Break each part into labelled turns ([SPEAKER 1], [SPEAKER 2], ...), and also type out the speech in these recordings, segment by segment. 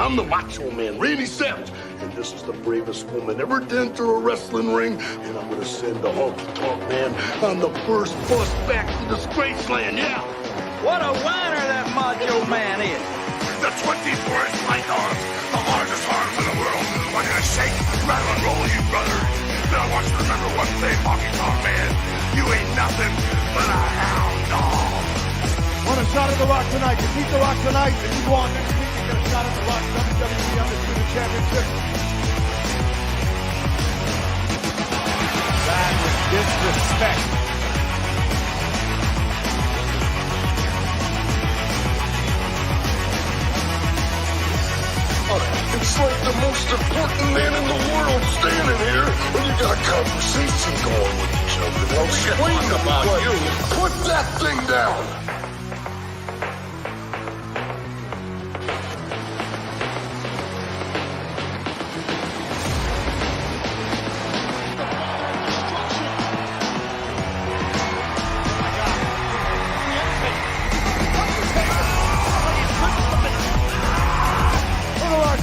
[SPEAKER 1] I'm the macho man, Randy Savage, and this is the bravest woman ever to enter a wrestling ring, and I'm gonna send the honky-tonk man on the first bus back to Disgraceland, yeah!
[SPEAKER 2] What a whiner that macho man is!
[SPEAKER 1] The 24th Python, the largest arm in the world. I'm gonna shake, rattle, and roll you, brother. But I want you to remember one thing, honky-tonk man. You ain't nothing but a hound dog.
[SPEAKER 3] Want a shot at The Rock tonight? Defeat The Rock tonight, and you go on next week and get a shot at The Rock WWE Undisputed Championship. That was disrespect.
[SPEAKER 1] It's like the most important man in the world standing here, and you got a conversation going with each other. Now explain about you. Put that thing down.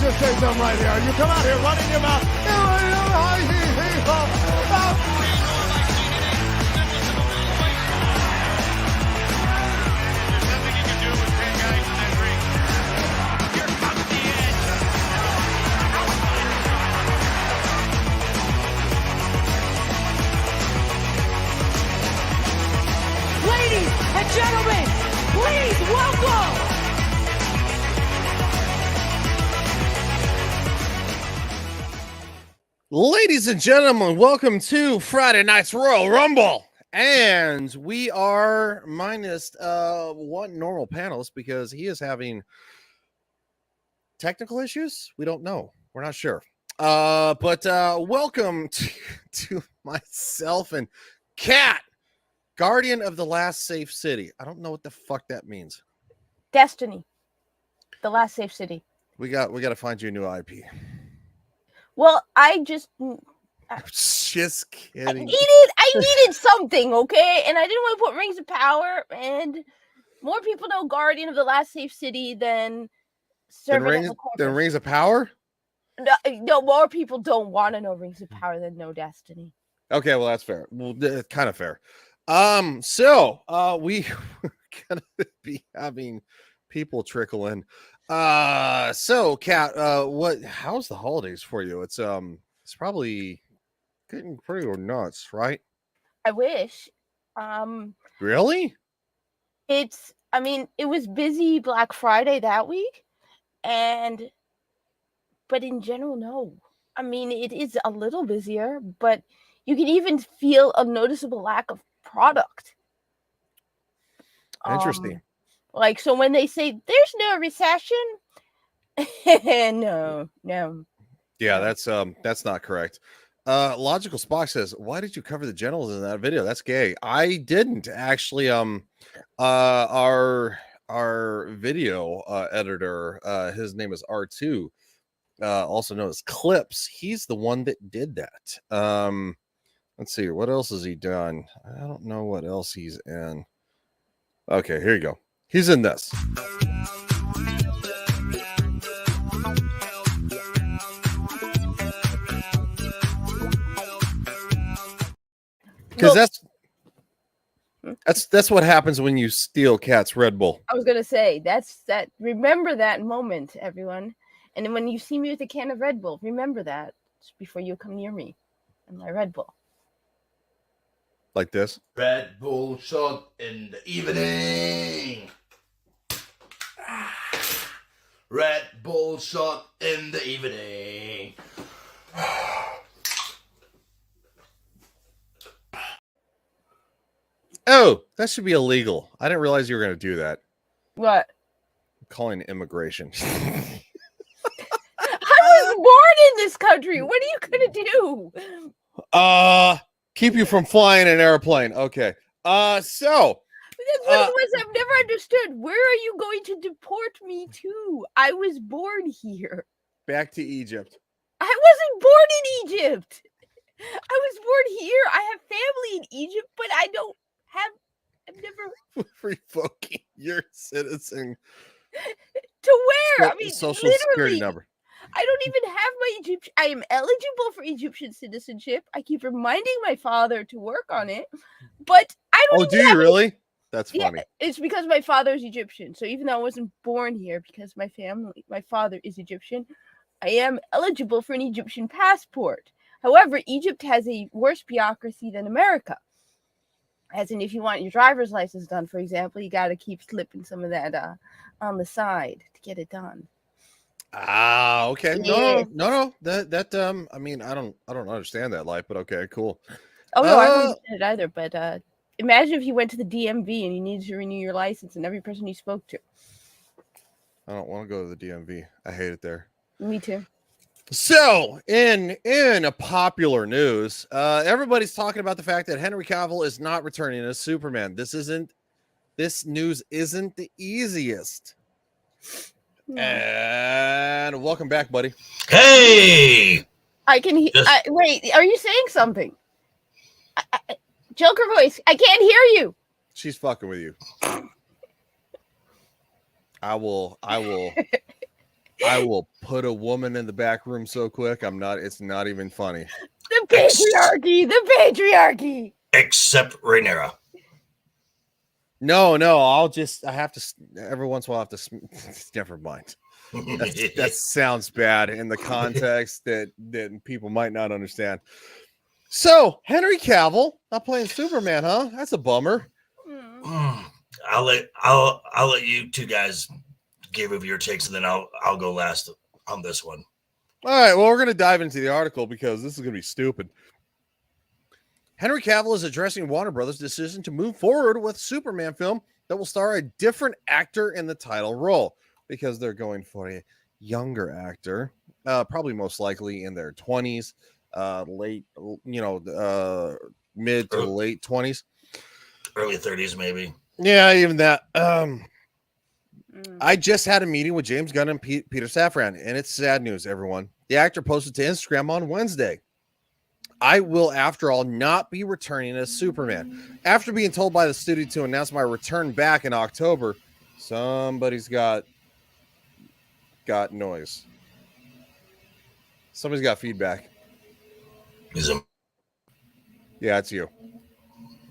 [SPEAKER 3] Just say something right here. You come out here running your mouth.
[SPEAKER 4] Ladies and gentlemen, please welcome.
[SPEAKER 5] Ladies and gentlemen, welcome to Friday night's Royal Rumble. And we are minus one normal panelist because he is having technical issues. We don't know. We're not sure. But welcome to myself and Kat, Guardian of the Last Safe City. I don't know what the fuck that means.
[SPEAKER 4] Destiny. The last safe city.
[SPEAKER 5] We got to find you a new IP.
[SPEAKER 4] Well, I'm
[SPEAKER 5] just kidding.
[SPEAKER 4] I needed something, okay? And I didn't want to put Rings of Power, and more people know Guardian of the Last Safe City than
[SPEAKER 5] Rings of Power?
[SPEAKER 4] No, more people don't want to know Rings of Power than know Destiny.
[SPEAKER 5] Okay, well, that's fair. Well, it's kind of fair. So we are gonna be having people trickle in. So Kat, how's the holidays for you? It's probably getting pretty nuts, right?
[SPEAKER 4] I wish.
[SPEAKER 5] Really?
[SPEAKER 4] It was busy Black Friday that week, but in general, no. I mean, it is a little busier, but you can even feel a noticeable lack of product.
[SPEAKER 5] Interesting.
[SPEAKER 4] So when they say there's no recession, no.
[SPEAKER 5] Yeah, that's not correct. Logical Spock says, "Why did you cover the genitals in that video? That's gay." I didn't actually. Our video editor, his name is R2, also known as Clips. He's the one that did that. Let's see, what else has he done? I don't know what else he's in. Okay, here you go. He's in this. Because that's what happens when you steal Kat's Red Bull.
[SPEAKER 4] I was gonna say that. Remember that moment, everyone. And when you see me with a can of Red Bull, remember that before you come near me and my Red Bull.
[SPEAKER 5] Like this.
[SPEAKER 1] Red Bull shot in the evening. Red Bull shot in the evening.
[SPEAKER 5] Oh, that should be illegal. I didn't realize you were going to do that.
[SPEAKER 4] What?
[SPEAKER 5] I'm calling immigration.
[SPEAKER 4] I was born in this country. What are you going to do?
[SPEAKER 5] Keep you from flying an airplane. Okay. So.
[SPEAKER 4] I've never understood. Where are you going to deport me to? I was born here.
[SPEAKER 5] Back to Egypt.
[SPEAKER 4] I wasn't born in Egypt. I was born here. I have family in Egypt, but I've never
[SPEAKER 5] revoking your citizen.
[SPEAKER 4] To I mean,
[SPEAKER 5] social security
[SPEAKER 4] literally.
[SPEAKER 5] number.
[SPEAKER 4] I don't even have my Egyptian. I am eligible for Egyptian citizenship. I keep reminding my father to work on it, but I don't
[SPEAKER 5] Oh,
[SPEAKER 4] even
[SPEAKER 5] do you
[SPEAKER 4] have
[SPEAKER 5] really? That's
[SPEAKER 4] Yeah,
[SPEAKER 5] funny.
[SPEAKER 4] it's because my father's Egyptian. So even though I wasn't born here, because my father is Egyptian, I am eligible for an Egyptian passport. However, Egypt has a worse bureaucracy than America. As in, if you want your driver's license done, for example, you got to keep slipping some of that on the side to get it done.
[SPEAKER 5] Ah, okay.
[SPEAKER 4] Yes.
[SPEAKER 5] No. That I mean, I don't understand that life, but okay, cool.
[SPEAKER 4] Oh no, I don't understand it either. But imagine if you went to the DMV and you needed to renew your license, and every person you spoke to.
[SPEAKER 5] I don't want to go to the DMV. I hate it there.
[SPEAKER 4] Me too.
[SPEAKER 5] So, in a popular news, everybody's talking about the fact that Henry Cavill is not returning as Superman. This news isn't the easiest.
[SPEAKER 4] No.
[SPEAKER 5] And welcome back, buddy.
[SPEAKER 6] Hey!
[SPEAKER 4] I can hear. Wait, are you saying something? Joker voice. I can't hear you.
[SPEAKER 5] She's fucking with you. I will put a woman in the back room so quick. It's not even funny.
[SPEAKER 4] The patriarchy.
[SPEAKER 6] Except Rhaenyra.
[SPEAKER 5] No, I have to, every once in a while, I have to, never mind. That sounds bad in the context that people might not understand. So, Henry Cavill not playing Superman, huh? That's a bummer.
[SPEAKER 6] I'll let you two guys give your takes, and then I'll go last on this one.
[SPEAKER 5] All right, well, we're going to dive into the article because this is going to be stupid. Henry Cavill is addressing Warner Brothers' decision to move forward with Superman film that will star a different actor in the title role because they're going for a younger actor, probably most likely in their 20s, mid to late 20s.
[SPEAKER 6] Early 30s, maybe.
[SPEAKER 5] Yeah, even that. I just had a meeting with James Gunn and Peter Safran, and it's sad news, everyone. The actor posted to Instagram on Wednesday. I will, after all, not be returning as Superman. After being told by the studio to announce my return back in October, somebody's got noise. Somebody's got feedback.
[SPEAKER 6] Is it?
[SPEAKER 5] Yeah, it's you.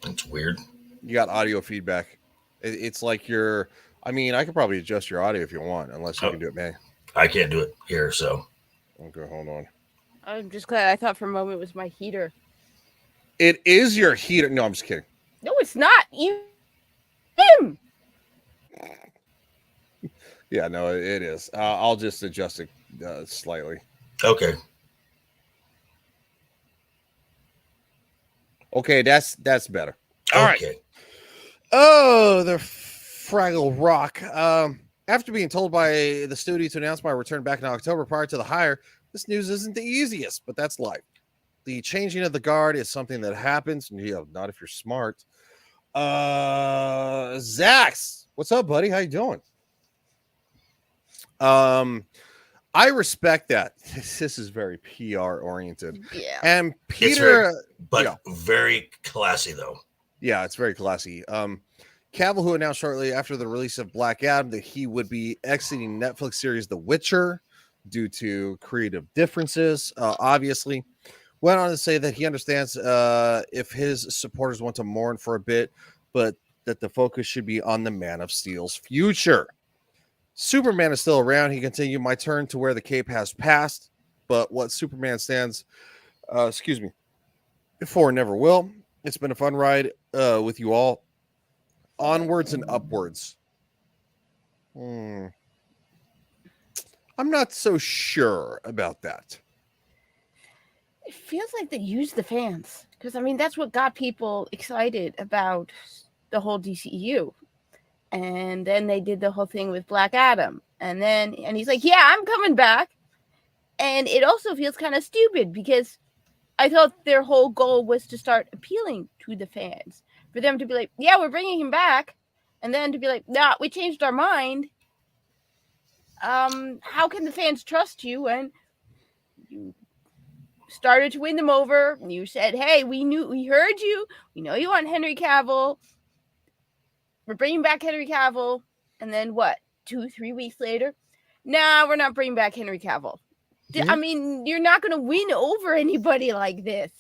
[SPEAKER 6] That's weird.
[SPEAKER 5] You got audio feedback. It's like you're... I mean, I could probably adjust your audio if you want, unless you can do it, man.
[SPEAKER 6] I can't do it here, so.
[SPEAKER 5] Okay, hold on.
[SPEAKER 4] I'm just glad. I thought for a moment it was my heater.
[SPEAKER 5] It is your heater. No, I'm just kidding.
[SPEAKER 4] No, it's not. Him.
[SPEAKER 5] Yeah, no, it is. I'll just adjust it slightly.
[SPEAKER 6] Okay.
[SPEAKER 5] Okay, that's better. All right.
[SPEAKER 6] Okay.
[SPEAKER 5] Oh, the Fraggle Rock. After being told by the studio to announce my return back in October prior to the hire, this news isn't the easiest, but that's life. The changing of the guard is something that happens. Not if you're smart. Zax, what's up, buddy? How you doing? I respect that. This is very PR oriented.
[SPEAKER 4] Yeah.
[SPEAKER 5] And Peter,
[SPEAKER 6] very classy though.
[SPEAKER 5] Yeah, it's very classy. Cavill, who announced shortly after the release of Black Adam that he would be exiting Netflix series The Witcher due to creative differences, obviously, went on to say that he understands if his supporters want to mourn for a bit, but that the focus should be on the Man of Steel's future. Superman is still around. He continued, my turn to wear the cape has passed, but what Superman stands, for never will. It's been a fun ride with you all. Onwards and upwards. I'm not so sure about that.
[SPEAKER 4] It feels like they used the fans because I mean that's what got people excited about the whole DCEU. And then they did the whole thing with Black Adam. And he's like, yeah, I'm coming back. And it also feels kind of stupid because I thought their whole goal was to start appealing to the fans. For them to be like, yeah, we're bringing him back. And then to be like, nah, we changed our mind. How can the fans trust you when you started to win them over? And you said, hey, we heard you. We know you want Henry Cavill. We're bringing back Henry Cavill. And then what? 2-3 weeks later, Nah, we're not bringing back Henry Cavill. I mean, you're not going to win over anybody like this.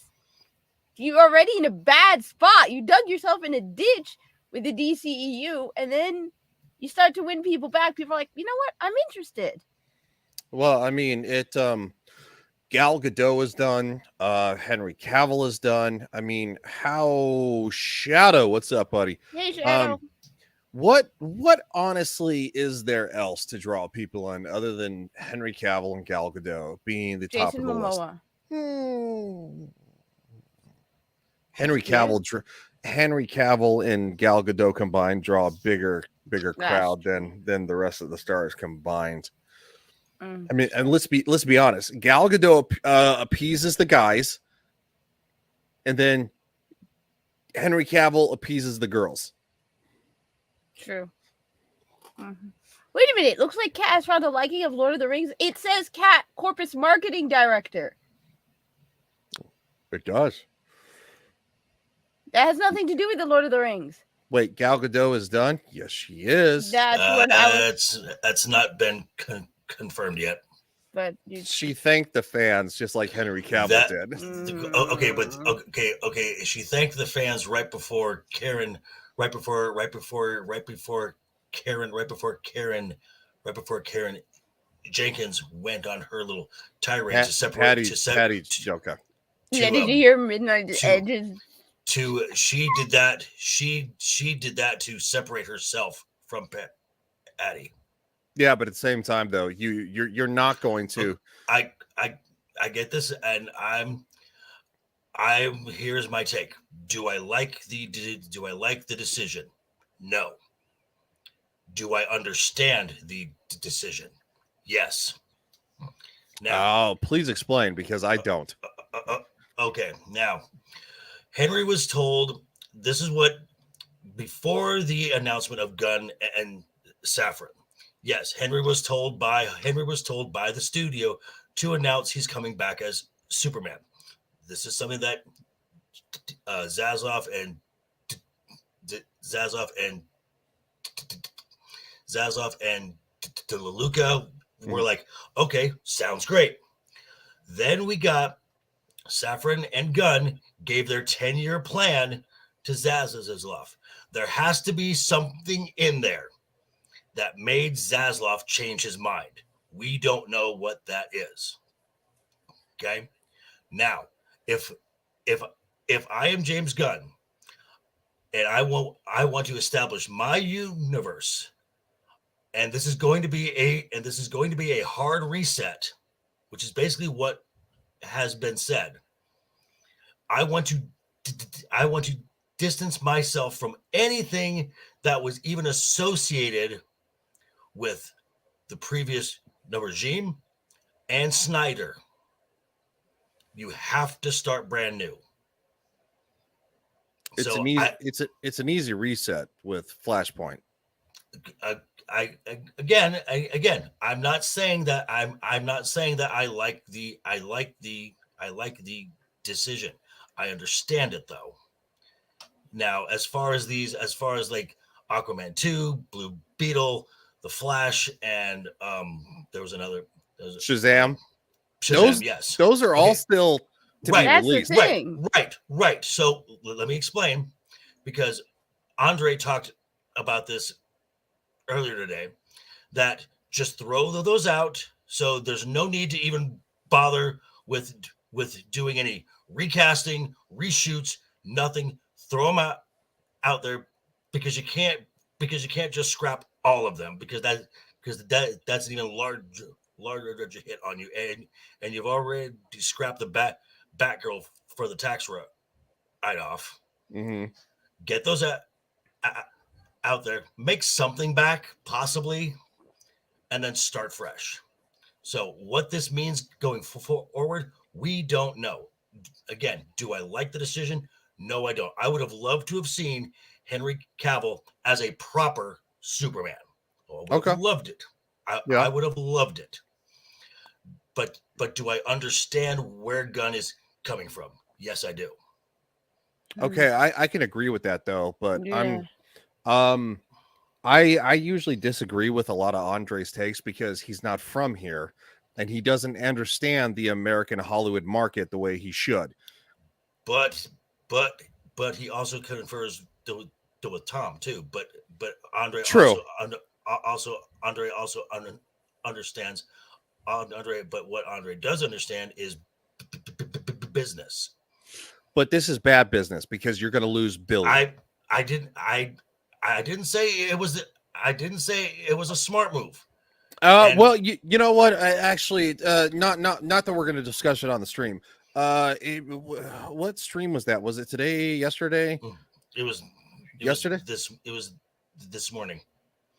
[SPEAKER 4] You're already in a bad spot. You dug yourself in a ditch with the DCEU, and then you start to win people back. People are like, you know what? I'm interested.
[SPEAKER 5] Well, I mean, Gal Gadot is done. Henry Cavill is done. I mean, how Shadow? What's up, buddy?
[SPEAKER 4] Hey, Shadow.
[SPEAKER 5] What honestly is there else to draw people in other than Henry Cavill and Gal Gadot being the top
[SPEAKER 4] Jason
[SPEAKER 5] of the list?
[SPEAKER 4] Momoa.
[SPEAKER 5] Henry Cavill and Gal Gadot combined draw a bigger crowd than the rest of the stars combined. I mean, and let's be honest. Gal Gadot appeases the guys, and then Henry Cavill appeases the girls.
[SPEAKER 4] True. Wait a minute. Looks like Kat has found a liking of Lord of the Rings. It says Kat, Corpus Marketing Director.
[SPEAKER 5] It does.
[SPEAKER 4] That has nothing to do with the Lord of the Rings.
[SPEAKER 5] Wait, Gal Gadot is done? Yes, she is.
[SPEAKER 4] That's what I was.
[SPEAKER 6] That's not been confirmed yet.
[SPEAKER 4] But
[SPEAKER 5] she thanked the fans just like Henry Cavill did.
[SPEAKER 6] Okay. She thanked the fans right before Karen Jenkins went on her little tirade to separate.
[SPEAKER 5] Patty Joka.
[SPEAKER 4] Did you hear Midnight Edges?
[SPEAKER 6] She did that. She did that to separate herself from Patty.
[SPEAKER 5] Yeah, but at the same time, though, you're not going to.
[SPEAKER 6] I get this, and I'm. Here's my take. Do I like the decision? No. Do I understand the decision? Yes.
[SPEAKER 5] Now, please explain, because I don't.
[SPEAKER 6] Okay, now Henry was told this is what before the announcement of Gunn and Safran. Yes, Henry was told by the studio to announce he's coming back as Superman. This is something that Zaslav and DeLuca were like, okay, sounds great. Then we got Safran and Gunn gave their 10-year plan to Zaslav. There has to be something in there that made Zaslav change his mind. We don't know what that is. Okay? Now, if I am James Gunn and I want to establish my universe, and this is going to be a hard reset, which is basically what has been said. I want to distance myself from anything that was even associated with the previous regime and Snyder. You have to start brand new.
[SPEAKER 5] It's an easy reset with Flashpoint.
[SPEAKER 6] I'm not saying that I like the decision. I understand it though. Now, as far as like Aquaman 2, Blue Beetle, The Flash, and there was another
[SPEAKER 5] Shazam.
[SPEAKER 6] Yes.
[SPEAKER 5] Those are all still to be released.
[SPEAKER 6] Right. So let me explain, because Andre talked about this earlier today, that just throw those out. So there's no need to even bother with doing any recasting, reshoots, nothing. Throw them out there, because you can't just scrap all of them, because that's an even larger hit on you, and you've already scrapped the Batgirl for the tax write-off.
[SPEAKER 5] Mm-hmm.
[SPEAKER 6] Get those out there, make something back possibly, and then start fresh. So what this means going forward, we don't know. Again, do I like the decision? No, I don't. I would have loved to have seen Henry Cavill as a proper Superman. I would have loved it. I would have loved it. But do I understand where Gunn is coming from? Yes, I do.
[SPEAKER 5] Okay, I can agree with that though, but I usually disagree with a lot of Andre's takes because he's not from here and he doesn't understand the American Hollywood market the way he should.
[SPEAKER 6] But he also confers with Tom too. But Andre
[SPEAKER 5] True.
[SPEAKER 6] Andre also understands Andre. But what Andre does understand is business.
[SPEAKER 5] But this is bad business because you're going to lose Billy.
[SPEAKER 6] I didn't say it was. I didn't say it was a smart move.
[SPEAKER 5] Well, you know what? I actually, not that we're going to discuss it on the stream. What stream was that? Was it today? Yesterday?
[SPEAKER 6] It was
[SPEAKER 5] yesterday.
[SPEAKER 6] It was this morning.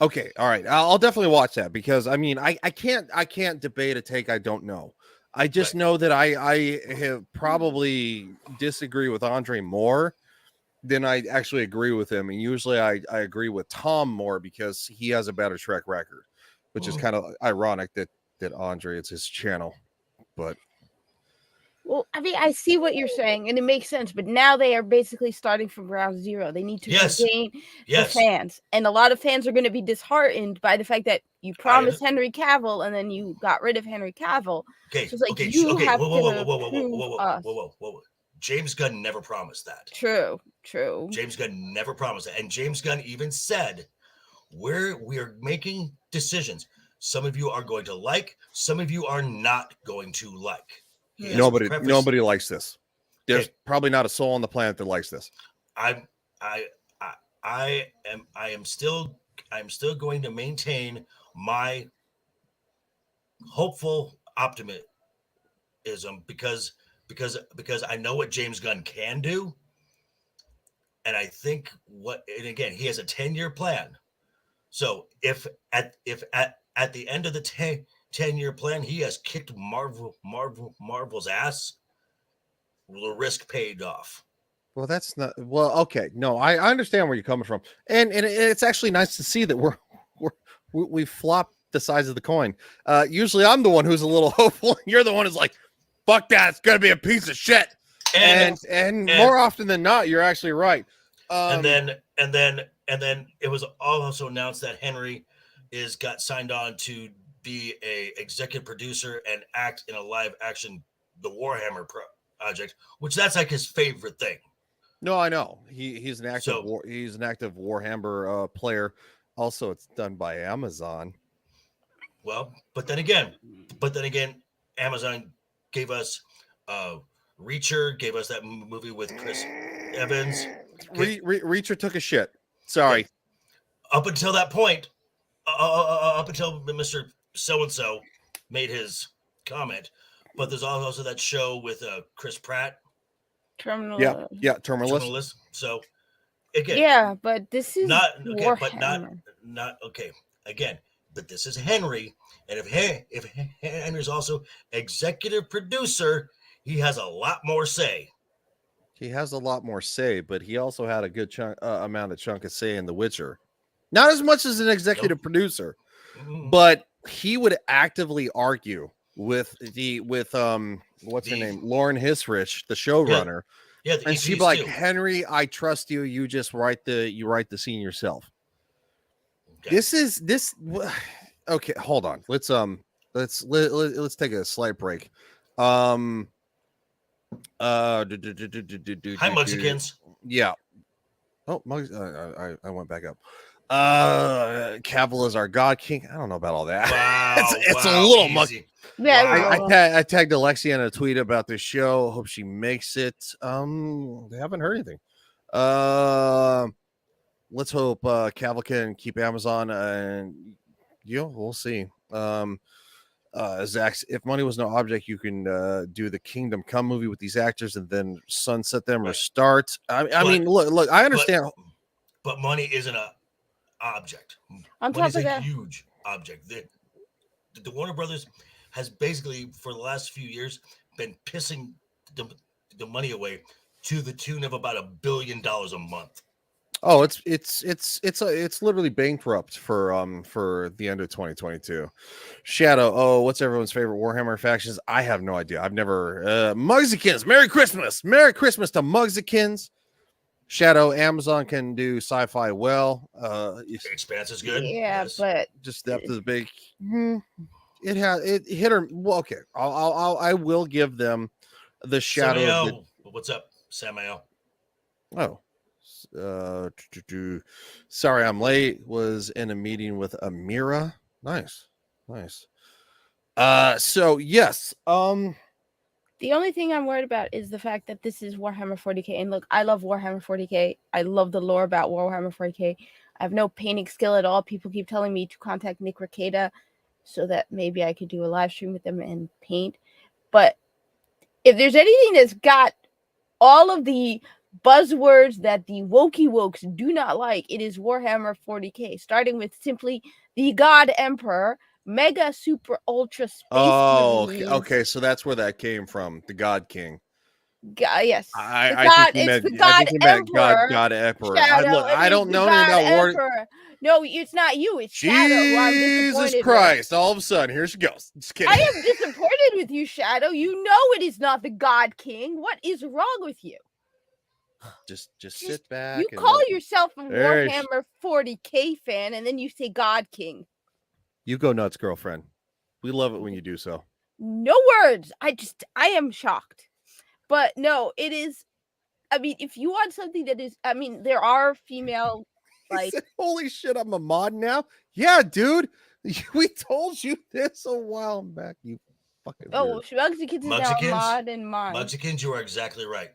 [SPEAKER 5] Okay, all right. I'll definitely watch that because I mean, I can't debate a take I don't know. I just know that I have probably disagree with Andre more than I actually agree with him, and usually I agree with Tom more because he has a better track record, which is kind of ironic that Andre, it's his channel, but.
[SPEAKER 4] Well, I mean, I see what you're saying, and it makes sense. But now they are basically starting from ground zero. They need to regain the fans, and a lot of fans are going to be disheartened by the fact that you promised Henry Cavill, and then you got rid of Henry Cavill.
[SPEAKER 6] Okay,
[SPEAKER 4] so it's like
[SPEAKER 6] whoa. James Gunn never promised that.
[SPEAKER 4] True.
[SPEAKER 6] James Gunn never promised that, and James Gunn even said, we are making decisions. Some of you are going to like, some of you are not going to like.
[SPEAKER 5] Nobody likes this. There's probably not a soul on the planet that likes this.
[SPEAKER 6] I am still going to maintain my hopeful optimism because I know what James Gunn can do, and I think and again, he has a 10-year plan. So if at the end of the 10-year plan, he has kicked Marvel's ass, the risk paid off.
[SPEAKER 5] Well, that's not okay. No, I understand where you're coming from, and it's actually nice to see that we flop the sides of the coin. Usually, I'm the one who's a little hopeful. You're the one who's like, "Fuck that! It's gonna be a piece of shit." And more often than not, you're actually right.
[SPEAKER 6] And then it was also announced that Henry got signed on to be a executive producer and act in a live action the Warhammer project, which that's like his favorite thing.
[SPEAKER 5] No, I know he's an active he's an active Warhammer player. Also, it's done by Amazon.
[SPEAKER 6] Well, but then again, Amazon gave us Reacher, gave us that movie with Chris Evans.
[SPEAKER 5] Reacher took a shit. Sorry.
[SPEAKER 6] Up until that point, up until Mr. So-and-so made his comment, but there's also that show with Chris Pratt.
[SPEAKER 4] Terminal.
[SPEAKER 5] Yeah, Terminalist.
[SPEAKER 6] So again,
[SPEAKER 4] but this is
[SPEAKER 6] not okay,
[SPEAKER 4] Warhammer.
[SPEAKER 6] but not okay. Again, but this is Henry, and if Henry's also executive producer, he has a lot more say.
[SPEAKER 5] He has a lot more say, but he also had a good chunk of say in The Witcher. Not as much as an executive producer, but he would actively argue with what's her name, Lauren Hisrich, the showrunner.
[SPEAKER 6] Yeah,
[SPEAKER 5] and she'd be like, Henry, I trust you. You just write the scene yourself. Okay. This. Okay, hold on. Let's take a slight break. Hi,
[SPEAKER 6] Mexicans.
[SPEAKER 5] Yeah. Oh, I went back up. Cavill is our God King. I don't know about all that.
[SPEAKER 6] Wow,
[SPEAKER 5] it's a little much.
[SPEAKER 4] Yeah,
[SPEAKER 5] I tagged Alexia in a tweet about this show. Hope she makes it. They haven't heard anything. Let's hope Cavill can keep Amazon, and we'll see. Zach, if money was no object, you can do the Kingdom Come movie with these actors and then sunset them or start. I mean, look, I understand,
[SPEAKER 6] but money isn't a object.
[SPEAKER 4] On top of that,
[SPEAKER 6] huge object. The Warner Brothers has basically for the last few years been pissing the money away to the tune of about $1 billion a month.
[SPEAKER 5] Oh, it's literally bankrupt for the end of 2022. Shadow. Oh, what's everyone's favorite Warhammer factions? I have no idea. I've never Mugsikins. Merry Christmas to Mugsikins. Shadow, Amazon can do sci-fi well.
[SPEAKER 6] Expanse is good.
[SPEAKER 4] Yeah,
[SPEAKER 6] Yes.
[SPEAKER 4] but
[SPEAKER 5] Just depth is big. It hit or well. Okay, I will give them the Shadow of the.
[SPEAKER 6] Samael, what's up, Samael?
[SPEAKER 5] Oh, sorry, I'm late. Was in a meeting with Amira. Nice. So yes.
[SPEAKER 4] the only thing I'm worried about is the fact that this is Warhammer 40k. And look, I love Warhammer 40k. I love the lore about Warhammer 40k. I have no painting skill at all. People keep telling me to contact Nick Ricada so that maybe I could do a live stream with them and paint. But if there's anything that's got all of the buzzwords that the wokey wokes do not like, it is Warhammer 40k, starting with simply the God Emperor, Mega Super Ultra Space Marines.
[SPEAKER 5] Okay, so that's where that came from. The God King.
[SPEAKER 4] Yes,
[SPEAKER 5] I think he meant God Emperor. I don't know anything about war.
[SPEAKER 4] No, it's not you. It's Shadow. Who I'm
[SPEAKER 5] Jesus
[SPEAKER 4] disappointed
[SPEAKER 5] Christ! All of a sudden, here she goes. Just kidding.
[SPEAKER 4] I am disappointed with you, Shadow. You know it is not the God King. What is wrong with you?
[SPEAKER 5] Just sit back.
[SPEAKER 4] You call yourself a Warhammer 40k fan, and then you say God King.
[SPEAKER 5] You go nuts, girlfriend. We love it when you do so.
[SPEAKER 4] No words. I am shocked. But no, it is. I mean, if you want something that is, I mean, there are female, like,
[SPEAKER 5] said, holy shit, I'm a mod now. Yeah, dude, we told you this a while back. You fucking.
[SPEAKER 4] Oh, Mugsikins is now a mod and mine.
[SPEAKER 6] Mugsikins, you are exactly right.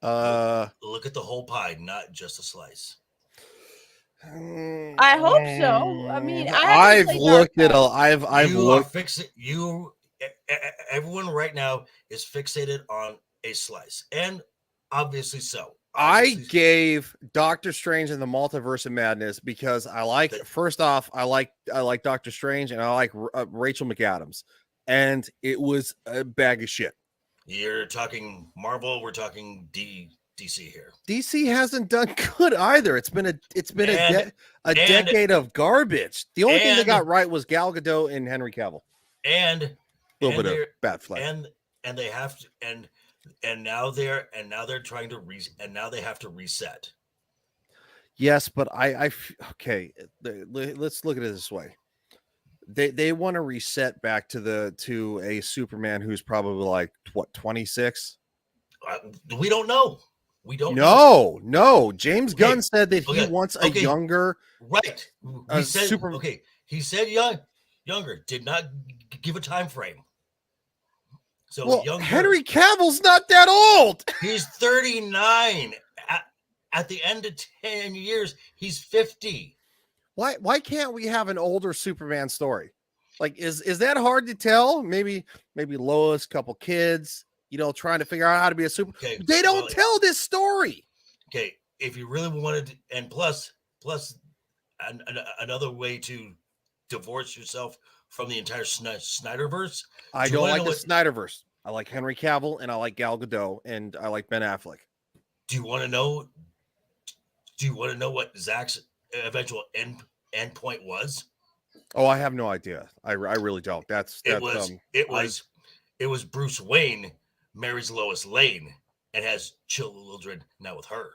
[SPEAKER 6] Look at the whole pie, not just a slice.
[SPEAKER 4] I hope so. I mean,
[SPEAKER 5] I've looked at
[SPEAKER 6] everyone right now is fixated on a slice, and obviously so.
[SPEAKER 5] I gave Doctor Strange and the Multiverse of Madness because I like. First off, I like Doctor Strange and I like Rachel McAdams, and it was a bag of shit.
[SPEAKER 6] You're talking Marvel. We're talking DC here.
[SPEAKER 5] DC hasn't done good either. It's been a decade of garbage. The only thing they got right was Gal Gadot and Henry Cavill,
[SPEAKER 6] and
[SPEAKER 5] a little bit of Batfleck.
[SPEAKER 6] And they have to and now they're trying to now they have to reset.
[SPEAKER 5] Yes, but okay. Let's look at it this way. They want to reset back to a Superman who's probably like what 26.
[SPEAKER 6] We don't know. We don't.
[SPEAKER 5] No. James Gunn said that he wants a younger.
[SPEAKER 6] Right. He said He said younger. Did not give a time frame. So younger.
[SPEAKER 5] Henry Cavill's not that old.
[SPEAKER 6] He's 39. At the end of 10 years, he's 50.
[SPEAKER 5] Why can't we have an older Superman story? Like, is that hard to tell? Maybe Lois, couple kids, trying to figure out how to be a super. Okay, they don't tell this story.
[SPEAKER 6] Okay, if you really wanted to, and plus another way to divorce yourself from the entire Snyderverse.
[SPEAKER 5] I don't like the Snyderverse. I like Henry Cavill and I like Gal Gadot and I like Ben Affleck.
[SPEAKER 6] Do you want to know? Do you want to know what Zach's eventual end point was?
[SPEAKER 5] Oh, I have no idea. I really don't. It
[SPEAKER 6] was Bruce Wayne marries Lois Lane and has children now with her.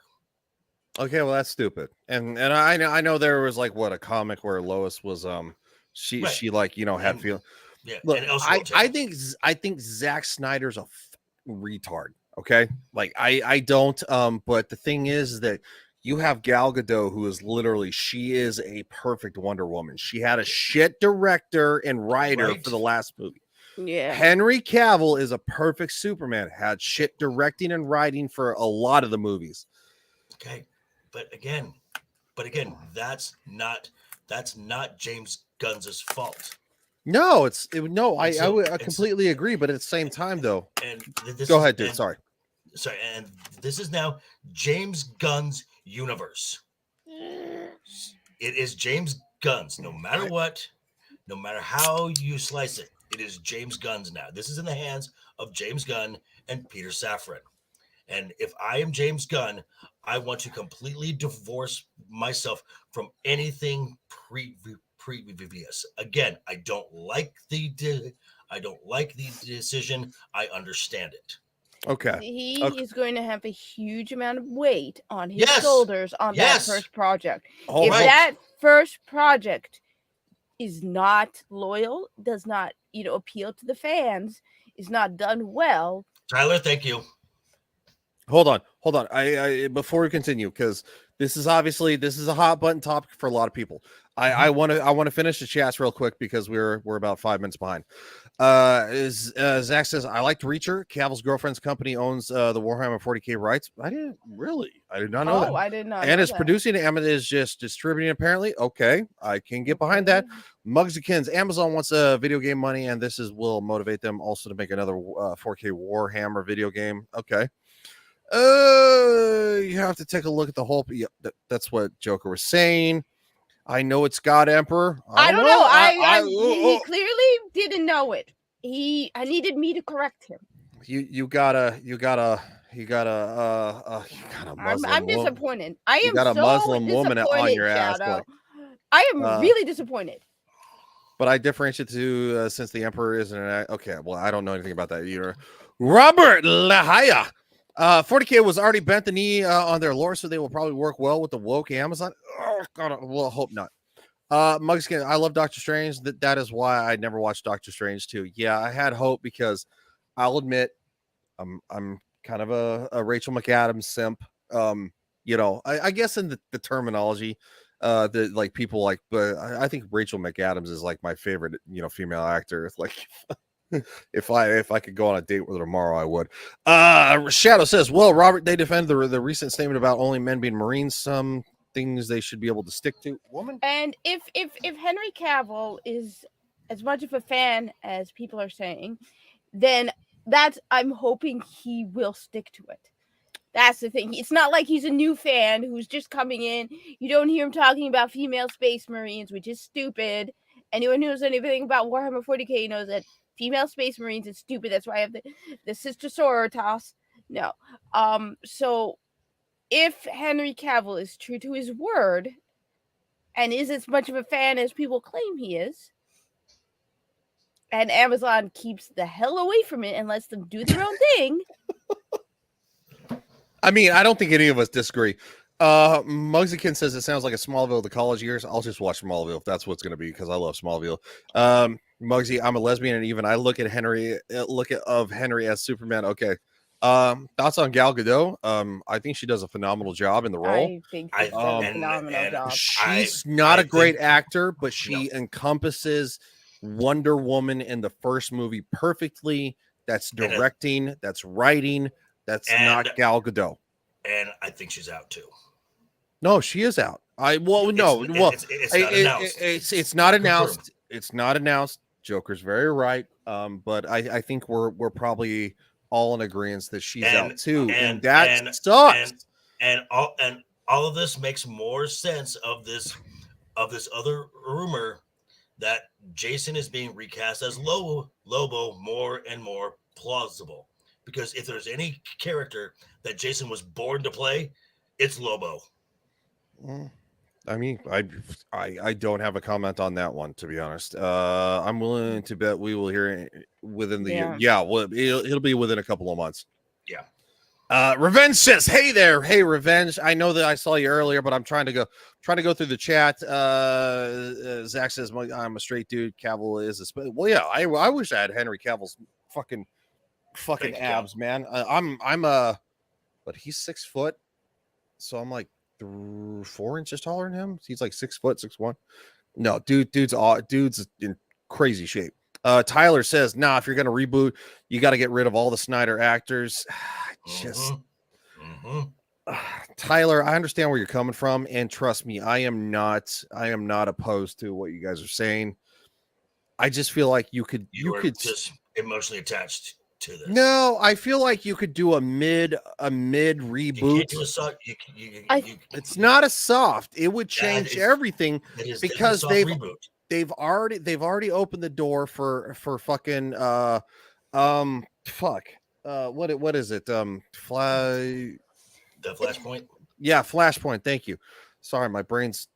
[SPEAKER 5] Okay, well that's stupid. And I know there was like a comic where Lois was she like had feelings.
[SPEAKER 6] Yeah.
[SPEAKER 5] Look, I think Zack Snyder's a retard. Okay, like I don't. But the thing is that you have Gal Gadot, who is she is a perfect Wonder Woman. She had a shit director and writer for the last movie.
[SPEAKER 4] Yeah.
[SPEAKER 5] Henry Cavill is a perfect Superman. Had shit directing and writing for a lot of the movies.
[SPEAKER 6] Okay, but again, that's not James Gunn's fault.
[SPEAKER 5] No, I completely agree. But at the same time, though, go ahead, dude. Sorry,
[SPEAKER 6] and this is now James Gunn's universe. It is James Gunn's. No matter what, no matter how you slice it, it is James Gunn's now. This is in the hands of James Gunn and Peter Safran. And if I am James Gunn, I want to completely divorce myself from anything previous. Again, I don't like the decision. I understand it.
[SPEAKER 5] Okay.
[SPEAKER 4] He
[SPEAKER 5] Okay.
[SPEAKER 4] is going to have a huge amount of weight on his
[SPEAKER 6] Yes.
[SPEAKER 4] shoulders on that
[SPEAKER 6] Yes.
[SPEAKER 4] first project.
[SPEAKER 5] All
[SPEAKER 4] If
[SPEAKER 5] right.
[SPEAKER 4] that first project is not loyal, does not, appeal to the fans, is not done well.
[SPEAKER 6] Tyler, thank you.
[SPEAKER 5] Hold on. I before we continue, because this is a hot button topic for a lot of people. I want to finish the chats real quick because we're about 5 minutes behind. Zach says, I like Reacher. Cavill's girlfriend's company owns the Warhammer 40K rights. I did not know that.
[SPEAKER 4] I did not
[SPEAKER 5] And
[SPEAKER 4] know
[SPEAKER 5] is
[SPEAKER 4] that.
[SPEAKER 5] producing it, and is just distributing, apparently. Okay, I can get behind that. Mugsikins, Amazon wants video game money, and will motivate them also to make another 4K Warhammer video game. Okay. You have to take a look at the whole. Yeah, that's what Joker was saying. I know it's God Emperor.
[SPEAKER 4] I don't know. He clearly didn't know it. I needed me to correct him.
[SPEAKER 5] You got a Muslim.
[SPEAKER 4] I'm disappointed. I am
[SPEAKER 5] you got a
[SPEAKER 4] so
[SPEAKER 5] Muslim woman on your ass.
[SPEAKER 4] Shadow. I am really disappointed.
[SPEAKER 5] But I differentiate to since the Emperor isn't okay. Well, I don't know anything about that either. Robert Lahaya. 40K was already bent the knee on their lore, so they will probably work well with the woke Amazon. Oh God, well, hope not. Mugskin, I love Doctor Strange. That is why I never watched Doctor Strange 2. Yeah, I had hope because I'll admit I'm kind of a Rachel McAdams simp. I guess in the terminology, that like people like, but I think Rachel McAdams is like my favorite, female actor. It's like. If I could go on a date with her tomorrow, I would. Shadow says, well, Robert, they defend the recent statement about only men being Marines. Some things they should be able to stick to. Woman.
[SPEAKER 4] And if Henry Cavill is as much of a fan as people are saying, then I'm hoping he will stick to it. That's the thing. It's not like he's a new fan who's just coming in. You don't hear him talking about female space Marines, which is stupid. Anyone who knows anything about Warhammer 40K knows that female space Marines is stupid. That's why I have the sister sororitas. No. So if Henry Cavill is true to his word and is as much of a fan as people claim he is, and Amazon keeps the hell away from it and lets them do their own thing.
[SPEAKER 5] I mean, I don't think any of us disagree. Mugsikin says it sounds like a Smallville the college years. I'll just watch Smallville if that's what's going to be because I love Smallville. Muggsy, I'm a lesbian, and even I look at Henry as Superman. Okay. Thoughts on Gal Gadot? I think she does a phenomenal job in the role.
[SPEAKER 4] I think she does a phenomenal job.
[SPEAKER 5] She's not a great actor, but she encompasses Wonder Woman in the first movie perfectly. That's directing, that's writing, that's not Gal Gadot.
[SPEAKER 6] And I think she's out too.
[SPEAKER 5] No, she is out. It's not announced. It's not announced. Joker's very right. But I think we're probably all in agreement that she's out too, and that sucks.
[SPEAKER 6] And all of this makes more sense of this other rumor that Jason is being recast as Lobo more and more plausible. Because if there's any character that Jason was born to play, it's Lobo.
[SPEAKER 5] I mean, I don't have a comment on that one, to be honest. I'm willing to bet we will hear it within the year. Yeah, well, it'll be within a couple of months.
[SPEAKER 6] Yeah.
[SPEAKER 5] Revenge says, "Hey there, hey Revenge. I know that I saw you earlier, but I'm trying to go through the chat." Zach says, "I'm a straight dude. Cavill is a well, yeah. I wish I had Henry Cavill's fucking abs, man. But he's 6 foot, so I'm like 4 inches taller than him. He's like 6 foot, 6'1". No, dude's in crazy shape. Tyler says, nah, if you're gonna reboot, you got to get rid of all the Snyder actors. Tyler, I understand where you're coming from, and trust me, I am not opposed to what you guys are saying. I just feel like you could
[SPEAKER 6] just emotionally attached to this.
[SPEAKER 5] No, I feel like you could do a mid reboot.
[SPEAKER 6] You can't do a soft,
[SPEAKER 5] it's not a soft. It would change everything because they've already opened the door for fucking what is it? The
[SPEAKER 6] Flashpoint.
[SPEAKER 5] Yeah, Flashpoint. Thank you. Sorry, my brain's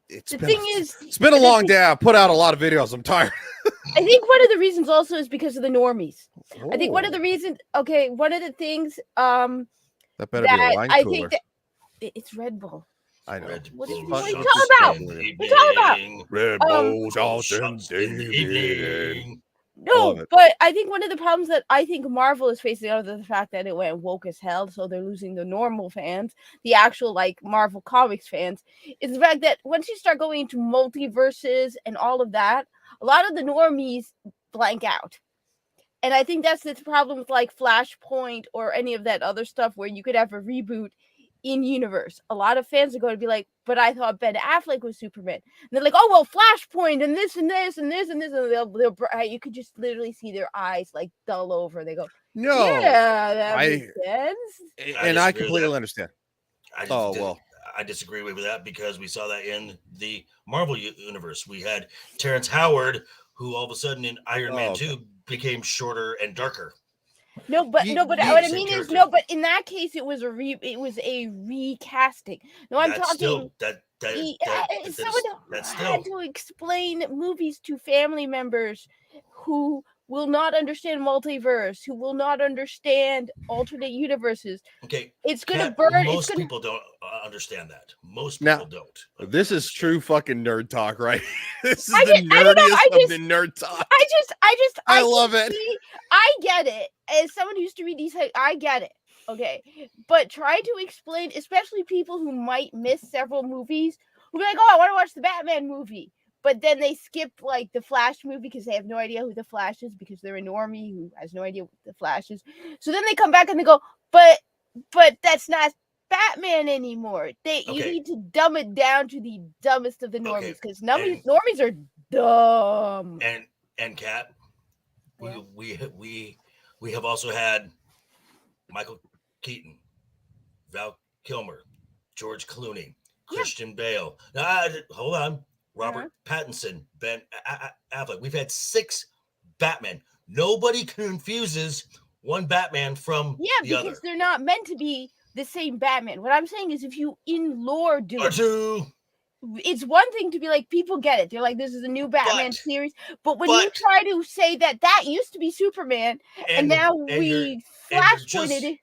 [SPEAKER 5] it's
[SPEAKER 4] The
[SPEAKER 5] been
[SPEAKER 4] thing is,
[SPEAKER 5] it's been a long day. I put out a lot of videos. I'm tired.
[SPEAKER 4] I think one of the reasons also is because of the normies. I think one of the
[SPEAKER 5] Oh,
[SPEAKER 4] reasons, one of the things
[SPEAKER 5] that better be a
[SPEAKER 4] that
[SPEAKER 5] wine
[SPEAKER 4] I
[SPEAKER 5] cooler.
[SPEAKER 4] think that it's Red Bull.
[SPEAKER 5] I know.
[SPEAKER 6] Red
[SPEAKER 4] What are you
[SPEAKER 6] Bull
[SPEAKER 5] talking
[SPEAKER 6] shots
[SPEAKER 4] about?
[SPEAKER 6] in the
[SPEAKER 4] What are you talking about?
[SPEAKER 6] evening.
[SPEAKER 5] Red
[SPEAKER 4] Um,
[SPEAKER 5] Bulls
[SPEAKER 6] Shots in the evening.
[SPEAKER 5] love
[SPEAKER 4] No,
[SPEAKER 5] it.
[SPEAKER 4] but I think one of the problems that I think Marvel is facing, other than the fact that it went woke as hell, so they're losing the normal fans, the actual like Marvel Comics fans, is the fact that once you start going into multiverses and all of that, a lot of the normies blank out. And I think that's the problem with like Flashpoint or any of that other stuff where you could have a reboot in universe. A lot of fans are going to be like, but I thought Ben Affleck was Superman. And they're like, oh, well, Flashpoint and this and this and this and this. And you could just literally see their eyes like dull over. They go,
[SPEAKER 5] No,
[SPEAKER 4] yeah, that
[SPEAKER 5] I
[SPEAKER 4] makes sense.
[SPEAKER 5] and I
[SPEAKER 6] disagree with
[SPEAKER 5] completely
[SPEAKER 6] that.
[SPEAKER 5] understand.
[SPEAKER 6] I
[SPEAKER 5] Oh,
[SPEAKER 6] just,
[SPEAKER 5] well.
[SPEAKER 6] I disagree with that because we saw that in the Marvel universe. We had Terrence Howard, who all of a sudden in Iron Man
[SPEAKER 5] okay.
[SPEAKER 6] 2 became shorter and darker.
[SPEAKER 4] No, but
[SPEAKER 5] Ye-
[SPEAKER 4] what
[SPEAKER 5] ye-
[SPEAKER 4] I
[SPEAKER 6] Same
[SPEAKER 4] mean is
[SPEAKER 6] character.
[SPEAKER 4] but in that case it was a recasting. No, I'm
[SPEAKER 6] That's
[SPEAKER 4] talking.
[SPEAKER 6] still that
[SPEAKER 4] Someone
[SPEAKER 6] that's
[SPEAKER 4] had
[SPEAKER 6] still
[SPEAKER 4] to explain movies to family members who will not understand multiverse, who will not understand alternate universes.
[SPEAKER 6] okay.
[SPEAKER 4] It's gonna
[SPEAKER 6] Cat,
[SPEAKER 4] burn. It's
[SPEAKER 6] most
[SPEAKER 4] gonna.
[SPEAKER 6] people don't understand that. Most
[SPEAKER 5] Now,
[SPEAKER 6] people don't.
[SPEAKER 5] This is true fucking nerd talk, right? This is
[SPEAKER 4] I
[SPEAKER 5] the
[SPEAKER 4] don't know,
[SPEAKER 5] nerdiest of the nerd talk. I love
[SPEAKER 4] can
[SPEAKER 5] it.
[SPEAKER 4] see- I get it. As someone who used to read these, I get it. Okay, but try to explain, especially people who might miss several movies, who be like, "Oh, I want to watch the Batman movie," but then they skip like the Flash movie because they have no idea who the Flash is because they're a normie who has no idea what the Flash is. So then they come back and they go, "But that's not Batman anymore." You
[SPEAKER 6] Okay.
[SPEAKER 4] need to dumb it down to the dumbest of the
[SPEAKER 6] Okay,
[SPEAKER 4] normies because
[SPEAKER 6] and-
[SPEAKER 4] normies are dumb.
[SPEAKER 6] And Kat,
[SPEAKER 4] Yeah.
[SPEAKER 6] we have also had Michael Keaton, Val Kilmer, George Clooney, Christian Bale. Hold on, Robert Pattinson, Ben Affleck. We've had 6 Batman. Nobody confuses one Batman from the
[SPEAKER 4] because
[SPEAKER 6] other.
[SPEAKER 4] they're not meant to be the same Batman. What I'm saying is, if you in lore do
[SPEAKER 6] Or
[SPEAKER 4] it,
[SPEAKER 6] two.
[SPEAKER 4] it's one thing to be like, people get it. They're like, this is a new Batman series. But when you try to say that used to be Superman, and now we flashpointed it.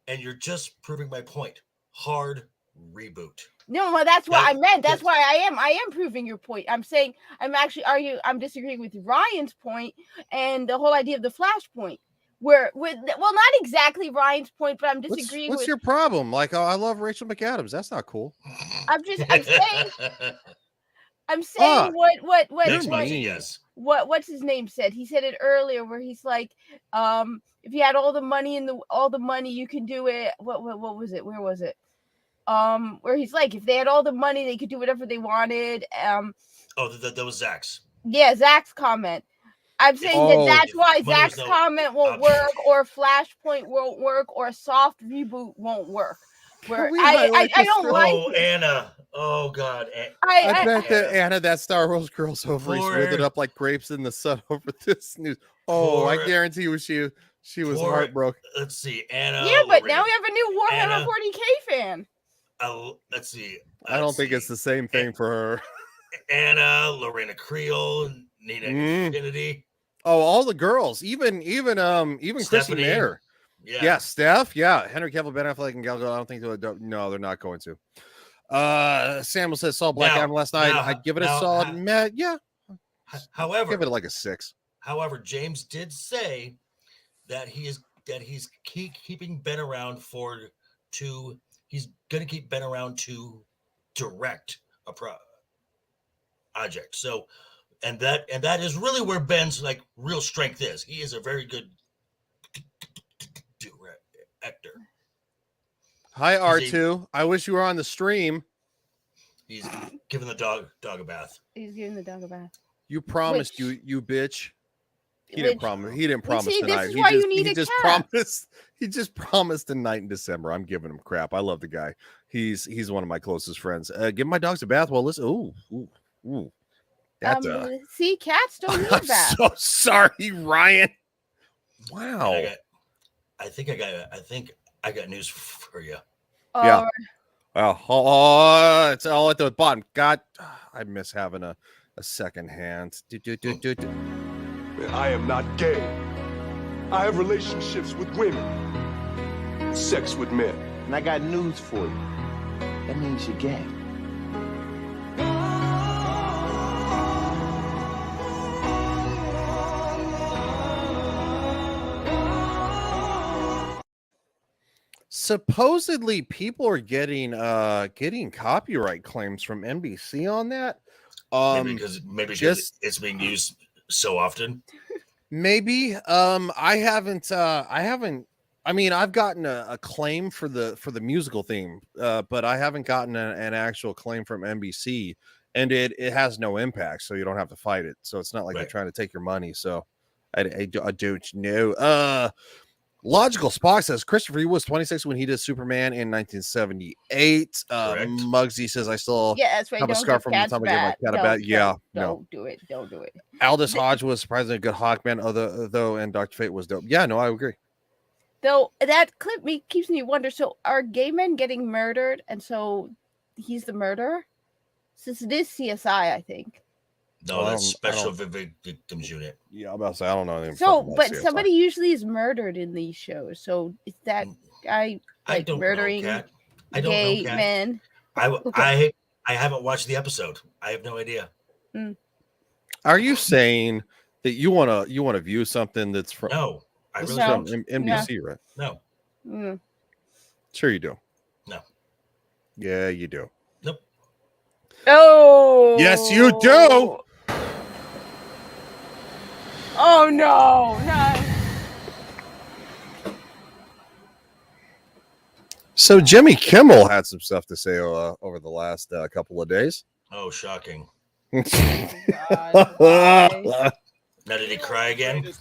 [SPEAKER 6] And you're just proving my point. Hard reboot.
[SPEAKER 4] No, well, that's what I meant. That's why I am proving your point. I'm saying I'm disagreeing with Ryan's point and the whole idea of the Flashpoint. Well, not exactly Ryan's point, but I'm disagreeing
[SPEAKER 5] What's
[SPEAKER 4] with.
[SPEAKER 5] your problem? Like, oh, I love Rachel McAdams. That's not cool.
[SPEAKER 4] I'm saying what's his name said. He said it earlier where he's like, if you had all the money you can do it. What was it? Where was it? Where he's like, if they had all the money, they could do whatever they wanted.
[SPEAKER 6] That was Zach's.
[SPEAKER 4] Yeah, Zach's comment. I'm saying that's why Zach's comment won't work, or Flashpoint won't work, or a soft reboot won't work. Where I don't like.
[SPEAKER 6] Oh, Anna. Oh God.
[SPEAKER 5] I bet that Anna, that Star Wars girl's ovaries withered up like grapes in the sun over this news. Oh, I guarantee you she was heartbroken.
[SPEAKER 6] Let's see, Anna.
[SPEAKER 4] Yeah, but now we have a new Warhammer 40K fan.
[SPEAKER 6] Let's see.
[SPEAKER 5] I don't think it's the same thing for her.
[SPEAKER 6] Anna, Lorena Creel, Nina Infinity.
[SPEAKER 5] Oh, all the girls, even Chrissy Mayer. Yeah, Steph. Yeah, Henry Cavill, Ben Affleck, and Gal Gadot. I don't think they're not going to. Samuel says saw Black Adam last night. I'd give it a solid. Yeah.
[SPEAKER 6] However,
[SPEAKER 5] give it like a 6.
[SPEAKER 6] However, James did say that he's keeping Ben around he's going to keep Ben around to direct a project. So, and that is really where Ben's like real strength is. He is a very good director.
[SPEAKER 5] Hi, R2. I wish you were on the stream.
[SPEAKER 6] He's giving the dog a bath.
[SPEAKER 4] He's giving the dog a bath.
[SPEAKER 5] You promised, you bitch. He didn't promise. He didn't promise tonight.
[SPEAKER 4] This is why you need a cat.
[SPEAKER 5] He just promised a night in December. I'm giving him crap. I love the guy. He's one of my closest friends. Give my dogs a bath. Well, listen. Ooh. That's
[SPEAKER 4] see, cats don't need a bath.
[SPEAKER 5] I'm so sorry, Ryan. Wow.
[SPEAKER 6] I think I got news for you.
[SPEAKER 5] Yeah. Well, oh, it's all at the bottom. God, I miss having a second hand.
[SPEAKER 1] I am not gay. I have relationships with women, sex with men.
[SPEAKER 7] And I got news for you. That means you're gay.
[SPEAKER 5] Supposedly, people are getting copyright claims from NBC on that.
[SPEAKER 6] Maybe because it's being used so often.
[SPEAKER 5] Maybe. I haven't. I mean, I've gotten a claim for the musical theme, but I haven't gotten an actual claim from NBC, and it has no impact, so you don't have to fight it. So it's not like they're trying to take your money. So I don't know. Logical Spock says Christopher was 26 when he did Superman in 1978. Muggsy says I still
[SPEAKER 4] that's right.
[SPEAKER 5] have a scar from the time I gave my cat a bat. Yeah,
[SPEAKER 4] don't do it. Don't do it.
[SPEAKER 5] Aldous Hodge was surprisingly a good Hawkman, though, and Dr. Fate was dope. Yeah, no, I agree.
[SPEAKER 4] Though that clip keeps me wonder. So are gay men getting murdered, and so he's the murderer? Since it is CSI, I think.
[SPEAKER 6] No, that's Special Victims Unit.
[SPEAKER 5] Yeah, I'm about to say I don't know anything.
[SPEAKER 4] So, but CSI. Somebody usually is murdered in these shows. So is that guy murdering gay men?
[SPEAKER 6] I haven't watched the episode. I have no idea.
[SPEAKER 5] Are you saying that you want to view something that's from?
[SPEAKER 6] No, I really
[SPEAKER 5] from
[SPEAKER 6] don't.
[SPEAKER 5] NBC, right?
[SPEAKER 6] No.
[SPEAKER 5] Sure you do.
[SPEAKER 6] No.
[SPEAKER 5] Yeah, you do.
[SPEAKER 6] Nope.
[SPEAKER 4] Oh.
[SPEAKER 5] Yes, you do.
[SPEAKER 4] Oh no!
[SPEAKER 5] So Jimmy Kimmel had some stuff to say over the last couple of days.
[SPEAKER 6] Oh, shocking!
[SPEAKER 4] God,
[SPEAKER 6] now did he cry again?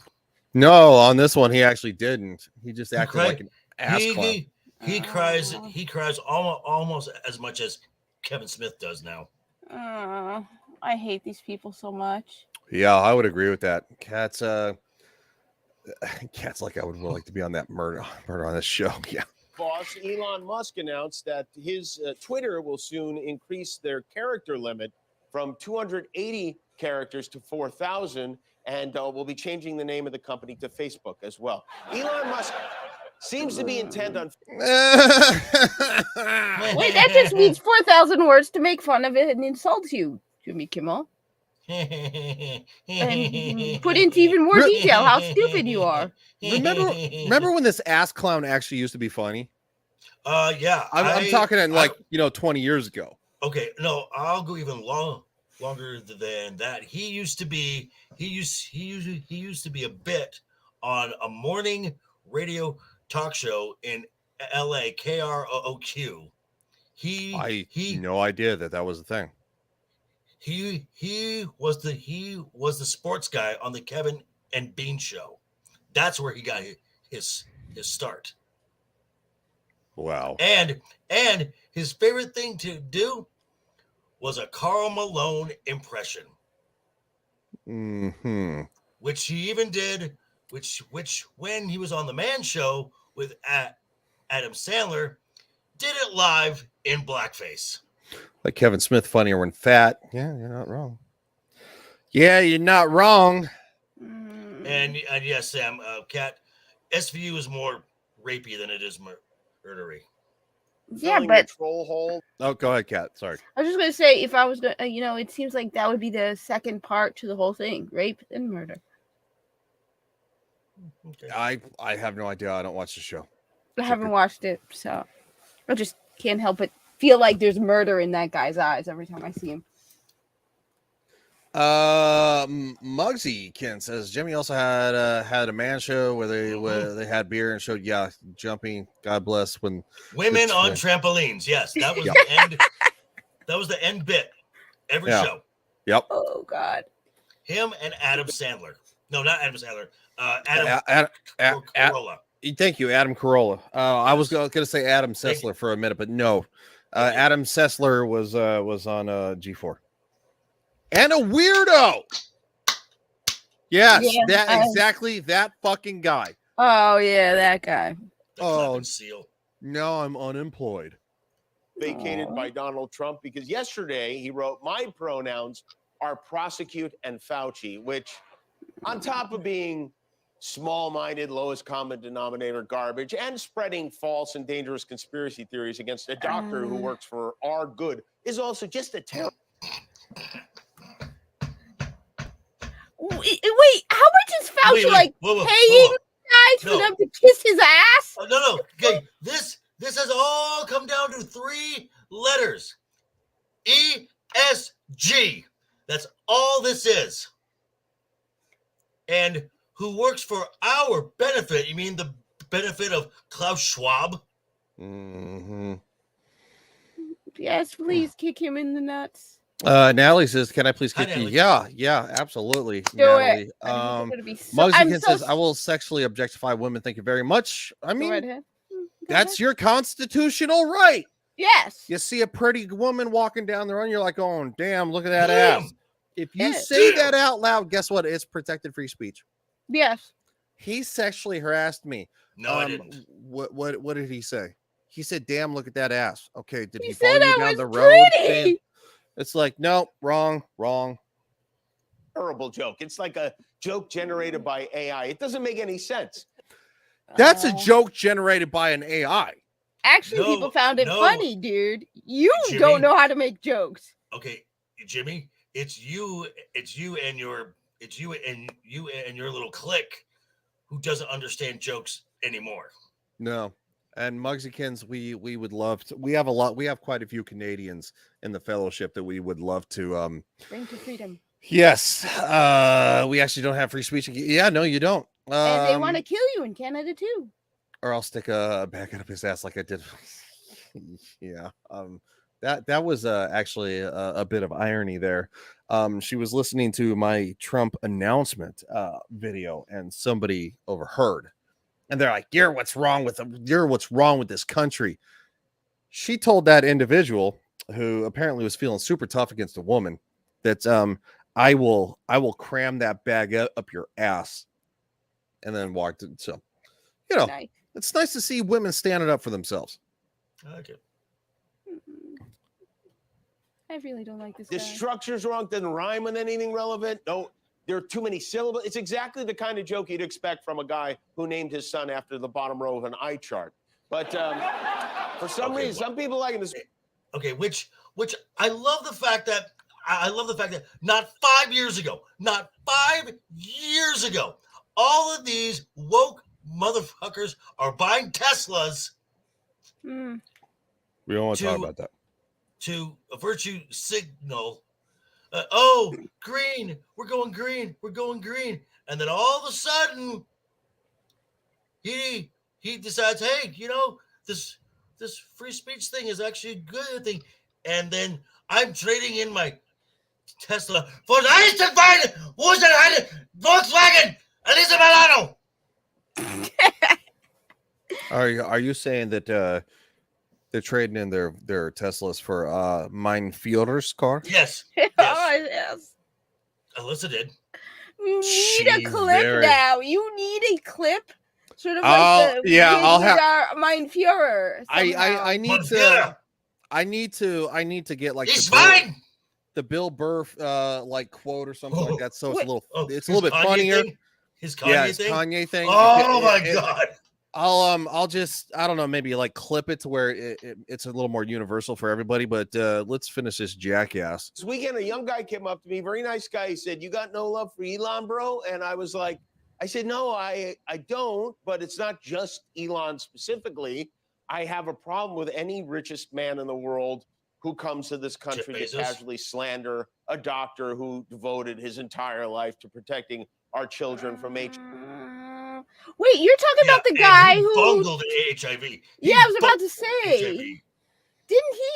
[SPEAKER 5] No, on this one he actually didn't. He just acted like an ass clown.
[SPEAKER 6] He cries. He cries almost as much as Kevin Smith does now.
[SPEAKER 4] I hate these people so much.
[SPEAKER 5] Yeah, I would agree with that. Cat's like I would like to be on that murder on this show. Yeah.
[SPEAKER 8] Boss Elon Musk announced that his Twitter will soon increase their character limit from 280 characters to 4,000, and will be changing the name of the company to Facebook as well. Elon Musk seems to be intent on.
[SPEAKER 4] Wait, that just means 4,000 words to make fun of it and insult you, Jimmy Kimmel. And put into even more detail how stupid you are.
[SPEAKER 5] Remember when this ass clown actually used to be funny?
[SPEAKER 6] Yeah.
[SPEAKER 5] I'm talking in 20 years ago.
[SPEAKER 6] Okay, no, I'll go even longer than that. He used to be a bit on a morning radio talk show in LA, KROQ.
[SPEAKER 5] I had no idea that was a thing.
[SPEAKER 6] He was the sports guy on the Kevin and Bean show. That's where he got his start.
[SPEAKER 5] Wow.
[SPEAKER 6] And his favorite thing to do was a Karl Malone impression.
[SPEAKER 5] Mm-hmm.
[SPEAKER 6] Which he even did, which when he was on the Man Show with Adam Sandler, did it live in blackface.
[SPEAKER 5] Like Kevin Smith, funnier when fat. Yeah, you're not wrong. Yeah, you're not wrong.
[SPEAKER 6] And yes, Sam, Kat, SVU is more rapey than it is murdery.
[SPEAKER 4] Yeah, but
[SPEAKER 8] troll hole.
[SPEAKER 5] Oh, go ahead, Kat. Sorry.
[SPEAKER 4] I was just gonna say, if I was gonna, it seems like that would be the second part to the whole thing: rape and murder.
[SPEAKER 6] Okay.
[SPEAKER 5] I have no idea. I don't watch the show.
[SPEAKER 4] I haven't watched it, so I just can't help but feel like there's murder in that guy's eyes every time I see him.
[SPEAKER 5] Muggsy Ken says Jimmy also had a man show where they had beer and showed jumping. God bless when
[SPEAKER 6] women on trampolines. Yes, that was the end. That was the end bit. Every show.
[SPEAKER 5] Yep.
[SPEAKER 4] Oh God.
[SPEAKER 6] Him and Adam Sandler. No, not Adam Sandler. Adam Carolla.
[SPEAKER 5] Thank you, Adam Carolla. I was going to say Adam Sessler for a minute, but no. Adam Sessler was on G4. And a weirdo. Yes, exactly that fucking guy.
[SPEAKER 4] Oh yeah, that guy.
[SPEAKER 6] The seal.
[SPEAKER 5] Now I'm unemployed.
[SPEAKER 8] vacated by Donald Trump because yesterday he wrote, "My pronouns are prosecute and Fauci," which, on top of being small-minded, lowest common denominator garbage and spreading false and dangerous conspiracy theories against a doctor who works for our good, is also just a terrible.
[SPEAKER 4] Wait, how much is Fauci paying guys for them to kiss his ass?
[SPEAKER 6] No. Okay, this has all come down to 3 letters. ESG. That's all this is. And who works for our benefit? You mean the benefit of Klaus Schwab?
[SPEAKER 5] Mm-hmm.
[SPEAKER 4] Yes, please kick him in the nuts.
[SPEAKER 5] Natalie says, "Can I please
[SPEAKER 6] Hi,
[SPEAKER 5] kick you?"
[SPEAKER 6] Natalie.
[SPEAKER 5] Yeah, absolutely.
[SPEAKER 4] Do
[SPEAKER 5] Natalie.
[SPEAKER 4] it. I mean, be so,
[SPEAKER 5] Mugsy says, "I will sexually objectify women." Thank you very much. I
[SPEAKER 4] Go
[SPEAKER 5] mean,
[SPEAKER 4] right ahead.
[SPEAKER 5] that's your constitutional right.
[SPEAKER 4] Yes.
[SPEAKER 5] You see a pretty woman walking down the road, you're like, "Oh, damn, look at that ass." If you say that out loud, guess what? It's protected free speech.
[SPEAKER 4] Yes.
[SPEAKER 5] He sexually harassed me.
[SPEAKER 6] No, I didn't.
[SPEAKER 5] What did he say? He said, "Damn, look at that ass." Okay, did he
[SPEAKER 4] said
[SPEAKER 5] follow you
[SPEAKER 4] I
[SPEAKER 5] down
[SPEAKER 4] was
[SPEAKER 5] the road?
[SPEAKER 4] pretty.
[SPEAKER 5] It's like, no, wrong.
[SPEAKER 8] Terrible joke. It's like a joke generated by AI. It doesn't make any sense.
[SPEAKER 5] That's a joke generated by an AI.
[SPEAKER 4] Actually, people found it funny, dude. You don't know how to make jokes.
[SPEAKER 6] Okay, Jimmy, it's you and your little clique who doesn't understand jokes anymore.
[SPEAKER 5] No. And Mugsykins, we would love to. We have quite a few Canadians in the fellowship that we would love to
[SPEAKER 4] bring to freedom.
[SPEAKER 5] Yes. We actually don't have free speech. Yeah, no, you don't.
[SPEAKER 4] And they want to kill you in Canada too.
[SPEAKER 5] Or I'll stick a bag up his ass like I did. Yeah. That was actually a bit of irony there. She was listening to my Trump announcement video, and somebody overheard. And they're like, you're what's wrong with this country. She told that individual, who apparently was feeling super tough against a woman, that I will cram that bag up your ass, and then walked. So, nice. It's nice to see women standing up for themselves.
[SPEAKER 6] Okay.
[SPEAKER 4] I really don't like this.
[SPEAKER 8] The structure's wrong. Doesn't rhyme with anything relevant. No. There are too many syllables. It's exactly the kind of joke you'd expect from a guy who named his son after the bottom row of an eye chart. But for some reason, some people like this.
[SPEAKER 6] Okay, which I love the fact that not 5 years ago, all of these woke motherfuckers are buying Teslas.
[SPEAKER 5] We don't want to talk about that.
[SPEAKER 6] To a virtue signal. Green, we're going green. And then all of a sudden, he decides, hey, this free speech thing is actually a good thing. And then I'm trading in my Tesla for the Volkswagen, Elisa Milano.
[SPEAKER 5] Are you saying that they're trading in their Teslas for mein Führer's car?
[SPEAKER 6] Yes.
[SPEAKER 4] Yes.
[SPEAKER 6] Alyssa did.
[SPEAKER 4] You need a clip now. You need a clip. Sort of like
[SPEAKER 5] I'll have
[SPEAKER 4] mein Führer.
[SPEAKER 5] I need to get like the Bill Burr like quote or something like that. So it's a little bit funnier.
[SPEAKER 6] His Kanye thing?
[SPEAKER 5] Kanye thing.
[SPEAKER 6] Oh my God.
[SPEAKER 5] I'll just, I don't know, maybe like clip it to where it's a little more universal for everybody, but let's finish this jackass.
[SPEAKER 8] This weekend, a young guy came up to me, very nice guy. He said, "You got no love for Elon, bro?" And I was like, I said, "No, I don't, but it's not just Elon specifically. I have a problem with any richest man in the world who comes to this country to casually slander a doctor who devoted his entire life to protecting our children from HIV."
[SPEAKER 4] Wait, you're talking about the guy who
[SPEAKER 6] bungled HIV.
[SPEAKER 4] I was about to say. HIV. Isn't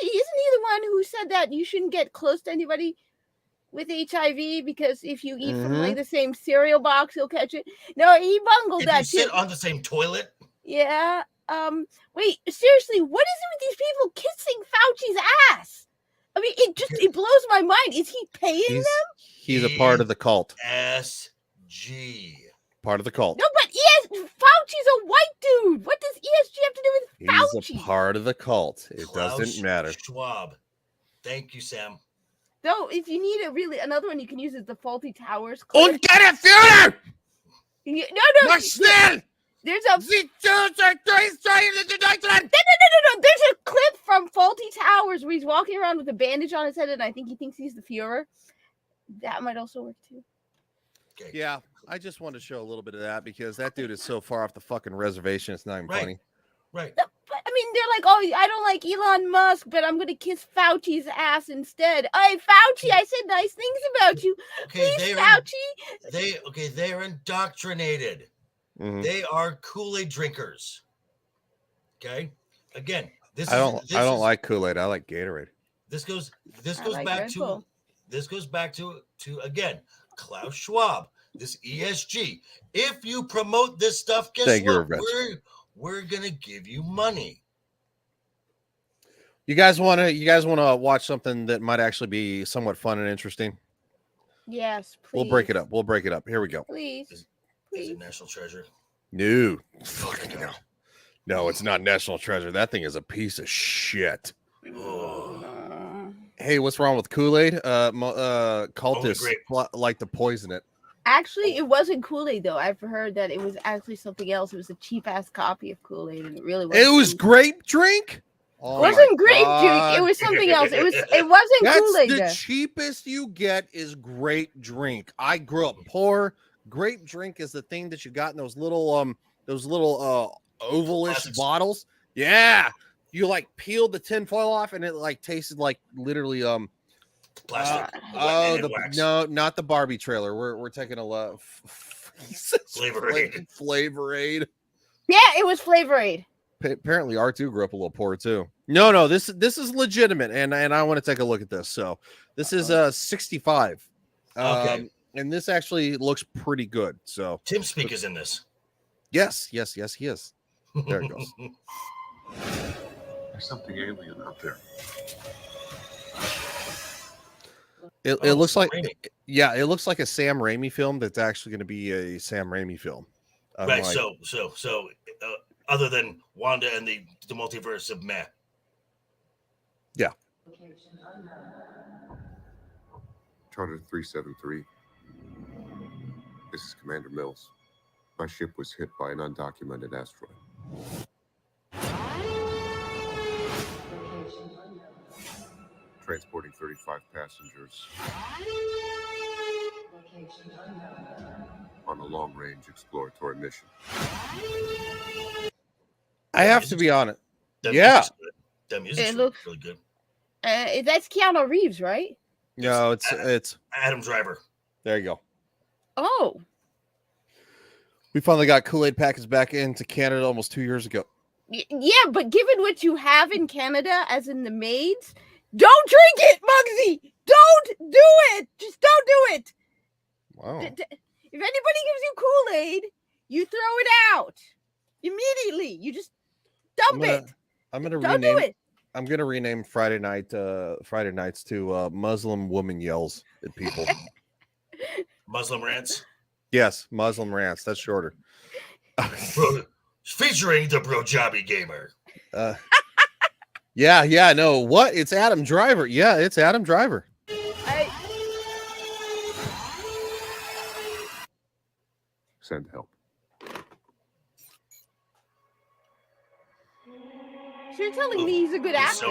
[SPEAKER 4] he the one who said that you shouldn't get close to anybody with HIV because if you eat from like the same cereal box, you'll catch it? No, he bungled that too.
[SPEAKER 6] Sit on the same toilet?
[SPEAKER 4] Yeah. Wait, seriously, what is it with these people kissing Fauci's ass? I mean, it blows my mind. Is he paying them?
[SPEAKER 5] He's a part of the cult.
[SPEAKER 6] SG.
[SPEAKER 5] Part of the cult.
[SPEAKER 4] No, but Fauci's a white dude. What does ESG have to do with
[SPEAKER 5] He's
[SPEAKER 4] Fauci.
[SPEAKER 5] a part of the cult. It
[SPEAKER 6] Klaus
[SPEAKER 5] doesn't matter.
[SPEAKER 6] Schwab. Thank you, Sam.
[SPEAKER 4] Though, if you need another one you can use is the Faulty Towers clip.
[SPEAKER 5] Und keine Führer!
[SPEAKER 4] No.
[SPEAKER 5] Mach schnell!
[SPEAKER 4] There's a
[SPEAKER 5] Sie tun so Deutschland!
[SPEAKER 4] no. There's a clip from Faulty Towers where he's walking around with a bandage on his head, and I think he thinks he's the Führer. That might also work too.
[SPEAKER 6] Okay.
[SPEAKER 5] Yeah, I just wanted to show a little bit of that because that dude is so far off the fucking reservation. It's not even funny.
[SPEAKER 6] Right.
[SPEAKER 4] No, but, I mean, they're like, oh, I don't like Elon Musk, but I'm gonna kiss Fauci's ass instead. Hey, Fauci, I said nice things about you.
[SPEAKER 6] Okay,
[SPEAKER 4] Please, Fauci.
[SPEAKER 6] They're indoctrinated.
[SPEAKER 5] Mhm.
[SPEAKER 6] They are Kool-Aid drinkers. Okay. Again,
[SPEAKER 5] I don't like Kool-Aid. I like Gatorade.
[SPEAKER 6] This goes
[SPEAKER 4] I like
[SPEAKER 6] back
[SPEAKER 4] Red
[SPEAKER 6] to
[SPEAKER 4] Bull.
[SPEAKER 6] this goes back to again Klaus Schwab, this ESG. If you promote this stuff, guess
[SPEAKER 5] Thank you,
[SPEAKER 6] what?
[SPEAKER 5] Revenge.
[SPEAKER 6] We're gonna give you money.
[SPEAKER 5] You guys want to watch something that might actually be somewhat fun and interesting?
[SPEAKER 4] Yes, please.
[SPEAKER 5] We'll break it up. We'll break it up. Here we go.
[SPEAKER 4] Please.
[SPEAKER 6] Is
[SPEAKER 4] Please.
[SPEAKER 6] it National Treasure?
[SPEAKER 5] No, fucking no. No, it's not National Treasure. That thing is a piece of shit.
[SPEAKER 6] Oh,
[SPEAKER 5] Hey, what's wrong with Kool-Aid? Cultists
[SPEAKER 6] grape.
[SPEAKER 5] like to poison it.
[SPEAKER 4] Actually, it wasn't Kool-Aid though. I've heard that it was actually something else. It was a cheap ass copy of Kool-Aid, and it really wasn't.
[SPEAKER 5] It was grape drink. Oh
[SPEAKER 4] It wasn't
[SPEAKER 5] my
[SPEAKER 4] grape
[SPEAKER 5] God.
[SPEAKER 4] drink. It was something else. It wasn't
[SPEAKER 5] That's
[SPEAKER 4] Kool-Aid.
[SPEAKER 5] the
[SPEAKER 4] though.
[SPEAKER 5] cheapest you get is grape drink. I grew up poor. Grape drink is the thing that you got in those little ovalish
[SPEAKER 6] Plastics.
[SPEAKER 5] bottles. Yeah, you like peeled the tinfoil off, and it like tasted like literally
[SPEAKER 6] plastic.
[SPEAKER 5] oh,
[SPEAKER 6] wax.
[SPEAKER 5] no, not the Barbie trailer. We're taking a
[SPEAKER 6] Flavor Aid.
[SPEAKER 5] Flavor Aid.
[SPEAKER 4] Yeah, it was Flavor Aid.
[SPEAKER 5] Apparently R2 grew up a little poor too. No, this is legitimate, and I want to take a look at this. So this is 65.
[SPEAKER 6] Okay.
[SPEAKER 5] And this actually looks pretty good. So
[SPEAKER 6] Tim Speak is in this.
[SPEAKER 5] yes, he is. There it goes.
[SPEAKER 1] There's something alien out there.
[SPEAKER 5] It looks like
[SPEAKER 6] Raimi.
[SPEAKER 5] it looks like a Sam Raimi film that's actually going to be a Sam Raimi film. I'm
[SPEAKER 6] Right.
[SPEAKER 5] like,
[SPEAKER 6] So other than Wanda and the multiverse of meh.
[SPEAKER 5] yeah.
[SPEAKER 9] Charter 373. This is Commander Mills. My ship was hit by an undocumented asteroid. Transporting 35 passengers on a long-range exploratory mission.
[SPEAKER 5] I have to be honest.
[SPEAKER 6] That
[SPEAKER 5] Yeah.
[SPEAKER 6] music's good. That music's
[SPEAKER 4] It looks-
[SPEAKER 6] really good.
[SPEAKER 4] That's Keanu Reeves, right?
[SPEAKER 5] No, it's
[SPEAKER 6] Adam Driver.
[SPEAKER 5] there you go.
[SPEAKER 4] Oh,
[SPEAKER 5] We finally got Kool-Aid packets back into Canada almost 2 years ago.
[SPEAKER 4] yeah, but given what you have in Canada, as in the maids, don't drink it, Muggsy. Don't do it. Just don't do it.
[SPEAKER 5] Wow.
[SPEAKER 4] If anybody gives you Kool-Aid, you throw it out immediately. You just dump it.
[SPEAKER 5] I'm gonna
[SPEAKER 4] Don't
[SPEAKER 5] rename
[SPEAKER 4] do it.
[SPEAKER 5] I'm gonna rename Friday nights to Muslim woman yells at people.
[SPEAKER 6] Muslim Rants.
[SPEAKER 5] Yes, Muslim rants. That's shorter.
[SPEAKER 6] Featuring the Hijabi Gamer.
[SPEAKER 5] Yeah, no. What? It's Adam Driver. Yeah, it's Adam Driver.
[SPEAKER 9] Send help.
[SPEAKER 4] So you're telling me he's a good actor?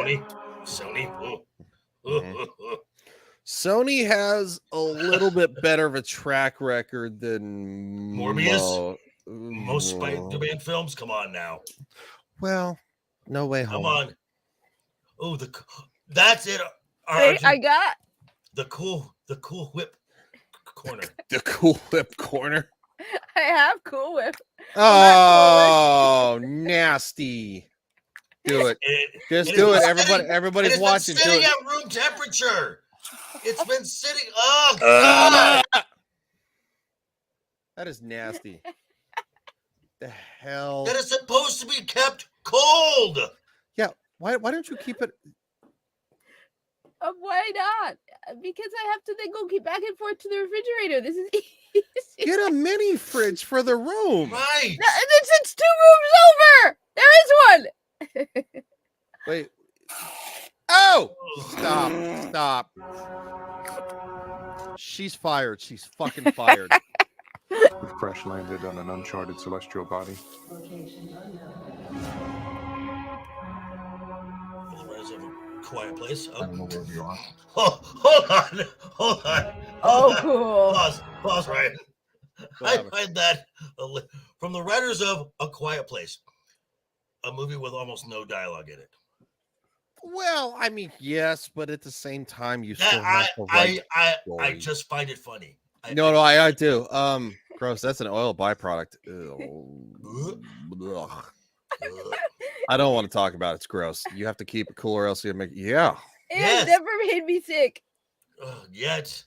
[SPEAKER 6] Sony.
[SPEAKER 5] Sony has a little bit better of a track record than
[SPEAKER 6] Morbius? Most Spider-Man films. Come on now.
[SPEAKER 5] Well, No Way Home.
[SPEAKER 6] Come on. Oh, that's it.
[SPEAKER 4] I got
[SPEAKER 6] the cool whip corner.
[SPEAKER 5] The Cool Whip corner.
[SPEAKER 4] I have Cool Whip.
[SPEAKER 5] Oh, nasty. Do it. Just do it. Everybody's watching.
[SPEAKER 6] It's
[SPEAKER 5] Do
[SPEAKER 6] been
[SPEAKER 5] it.
[SPEAKER 6] sitting at room temperature. It's been sitting. Oh, God.
[SPEAKER 5] That is nasty. The hell?
[SPEAKER 6] That is supposed to be kept cold.
[SPEAKER 5] Yeah. Why don't you keep it?
[SPEAKER 4] Why not? Because I have to then go back and forth to the refrigerator. This is easy.
[SPEAKER 5] Get a mini fridge for the room.
[SPEAKER 6] Right.
[SPEAKER 4] No, it's 2 rooms over. There is one.
[SPEAKER 5] Wait. Oh! Stop. She's fired. She's fucking fired.
[SPEAKER 9] We've crash landed on an uncharted celestial body.
[SPEAKER 6] Rise of a Quiet Place.
[SPEAKER 9] I don't know where we are.
[SPEAKER 6] Oh, hold on.
[SPEAKER 4] Oh, cool.
[SPEAKER 6] Pause, Ryan.
[SPEAKER 5] What
[SPEAKER 6] I
[SPEAKER 5] happened?
[SPEAKER 6] find that from the writers of A Quiet Place, a movie with almost no dialogue in it.
[SPEAKER 5] Well, I mean, yes, but at the same time, you
[SPEAKER 6] That
[SPEAKER 5] still have to write
[SPEAKER 6] I
[SPEAKER 5] story.
[SPEAKER 6] just find it funny.
[SPEAKER 5] No, I do. Gross. That's an oil byproduct. Ew. Ugh. I don't want to talk about it. It's gross. You have to keep it cool or else you make
[SPEAKER 4] It
[SPEAKER 6] Yes.
[SPEAKER 4] never made me sick.
[SPEAKER 6] Yet.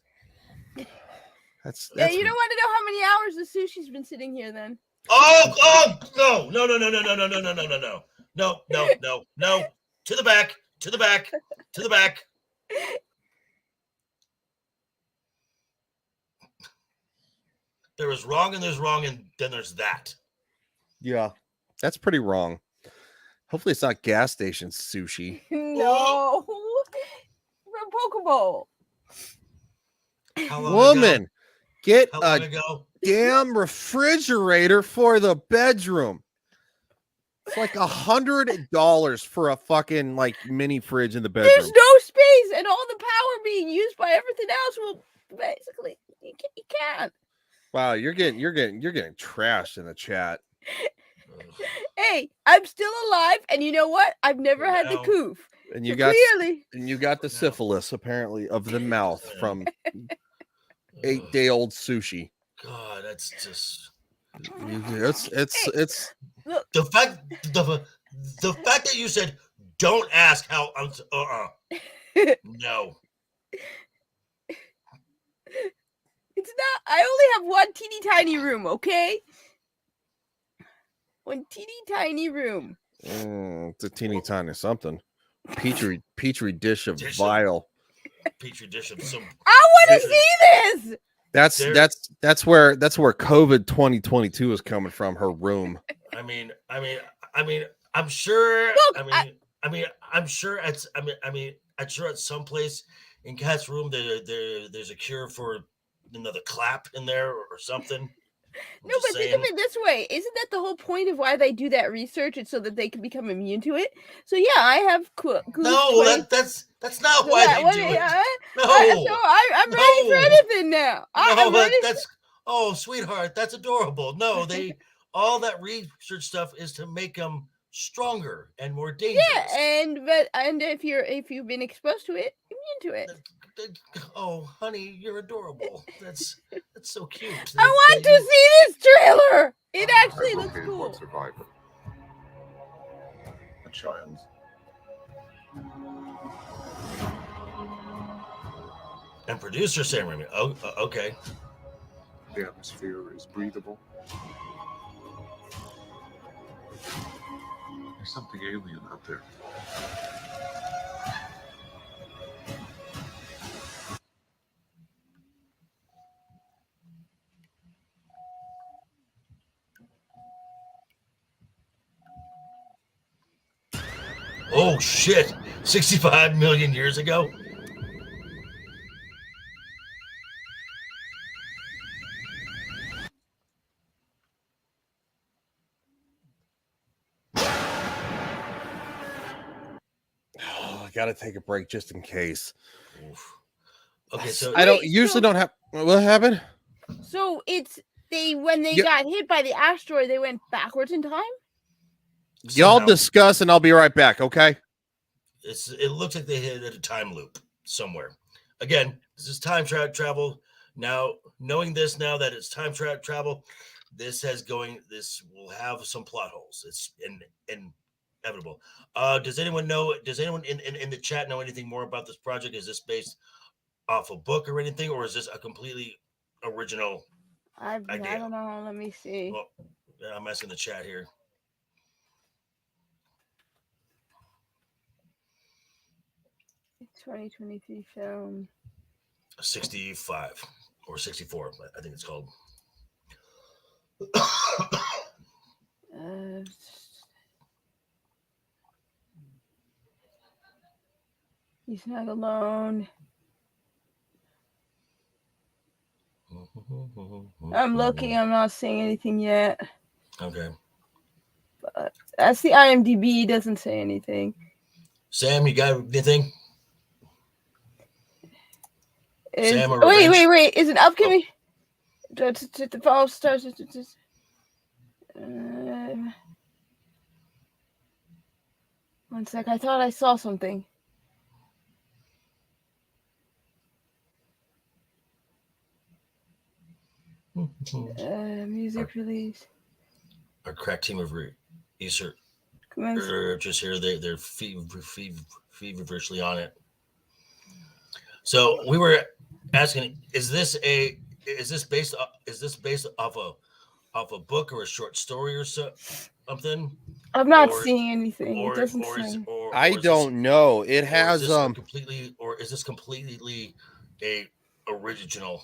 [SPEAKER 5] That's
[SPEAKER 4] Yeah, you don't want to know how many hours the sushi's been sitting here then.
[SPEAKER 6] Oh no. No. To the back. There is wrong and there's wrong, and then there's that.
[SPEAKER 5] Yeah, that's pretty wrong. Hopefully, it's not gas station sushi.
[SPEAKER 4] No. From Pokeball.
[SPEAKER 6] How long
[SPEAKER 5] Woman,
[SPEAKER 6] ago?
[SPEAKER 5] get
[SPEAKER 6] How long
[SPEAKER 5] a
[SPEAKER 6] ago?
[SPEAKER 5] damn refrigerator for the bedroom. It's like $100 for a fucking like mini fridge in the bedroom.
[SPEAKER 4] There's no space, and all the power being used by everything else will basically you can't.
[SPEAKER 5] Wow, you're getting trashed in the chat.
[SPEAKER 4] Hey, I'm still alive, and you know what? I've never had the
[SPEAKER 6] Now-
[SPEAKER 4] coof.
[SPEAKER 5] And you
[SPEAKER 4] So
[SPEAKER 5] got
[SPEAKER 4] clearly,
[SPEAKER 5] the syphilis apparently of the mouth from 8-day-old sushi.
[SPEAKER 6] God, that's just
[SPEAKER 5] It's
[SPEAKER 6] the fact that you said don't ask how I'm no.
[SPEAKER 4] it's not. I only have one teeny tiny room, okay? One teeny tiny room.
[SPEAKER 5] it's a teeny tiny something. Petri dish of
[SPEAKER 6] Dish of-
[SPEAKER 5] vile.
[SPEAKER 6] Petri dish of some.
[SPEAKER 4] I want to see this.
[SPEAKER 5] That's where COVID 2022 is coming from. Her room.
[SPEAKER 6] I'm sure.
[SPEAKER 4] Look,
[SPEAKER 6] I'm sure it's. I'm sure at some place in Kat's room there's a cure for another clap in there or something. I'm
[SPEAKER 4] No,
[SPEAKER 6] just
[SPEAKER 4] but think of
[SPEAKER 6] saying.
[SPEAKER 4] it this way. Isn't that the whole point of why they do that research? It's so that they can become immune to it. So yeah, I have
[SPEAKER 6] No, that's not why they do it. No,
[SPEAKER 4] I'm ready for
[SPEAKER 6] No.
[SPEAKER 4] anything now. I'm
[SPEAKER 6] No,
[SPEAKER 4] ready.
[SPEAKER 6] that's sweetheart, that's adorable. No, all that research stuff is to make them stronger and more dangerous.
[SPEAKER 4] Yeah, and if you've been exposed to it, immune to it.
[SPEAKER 6] Oh, honey, you're adorable. That's so cute.
[SPEAKER 4] I want to see this trailer. It actually
[SPEAKER 9] I've
[SPEAKER 4] looks
[SPEAKER 9] located
[SPEAKER 4] cool.
[SPEAKER 9] one survivor. A child.
[SPEAKER 6] And producer Sam Raimi. Oh, okay.
[SPEAKER 9] The atmosphere is breathable. There's something alien out there.
[SPEAKER 6] Oh shit! 65 million years ago.
[SPEAKER 5] Oh, I gotta take a break just in case.
[SPEAKER 6] Oof. Okay, so
[SPEAKER 5] I don't
[SPEAKER 4] Wait,
[SPEAKER 5] usually
[SPEAKER 4] so-
[SPEAKER 5] don't have what happened?
[SPEAKER 4] So when they
[SPEAKER 5] Yeah.
[SPEAKER 4] got hit by the asteroid, they went backwards in time.
[SPEAKER 5] Y'all
[SPEAKER 6] somehow
[SPEAKER 5] discuss and I'll be right back, okay?
[SPEAKER 6] it looks like they hit a time loop somewhere. Again, this is time travel. Now, knowing this now that it's time travel, this will have some plot holes. It's inevitable. Does anyone in the chat know anything more about this project? Is this based off a book or anything, or is this a completely original
[SPEAKER 4] I
[SPEAKER 6] idea?
[SPEAKER 4] don't know. Let me see.
[SPEAKER 6] Well, I'm asking the chat here.
[SPEAKER 4] It's 2023 film.
[SPEAKER 6] 65 or 64, I think it's called.
[SPEAKER 4] He's not alone. I'm looking. I'm not seeing anything yet.
[SPEAKER 6] Okay.
[SPEAKER 4] But that's the IMDb. It doesn't say anything.
[SPEAKER 6] Sam, you got anything? Sam or
[SPEAKER 4] wait.
[SPEAKER 6] Revenge?
[SPEAKER 4] Is it upcoming? The fall starts. One sec. I thought I saw something. Music release.
[SPEAKER 6] Our crack team of Easter
[SPEAKER 4] Commence.
[SPEAKER 6] just here. They're feverishly on it. So we were asking, is this based off a book or a short story or something?
[SPEAKER 4] I'm not seeing anything. It doesn't say.
[SPEAKER 5] I don't know. It has
[SPEAKER 6] is this completely a original?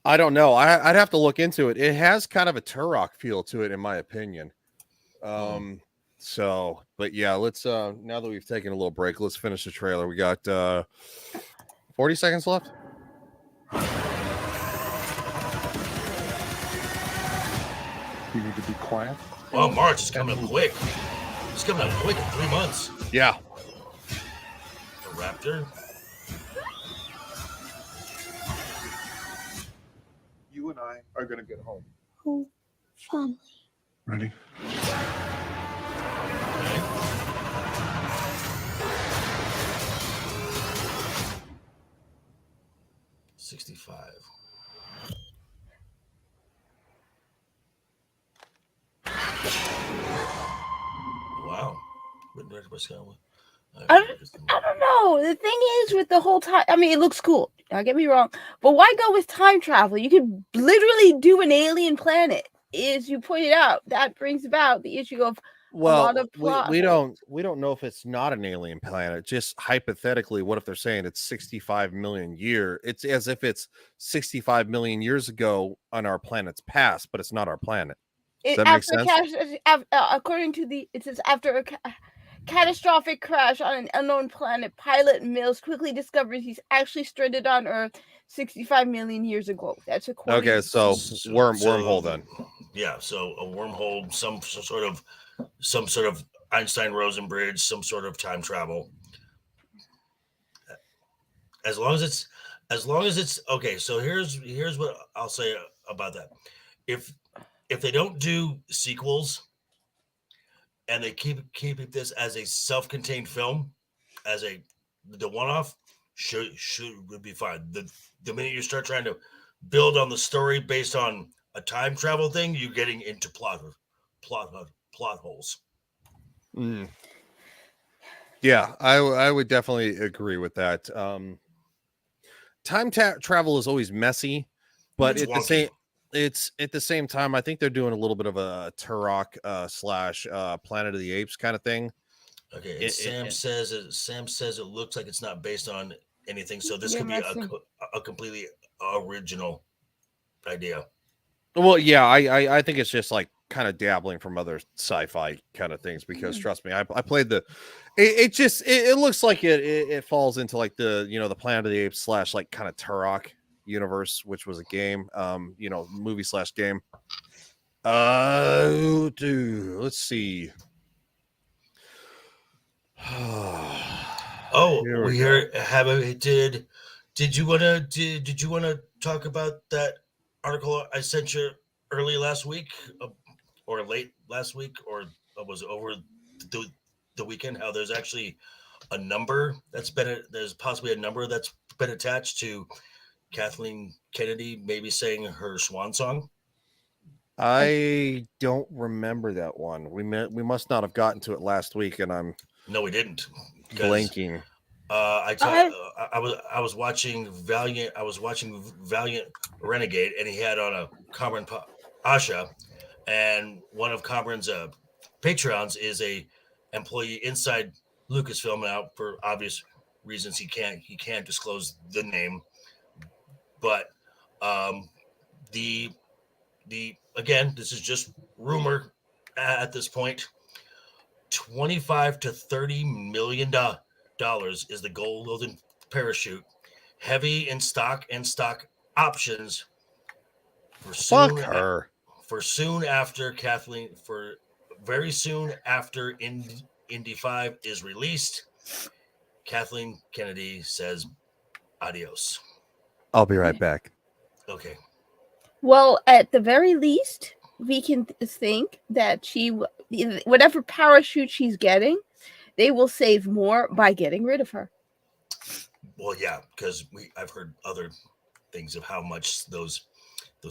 [SPEAKER 5] I don't know. I'd have to look into it. It has kind of a Turok feel to it, in my opinion. So, but yeah, let's now that we've taken a little break, let's finish the trailer. We got 40 seconds left.
[SPEAKER 9] You need to be quiet.
[SPEAKER 6] Well, March is coming up quick. It's coming up quick in 3 months.
[SPEAKER 5] Yeah.
[SPEAKER 6] The Raptor.
[SPEAKER 9] You and I are gonna get home.
[SPEAKER 10] Whole family.
[SPEAKER 9] Ready?
[SPEAKER 6] $65. Wow.
[SPEAKER 4] I don't know. The thing is with the whole time, I mean, it looks cool. Don't get me wrong, but why go with time travel? You could literally do an alien planet. As you pointed out, that brings about the issue of a lot of plot.
[SPEAKER 5] we don't know if it's not an alien planet. Just hypothetically, what if they're saying it's 65 million years? It's as if it's 65 million years ago on our planet's past, but it's not our planet. Does that make sense?
[SPEAKER 4] According to it says after a catastrophic crash on an unknown planet, pilot Mills quickly discovers he's actually stranded on Earth 65 million years ago. That's according.
[SPEAKER 5] Okay, so wormhole then.
[SPEAKER 6] Yeah, so a wormhole, some sort of Einstein-Rosen bridge, some sort of time travel. As long as it's okay. So here's what I'll say about that. If they don't do sequels and they keep this as a self-contained film, as the one-off, would be fine. The minute you start trying to build on the story based on a time travel thing, you're getting into plot holes.
[SPEAKER 5] Yeah, I would definitely agree with that. Time travel is always messy, but it's at the same time, I think they're doing a little bit of a Turok / Planet of the Apes kind of thing.
[SPEAKER 6] Okay, Sam says it looks like it's not based on anything, so this could be a completely original idea.
[SPEAKER 5] Well, yeah, I think it's just like kind of dabbling from other sci-fi kind of things because trust me, I played it looks like it falls into like the the Planet of the Apes / like kind of Turok universe, which was a game, movie / game. Let's see.
[SPEAKER 6] We did you want to talk about that article I sent you early last week or late last week, or was it over the weekend? How there's actually a number there's possibly a number that's been attached to Kathleen Kennedy maybe saying her swan song.
[SPEAKER 5] I don't remember that one. We must not have gotten to it last week, and
[SPEAKER 6] No, we didn't.
[SPEAKER 5] Blanking.
[SPEAKER 6] I was watching Valiant. I was watching Valiant Renegade, and he had on a Cameron Asha, and one of Cameron's Patreons is a employee inside Lucasfilm. Now, for obvious reasons, he can't disclose the name, but the again, this is just rumor at this point. $25 to $30 million is the golden parachute, heavy in stock and stock options for
[SPEAKER 5] Fuck her.
[SPEAKER 6] For soon after Kathleen, for very soon after Indy 5 is released. Kathleen Kennedy says adios.
[SPEAKER 5] I'll be right back.
[SPEAKER 6] Okay.
[SPEAKER 4] Well, at the very least, we can think that whatever parachute she's getting, they will save more by getting rid of her.
[SPEAKER 6] Well, yeah, because I've heard other things of how much those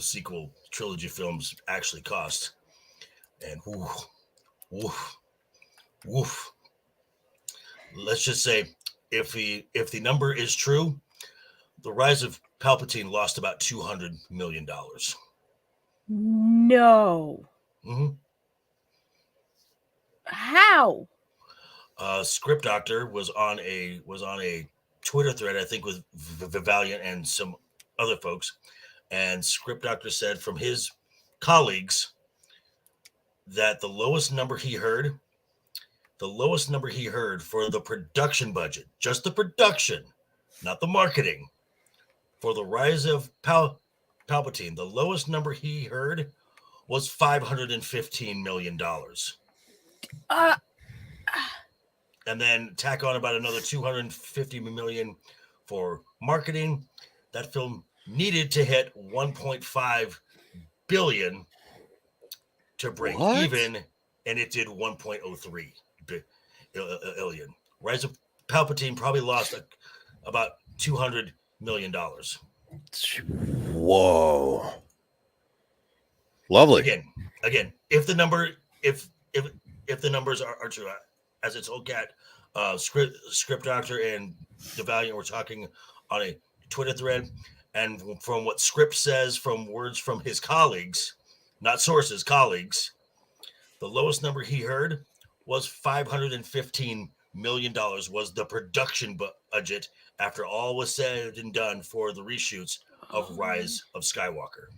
[SPEAKER 6] sequel trilogy films actually cost, and woof. Let's just say, if the number is true, the Rise of Palpatine lost about $200 million.
[SPEAKER 4] No.
[SPEAKER 6] Mm-hmm.
[SPEAKER 4] How?
[SPEAKER 6] Script Doctor was on a Twitter thread, I think, with Valiant and some other folks, and Script Doctor said from his colleagues that the lowest number he heard for the production budget, just the production, not the marketing, for the Rise of Palpatine, the lowest number he heard was $515 million. And then tack on about another $250 million for marketing. That film needed to hit $1.5 billion to break even, and it did $1.03 billion. Rise of Palpatine probably lost about $200 million.
[SPEAKER 5] Whoa. Lovely.
[SPEAKER 6] Again, if the numbers are true, as it's told, Cat, Script Doctor and the Valiant were talking on a Twitter thread, and from what Script says, from words from his colleagues, not sources, colleagues, the lowest number he heard was $515 million was the production budget after all was said and done for the reshoots of Rise of Skywalker.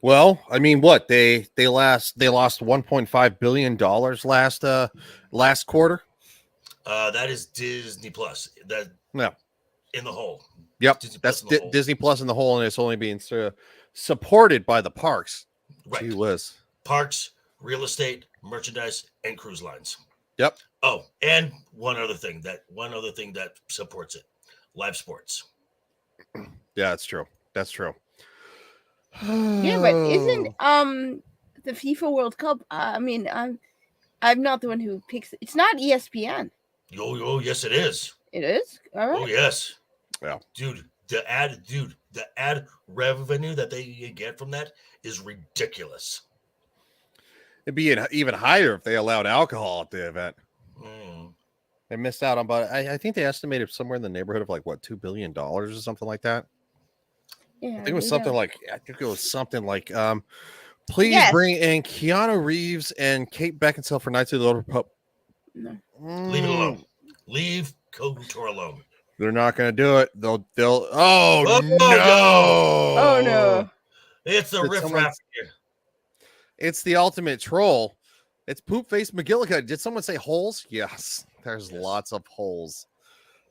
[SPEAKER 5] Well, I mean, what they lost $1.5 billion last quarter.
[SPEAKER 6] That is Disney Plus. That in the hole.
[SPEAKER 5] Yep, that's Disney Plus in the hole, and it's only being supported by the parks.
[SPEAKER 6] Right.
[SPEAKER 5] Gee whiz.
[SPEAKER 6] Parks, real estate, merchandise, and cruise lines.
[SPEAKER 5] Yep.
[SPEAKER 6] Oh, and one other thing that supports it: live sports.
[SPEAKER 5] Yeah, that's true. That's true.
[SPEAKER 4] Yeah, but isn't the FIFA World Cup? I mean, I'm not the one who picks. It's not ESPN.
[SPEAKER 6] Oh, yes, it is.
[SPEAKER 4] It is. All right.
[SPEAKER 6] Oh, yes.
[SPEAKER 5] Yeah,
[SPEAKER 6] dude, the ad revenue that they get from that is ridiculous.
[SPEAKER 5] It'd be even higher if they allowed alcohol at the event. They missed out on about. I think they estimated somewhere in the neighborhood of like what $2 billion or something like that.
[SPEAKER 4] Yeah,
[SPEAKER 5] I think it was something like. Please bring in Keanu Reeves and Kate Beckinsale for Knights of the Old Republic.
[SPEAKER 4] No.
[SPEAKER 6] Leave it alone. Leave KOTOR alone.
[SPEAKER 5] They're not going to do it. They'll. No!
[SPEAKER 4] Oh no!
[SPEAKER 6] It's a riffraff here.
[SPEAKER 5] It's the ultimate troll. It's Poop Face McGillicuddy. Did someone say holes? Yes. There's lots of holes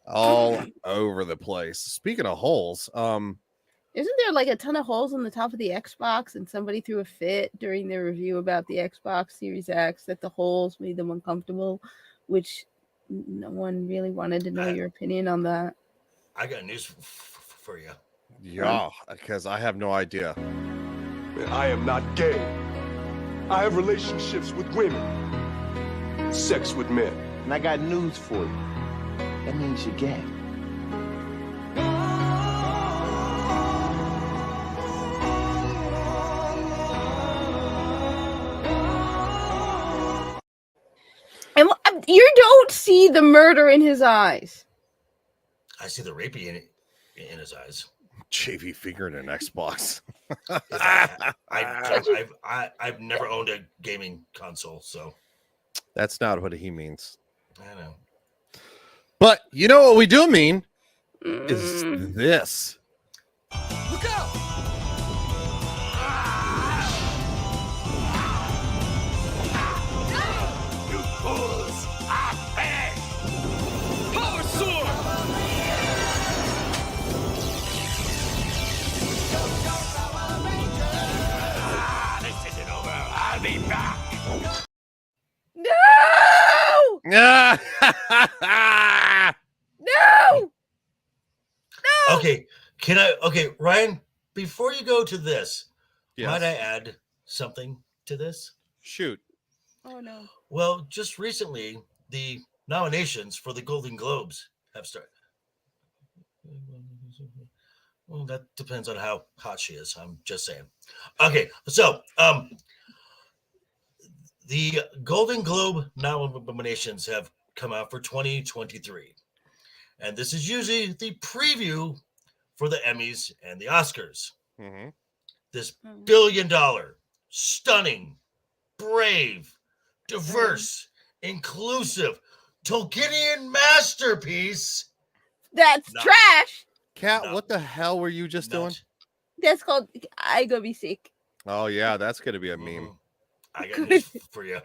[SPEAKER 5] all over the place. Speaking of holes,
[SPEAKER 4] isn't there like a ton of holes on the top of the Xbox? And somebody threw a fit during their review about the Xbox Series X that the holes made them uncomfortable, which no one really wanted to know your opinion on that.
[SPEAKER 6] I got news for you.
[SPEAKER 5] Yeah, because I have no idea.
[SPEAKER 11] I am not gay. I have relationships with women, sex with men.
[SPEAKER 7] And I got news for you. That means you're gay.
[SPEAKER 4] And you don't see the murder in his eyes.
[SPEAKER 6] I see the rapey in his eyes.
[SPEAKER 5] JV finger in an Xbox.
[SPEAKER 6] I've never owned a gaming console, so
[SPEAKER 5] that's not what he means.
[SPEAKER 6] I know.
[SPEAKER 5] But you know what we do mean is this.
[SPEAKER 1] Look out! You fools! I'm finished! me back.
[SPEAKER 4] No! No! No!
[SPEAKER 6] Okay, Ryan, before you go to this,
[SPEAKER 5] Yes.
[SPEAKER 6] might I add something to this?
[SPEAKER 5] Shoot.
[SPEAKER 4] Oh no.
[SPEAKER 6] Well, just recently, the nominations for the Golden Globes have started. Well, that depends on how hot she is. I'm just saying. Okay, so the Golden Globe nominations have come out for 2023. And this is usually the preview for the Emmys and the Oscars.
[SPEAKER 5] Mm-hmm.
[SPEAKER 6] This billion-dollar, stunning, brave, diverse, inclusive, Tolkienian masterpiece.
[SPEAKER 4] That's trash.
[SPEAKER 5] Kat, what the hell were you just doing?
[SPEAKER 4] That's called I go be sick.
[SPEAKER 5] Oh yeah, that's gonna be a meme.
[SPEAKER 6] I got news for you.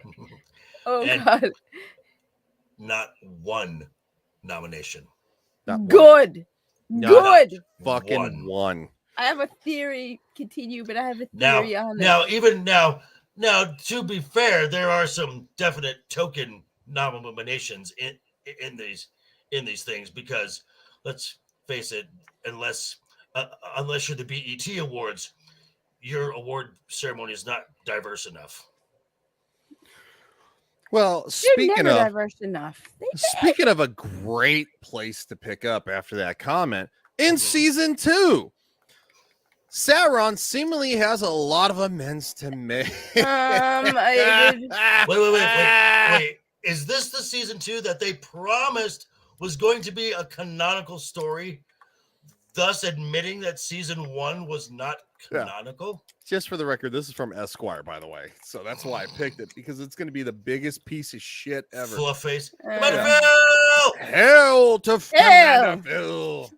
[SPEAKER 4] Oh
[SPEAKER 6] And
[SPEAKER 4] god.
[SPEAKER 6] Not one nomination.
[SPEAKER 4] Good. Good.
[SPEAKER 5] Fucking one.
[SPEAKER 4] I have a theory. Continue, but I have a
[SPEAKER 6] Now,
[SPEAKER 4] theory on
[SPEAKER 6] now, to be fair, there are some definite token nominations in these things because let's face it, unless you're the BET Awards, your award ceremony is not diverse enough.
[SPEAKER 5] Well,
[SPEAKER 4] They're never diverse enough.
[SPEAKER 5] Speaking of a great place to pick up after that comment, in season 2, Sauron seemingly has a lot of amends to make.
[SPEAKER 6] Wait. Is this the season 2 that they promised was going to be a canonical story, thus admitting that season 1 was not canonical?
[SPEAKER 5] Just for the record, this is from Esquire, by the way. So that's why I picked it, because it's going to be the biggest piece of shit ever.
[SPEAKER 6] Fluff face.
[SPEAKER 5] Commander Phil! Hell to Commander Phil!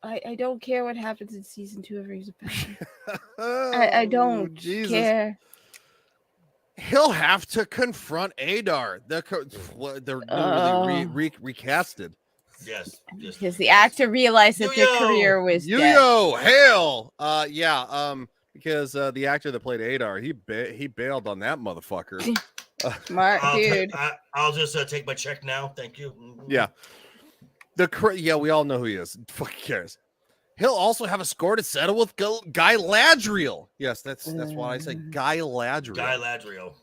[SPEAKER 4] I don't care what happens in season 2 of Rings of Power. I don't care.
[SPEAKER 5] He'll have to confront Adar. They're literally recasted.
[SPEAKER 6] Yes.
[SPEAKER 4] Because the actor realized that their career was dead.
[SPEAKER 5] Hail! Because the actor that played Adar, he bailed on that motherfucker.
[SPEAKER 4] Smart dude.
[SPEAKER 6] I'll just take my check now. Thank you.
[SPEAKER 5] Yeah. We all know who he is. Fuck cares. He'll also have a score to settle with Guy Ladriel. Yes, that's why I say Guy Ladriel.
[SPEAKER 6] Guy Ladriel.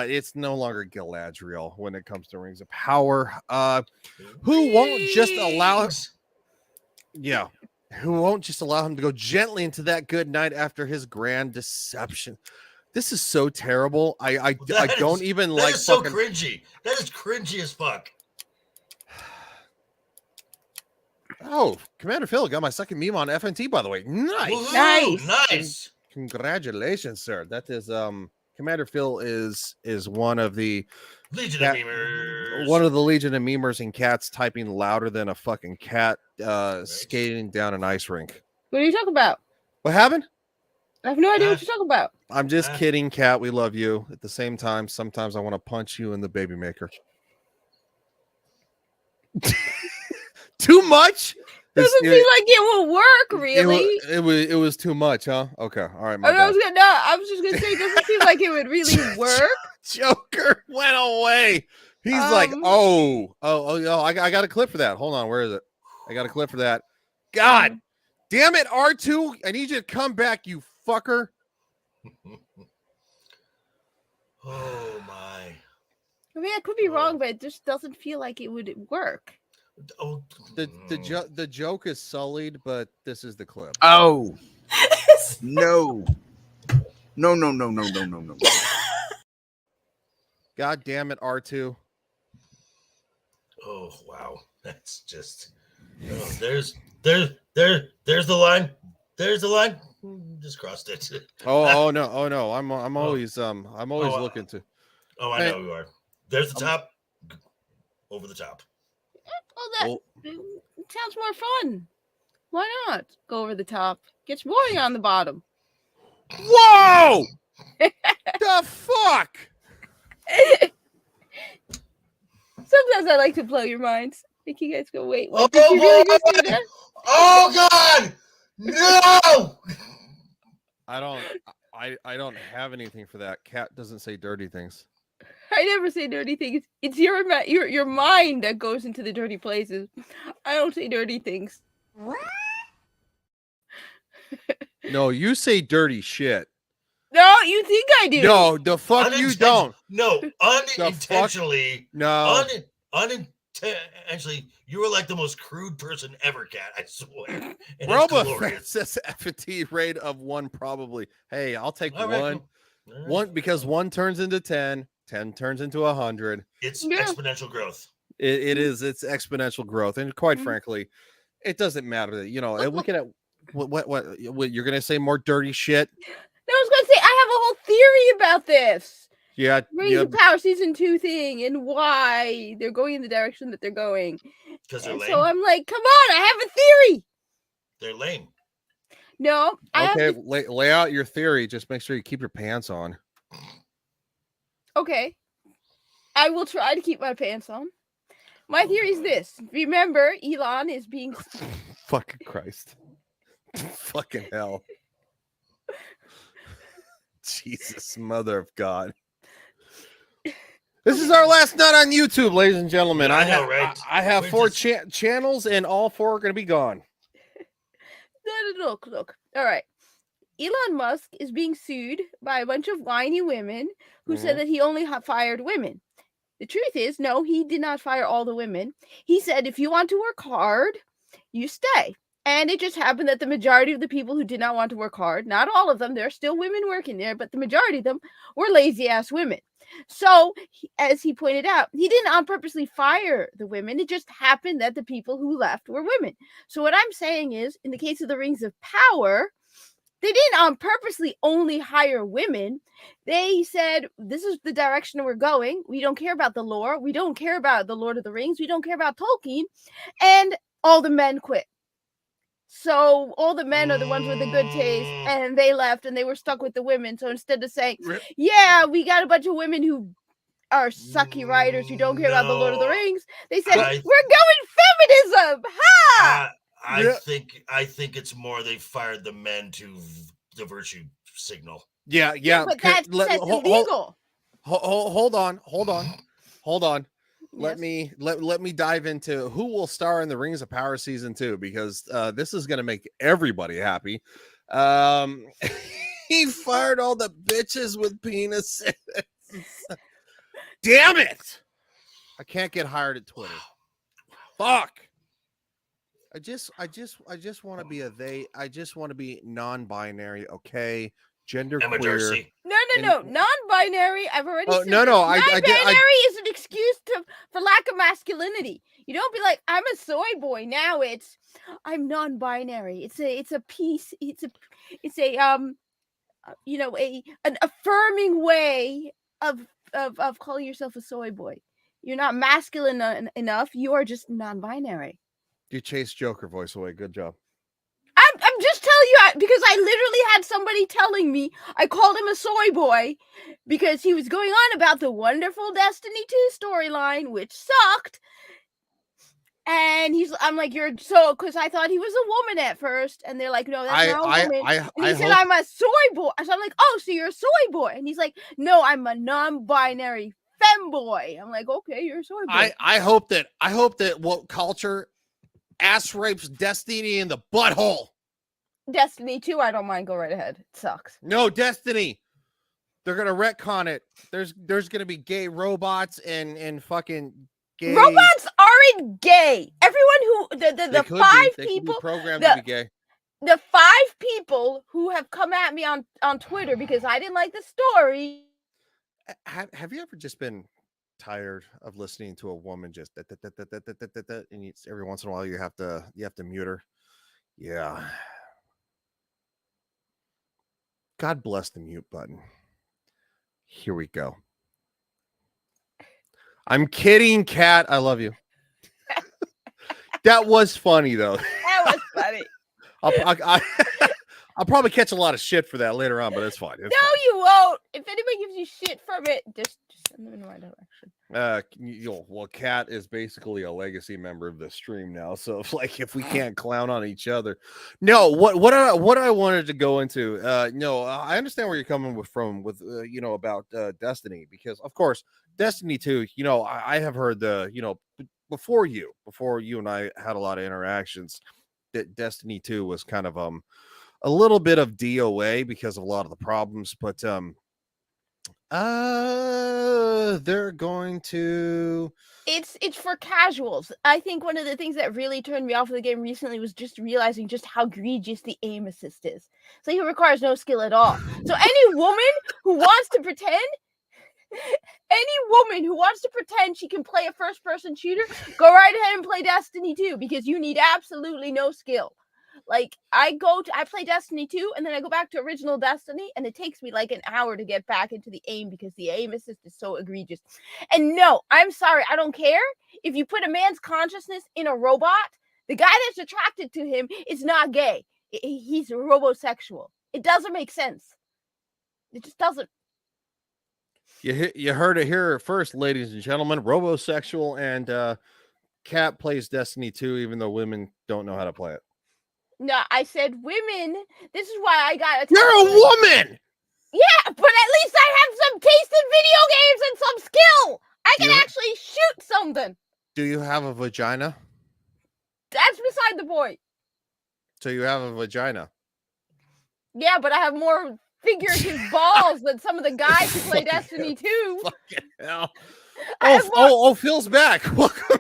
[SPEAKER 5] It's no longer Galadriel when it comes to Rings of Power. Who won't just allow him to go gently into that good night after his grand deception. This is so terrible. I don't even like.
[SPEAKER 6] That is so cringy. That is cringy as fuck.
[SPEAKER 5] Oh, Commander Phil got my second meme on FNT, by the way. Nice.
[SPEAKER 6] Nice.
[SPEAKER 5] Congratulations, sir. That is Commander Phil is one of the
[SPEAKER 6] Legion of Memers.
[SPEAKER 5] One of the Legion of Memers, and cats typing louder than a fucking cat skating down an ice rink.
[SPEAKER 4] What are you talking about?
[SPEAKER 5] What happened?
[SPEAKER 4] I have no idea what you're talking about.
[SPEAKER 5] I'm just kidding, Cat. We love you. At the same time, sometimes I want to punch you in the baby maker. Too much?
[SPEAKER 4] Doesn't seem like it will work, really.
[SPEAKER 5] It was too much, huh? Okay, all right.
[SPEAKER 4] I was just gonna say, it doesn't seem like it would really work.
[SPEAKER 5] Joker went away. He's like, I got a clip for that. Hold on, where is it? I got a clip for that. God damn it, R2! I need you to come back, you fucker.
[SPEAKER 6] Oh my!
[SPEAKER 4] I mean, I could be wrong, but it just doesn't feel like it would work.
[SPEAKER 6] Oh,
[SPEAKER 5] the joke is sullied, but this is the clip.
[SPEAKER 12] Oh no.
[SPEAKER 5] God damn it, R2.
[SPEAKER 6] Oh wow, that's just there's the line. There's the line. Just crossed it.
[SPEAKER 5] Oh no. I'm always looking to.
[SPEAKER 6] Oh, I know you are. There's the top. Over the top.
[SPEAKER 4] Oh, that sounds more fun. Why not go over the top? Gets boring on the bottom.
[SPEAKER 5] Whoa! The fuck?
[SPEAKER 4] Sometimes I like to blow your minds. Make you guys go, wait, what?
[SPEAKER 6] Oh,
[SPEAKER 4] Did you really just do that?
[SPEAKER 6] Oh God! No!
[SPEAKER 5] I don't have anything for that. Cat doesn't say dirty things.
[SPEAKER 4] I never say dirty things. It's your mind that goes into the dirty places. I don't say dirty things.
[SPEAKER 5] No, you say dirty shit.
[SPEAKER 4] No, you think I do.
[SPEAKER 5] No, the fuck you don't.
[SPEAKER 6] No, unintentionally.
[SPEAKER 5] No.
[SPEAKER 6] Unintentionally, you were like the most crude person ever, Cat. I swear. And it's
[SPEAKER 5] Robo
[SPEAKER 6] glorious.
[SPEAKER 5] says F&T rate of 1 probably. Hey, I'll take
[SPEAKER 6] All
[SPEAKER 5] 1.
[SPEAKER 6] right, cool.
[SPEAKER 5] 1 because 1 turns into 10. 10 turns into 100.
[SPEAKER 6] It's exponential growth.
[SPEAKER 5] It is. It's exponential growth, and quite frankly, it doesn't matter. You know, and look at what you're gonna say more dirty shit.
[SPEAKER 4] No, I was gonna say I have a whole theory about this.
[SPEAKER 5] Yeah,
[SPEAKER 4] Rings of Power season 2 thing and why they're going in the direction that they're going.
[SPEAKER 6] Because they're lame.
[SPEAKER 4] So I'm like, come on, I have a theory.
[SPEAKER 6] They're lame.
[SPEAKER 4] No,
[SPEAKER 5] okay, lay out your theory. Just make sure you keep your pants on.
[SPEAKER 4] Okay, I will try to keep my pants on. My theory is this: remember, Elon is being
[SPEAKER 5] fucking Christ, fucking hell, Jesus, mother of God. This is our last nut on YouTube, ladies and gentlemen. I know, right? I have We're 4 channels, and all 4 are going to be gone.
[SPEAKER 4] Look. All right. Elon Musk is being sued by a bunch of whiny women who said that he only fired women. The truth is, no, he did not fire all the women. He said, if you want to work hard, you stay. And it just happened that the majority of the people who did not want to work hard, not all of them, there are still women working there, but the majority of them were lazy ass women. So, as he pointed out, he didn't on purposely fire the women. It just happened that the people who left were women. So what I'm saying is, in the case of the Rings of Power, they didn't on purposely only hire women. They said, this is the direction we're going. We don't care about the lore. We don't care about the Lord of the Rings. We don't care about Tolkien. And all the men quit. So all the men are the ones with the good taste, and they left, and they were stuck with the women. So instead of saying, yeah, we got a bunch of women who are sucky writers who don't care about the Lord of the Rings, they said, we're going feminism. Ha!
[SPEAKER 6] I think it's more they fired the men to the virtue signal.
[SPEAKER 5] Yeah.
[SPEAKER 4] But that's illegal.
[SPEAKER 5] Hold on.
[SPEAKER 4] Yes.
[SPEAKER 5] Let me dive into who will star in the Rings of Power season 2, because this is going to make everybody happy. He fired all the bitches with penises. Damn it! I can't get hired at Twitter. Fuck. I just want to be I just want to be non-binary, okay? Gender queer.
[SPEAKER 4] No. Non-binary. I've already said
[SPEAKER 5] no.
[SPEAKER 4] Non-binary is an excuse for lack of masculinity. You don't be like, I'm a soy boy. Now it's I'm non-binary. It's a piece. It's an affirming way of calling yourself a soy boy. You're not masculine enough. You are just non-binary.
[SPEAKER 5] You chased Joker voice away. Good job.
[SPEAKER 4] I'm just telling you because I literally had somebody telling me I called him a soy boy because he was going on about the wonderful Destiny 2 storyline, which sucked. And I'm like, because I thought he was a woman at first, and they're like, no, that's not a woman. And he said, I'm a soy boy. So I'm like, oh, so you're a soy boy? And he's like, no, I'm a non-binary femboy. I'm like, okay, you're a soy boy.
[SPEAKER 5] I hope that woke culture ass rapes Destiny in the butthole.
[SPEAKER 4] Destiny 2, I don't mind. Go right ahead. It sucks.
[SPEAKER 5] No, Destiny. They're gonna retcon it. There's gonna be gay robots and fucking gay.
[SPEAKER 4] Robots aren't gay. Everyone who the 5 people
[SPEAKER 5] programmed to be gay.
[SPEAKER 4] The 5 people who have come at me on Twitter because I didn't like the story.
[SPEAKER 5] Have you ever just been tired of listening to a woman just and every once in a while you have to mute her? Yeah. God bless the mute button. Here we go. I'm kidding, Kat. I love you. That was funny though.
[SPEAKER 4] That was funny.
[SPEAKER 5] I'll probably catch a lot of shit for that later on, but it's fine.
[SPEAKER 4] You won't. If anybody gives you shit from it, just in my direction.
[SPEAKER 5] Well, Kat is basically a legacy member of the stream now. So if we can't clown on each other, no. What I wanted to go into, no, I understand where you're coming from with about Destiny, because of course Destiny 2. I have heard before you and I had a lot of interactions, that Destiny 2 was kind of a little bit of DOA because of a lot of the problems, but they're going to.
[SPEAKER 4] It's for casuals. I think one of the things that really turned me off of the game recently was just realizing just how egregious the aim assist is. So it requires no skill at all. So any woman who wants to pretend she can play a first-person shooter, go right ahead and play Destiny 2, because you need absolutely no skill. Like, I play Destiny 2, and then I go back to original Destiny, and it takes me like an hour to get back into the aim because the aim assist is so egregious. And no, I'm sorry, I don't care. If you put a man's consciousness in a robot, the guy that's attracted to him is not gay. He's robosexual. It doesn't make sense. It just doesn't.
[SPEAKER 5] You heard it here first, ladies and gentlemen. Robosexual, and Kat plays Destiny 2, even though women don't know how to play it.
[SPEAKER 4] No, I said women. This is why I got.
[SPEAKER 5] You're a woman.
[SPEAKER 4] Yeah, but at least I have some taste in video games and some skill. I can actually shoot something.
[SPEAKER 5] Do you have a vagina?
[SPEAKER 4] That's beside the point.
[SPEAKER 5] So you have a vagina.
[SPEAKER 4] Yeah, but I have more figurative balls than some of the guys who play Destiny 2.
[SPEAKER 5] Fucking hell. Oh, Phil's back. Welcome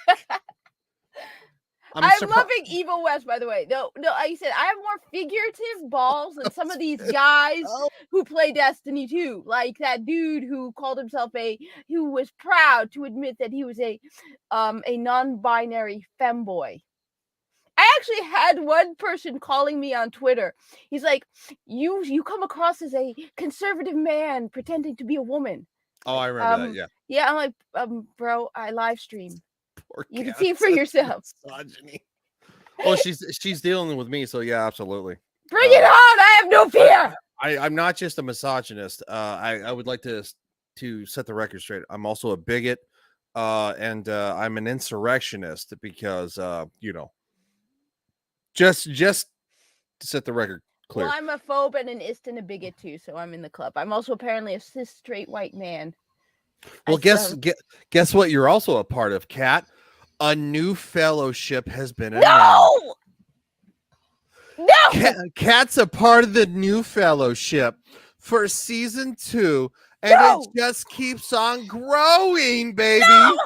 [SPEAKER 5] back.
[SPEAKER 4] I'm loving Evil West, by the way. No, I said I have more figurative balls than some of these guys who play Destiny 2. Like that dude who called himself who was proud to admit that he was a non-binary femboy. I actually had one person calling me on Twitter. He's like, you come across as a conservative man pretending to be a woman.
[SPEAKER 5] Oh, I remember that, yeah.
[SPEAKER 4] Yeah, I'm like, bro, I live stream. You can see for yourself.
[SPEAKER 5] Misogyny. Oh, she's dealing with me, so yeah, absolutely.
[SPEAKER 4] Bring it on! I have no fear.
[SPEAKER 5] I'm not just a misogynist. I would like to set the record straight. I'm also a bigot, and I'm an insurrectionist because just to set the record clear.
[SPEAKER 4] Well, I'm a phobe and an ist and a bigot too, so I'm in the club. I'm also apparently a cis straight white man.
[SPEAKER 5] Well, guess what? You're also a part of, Kat. A new fellowship has been announced.
[SPEAKER 4] No!
[SPEAKER 5] Kat's a part of the new fellowship for season 2, and it just keeps on growing, baby.
[SPEAKER 4] No!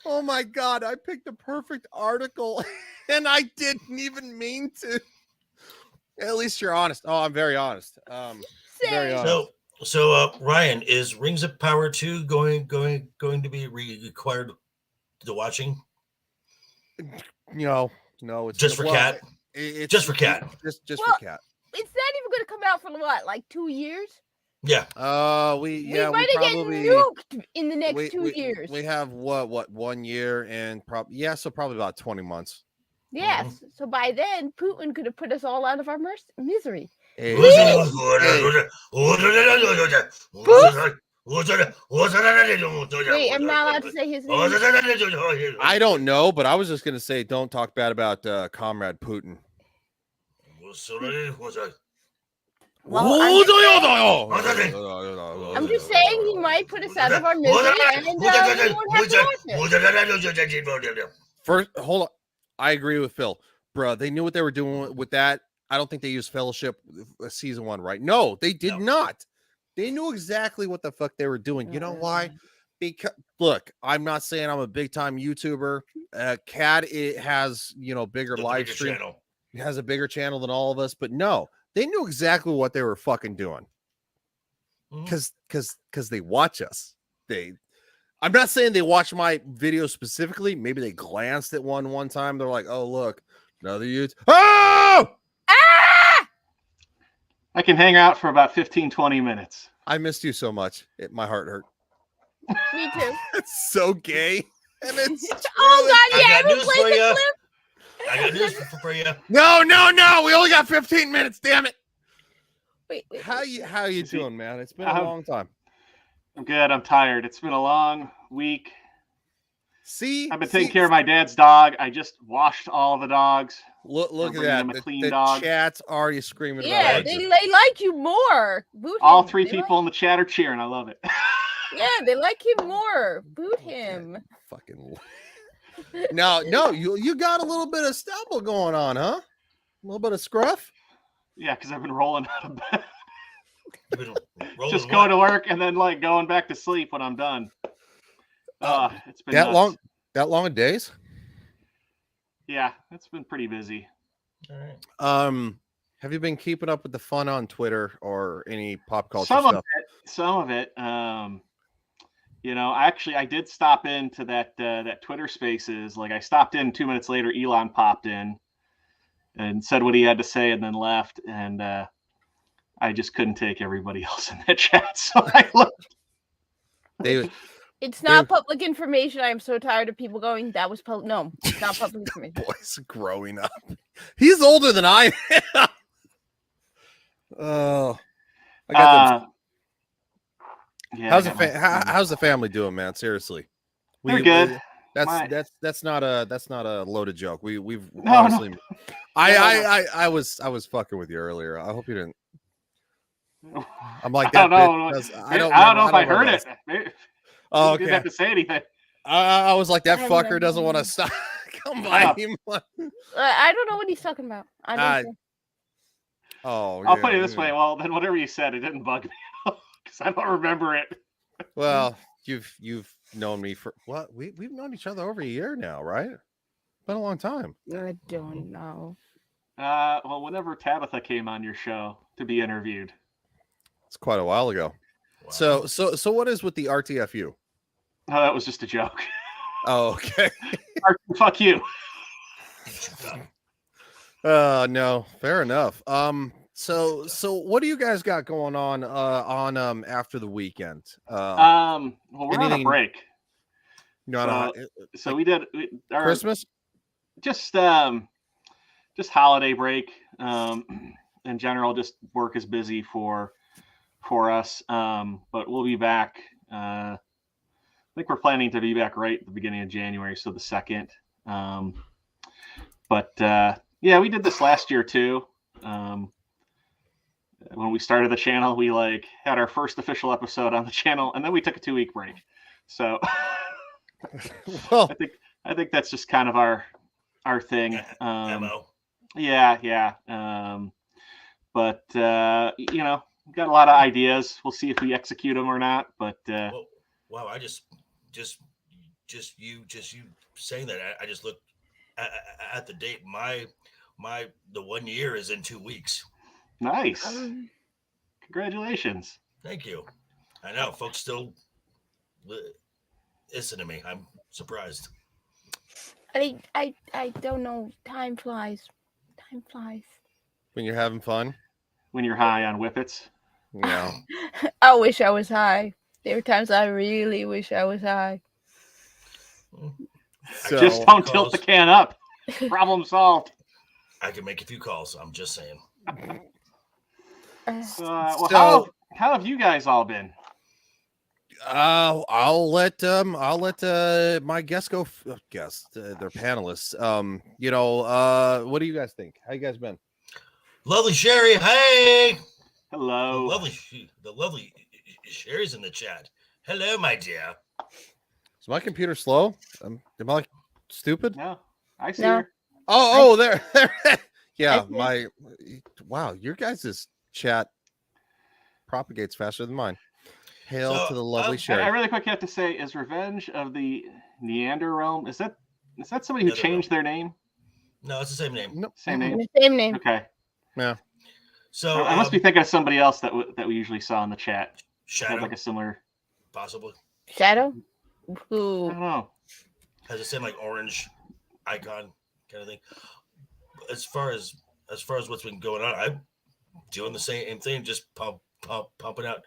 [SPEAKER 5] Oh my God, I picked the perfect article and I didn't even mean to. At least you're honest. Oh, I'm very honest. Very honest.
[SPEAKER 6] So Ryan, is Rings of Power 2 going to be required to watching?
[SPEAKER 5] No, it's
[SPEAKER 6] just for Kat. Just for Kat.
[SPEAKER 5] Just for Kat.
[SPEAKER 4] It's not even going to come out for what, like 2 years?
[SPEAKER 6] Yeah.
[SPEAKER 4] We might get nuked in the next 2 years.
[SPEAKER 5] We have what 1 year and so probably about 20 months.
[SPEAKER 4] Yes. So by then, Putin could have put us all out of our misery.
[SPEAKER 5] Hey.
[SPEAKER 4] Wait, I'm not allowed to say his name.
[SPEAKER 5] I don't know, but I was just gonna say, don't talk bad about Comrade Putin.
[SPEAKER 4] Well, I'm just saying he might put us out of our misery and we won't have to watch it.
[SPEAKER 5] First, hold on. I agree with Phil. Bro, they knew what they were doing with that. I don't think they used Fellowship season 1, right? No, they did not. They knew exactly what the fuck they were doing. You know why? Because look, I'm not saying I'm a big time YouTuber. Kat, it has bigger live stream. It has a bigger channel than all of us, but no, they knew exactly what they were fucking doing. Because they watch us. I'm not saying they watch my video specifically. Maybe they glanced at one time. They're like, oh look, another YouTube. Oh!
[SPEAKER 13] I can hang out for about 15-20 minutes.
[SPEAKER 5] I missed you so much. My heart hurt.
[SPEAKER 4] Me too.
[SPEAKER 5] It's so gay. And it's
[SPEAKER 4] oh God, yeah,
[SPEAKER 6] I got news for you. I got news for you.
[SPEAKER 5] No. We only got 15 minutes. Damn it. How you doing, man? It's been a long time.
[SPEAKER 13] I'm good. I'm tired. It's been a long week.
[SPEAKER 5] See,
[SPEAKER 13] I've been taking care of my dad's dog. I just washed all the dogs.
[SPEAKER 5] Look at
[SPEAKER 13] bringing
[SPEAKER 5] that.
[SPEAKER 13] him a clean
[SPEAKER 5] the
[SPEAKER 13] dog.
[SPEAKER 5] chat's already screaming
[SPEAKER 4] Yeah,
[SPEAKER 5] about
[SPEAKER 4] they
[SPEAKER 5] it.
[SPEAKER 4] like you more. Boot
[SPEAKER 13] All
[SPEAKER 4] him.
[SPEAKER 13] 3
[SPEAKER 4] They
[SPEAKER 13] people in the chat are cheering. I love it.
[SPEAKER 4] Yeah, they like him more. Boot him.
[SPEAKER 5] Fucking. No, you got a little bit of stubble going on, huh? A little bit of scruff.
[SPEAKER 13] Yeah, because I've been rolling out of bed.
[SPEAKER 6] You've been rolling
[SPEAKER 13] Just going to work and then like going back to sleep when I'm done. It's been
[SPEAKER 5] that
[SPEAKER 13] nuts.
[SPEAKER 5] long of days.
[SPEAKER 13] Yeah, it's been pretty busy.
[SPEAKER 6] All right.
[SPEAKER 5] Have you been keeping up with the fun on Twitter or any pop culture
[SPEAKER 13] Some
[SPEAKER 5] stuff?
[SPEAKER 13] of it. You know, I did stop into that Twitter Spaces. Like I stopped in 2 minutes later. Elon popped in and said what he had to say, and then left. And I just couldn't take everybody else in that chat, so I left.
[SPEAKER 5] David,
[SPEAKER 4] It's not public information. I am so tired of people going, that was public. No, it's not public information.
[SPEAKER 5] Boy's growing up. He's older than I am. Oh, I got them.
[SPEAKER 13] Yeah,
[SPEAKER 5] how's the family doing, man? Seriously,
[SPEAKER 13] They're good.
[SPEAKER 5] That's not a loaded joke. We've
[SPEAKER 13] No,
[SPEAKER 5] honestly,
[SPEAKER 13] no.
[SPEAKER 5] I was fucking with you earlier. I hope you didn't. I'm like
[SPEAKER 13] I
[SPEAKER 5] that.
[SPEAKER 13] don't know. I don't know if I heard it.
[SPEAKER 5] Oh,
[SPEAKER 13] okay. Didn't have to say anything.
[SPEAKER 5] I was like, that fucker doesn't want to stop. Come by him.
[SPEAKER 4] I don't know what he's talking about.
[SPEAKER 13] I'll put it this way. Well, then whatever you said, it didn't bug me because I don't remember it.
[SPEAKER 5] Well, you've known me for what? We've known each other over a year now, right? Been a long time.
[SPEAKER 4] I don't know.
[SPEAKER 13] Well, whenever Tabitha came on your show to be interviewed,
[SPEAKER 5] it's quite a while ago. Wow. So what is with the RTFU?
[SPEAKER 13] Oh, that was just a joke.
[SPEAKER 5] Oh, okay.
[SPEAKER 13] Fuck you.
[SPEAKER 5] No, fair enough. So what do you guys got going on after the weekend?
[SPEAKER 13] Well, we're on a break. So we did our
[SPEAKER 5] Christmas,
[SPEAKER 13] just holiday break. In general, just work is busy for us. But we'll be back. I think we're planning to be back right at the beginning of January, so the 2nd. Yeah, we did this last year too. When we started the channel, we had our first official episode on the channel, and then we took a 2-week break. So
[SPEAKER 5] well,
[SPEAKER 13] I think that's just kind of our thing.
[SPEAKER 6] MO.
[SPEAKER 13] Yeah. But you know, we've got a lot of ideas. We'll see if we execute them or not. But
[SPEAKER 6] wow, I just you saying that, I just looked at the date. The 1 year is in 2 weeks.
[SPEAKER 13] Nice. Congratulations.
[SPEAKER 6] Thank you. I know folks still listen to me. I'm surprised.
[SPEAKER 4] I don't know. Time flies.
[SPEAKER 5] when you're having fun,
[SPEAKER 13] when you're high on whippets.
[SPEAKER 5] Yeah.
[SPEAKER 4] I wish I was high. There are times I really wish I was high.
[SPEAKER 5] So,
[SPEAKER 13] just don't tilt the can up. Problem solved.
[SPEAKER 6] I can make a few calls. I'm just saying.
[SPEAKER 13] How have you guys all been?
[SPEAKER 5] I'll let my guests go. They're panelists. What do you guys think? How you guys been?
[SPEAKER 6] Lovely Sherry. Hey.
[SPEAKER 13] Hello.
[SPEAKER 6] The lovely Sherry's in the chat. Hello, my dear.
[SPEAKER 5] Is my computer slow? Am I stupid?
[SPEAKER 13] No, I see her.
[SPEAKER 5] Oh, there. Yeah, wow, your guys' chat propagates faster than mine. Hail to the lovely Sherry.
[SPEAKER 13] I really quick have to say, is Revenge of the Neander Realm, is that somebody who changed their name?
[SPEAKER 6] No, it's the same name.
[SPEAKER 5] Nope.
[SPEAKER 13] Same name.
[SPEAKER 4] Same name.
[SPEAKER 13] Okay.
[SPEAKER 5] Yeah.
[SPEAKER 6] So
[SPEAKER 13] I must be thinking of somebody else that we usually saw in the chat.
[SPEAKER 6] Shadow,
[SPEAKER 13] like a similar.
[SPEAKER 6] Possibly.
[SPEAKER 4] Shadow.
[SPEAKER 13] Who? I don't know.
[SPEAKER 6] Has the same orange icon kind of thing. As far as what's been going on, I'm doing the same thing, just pumping out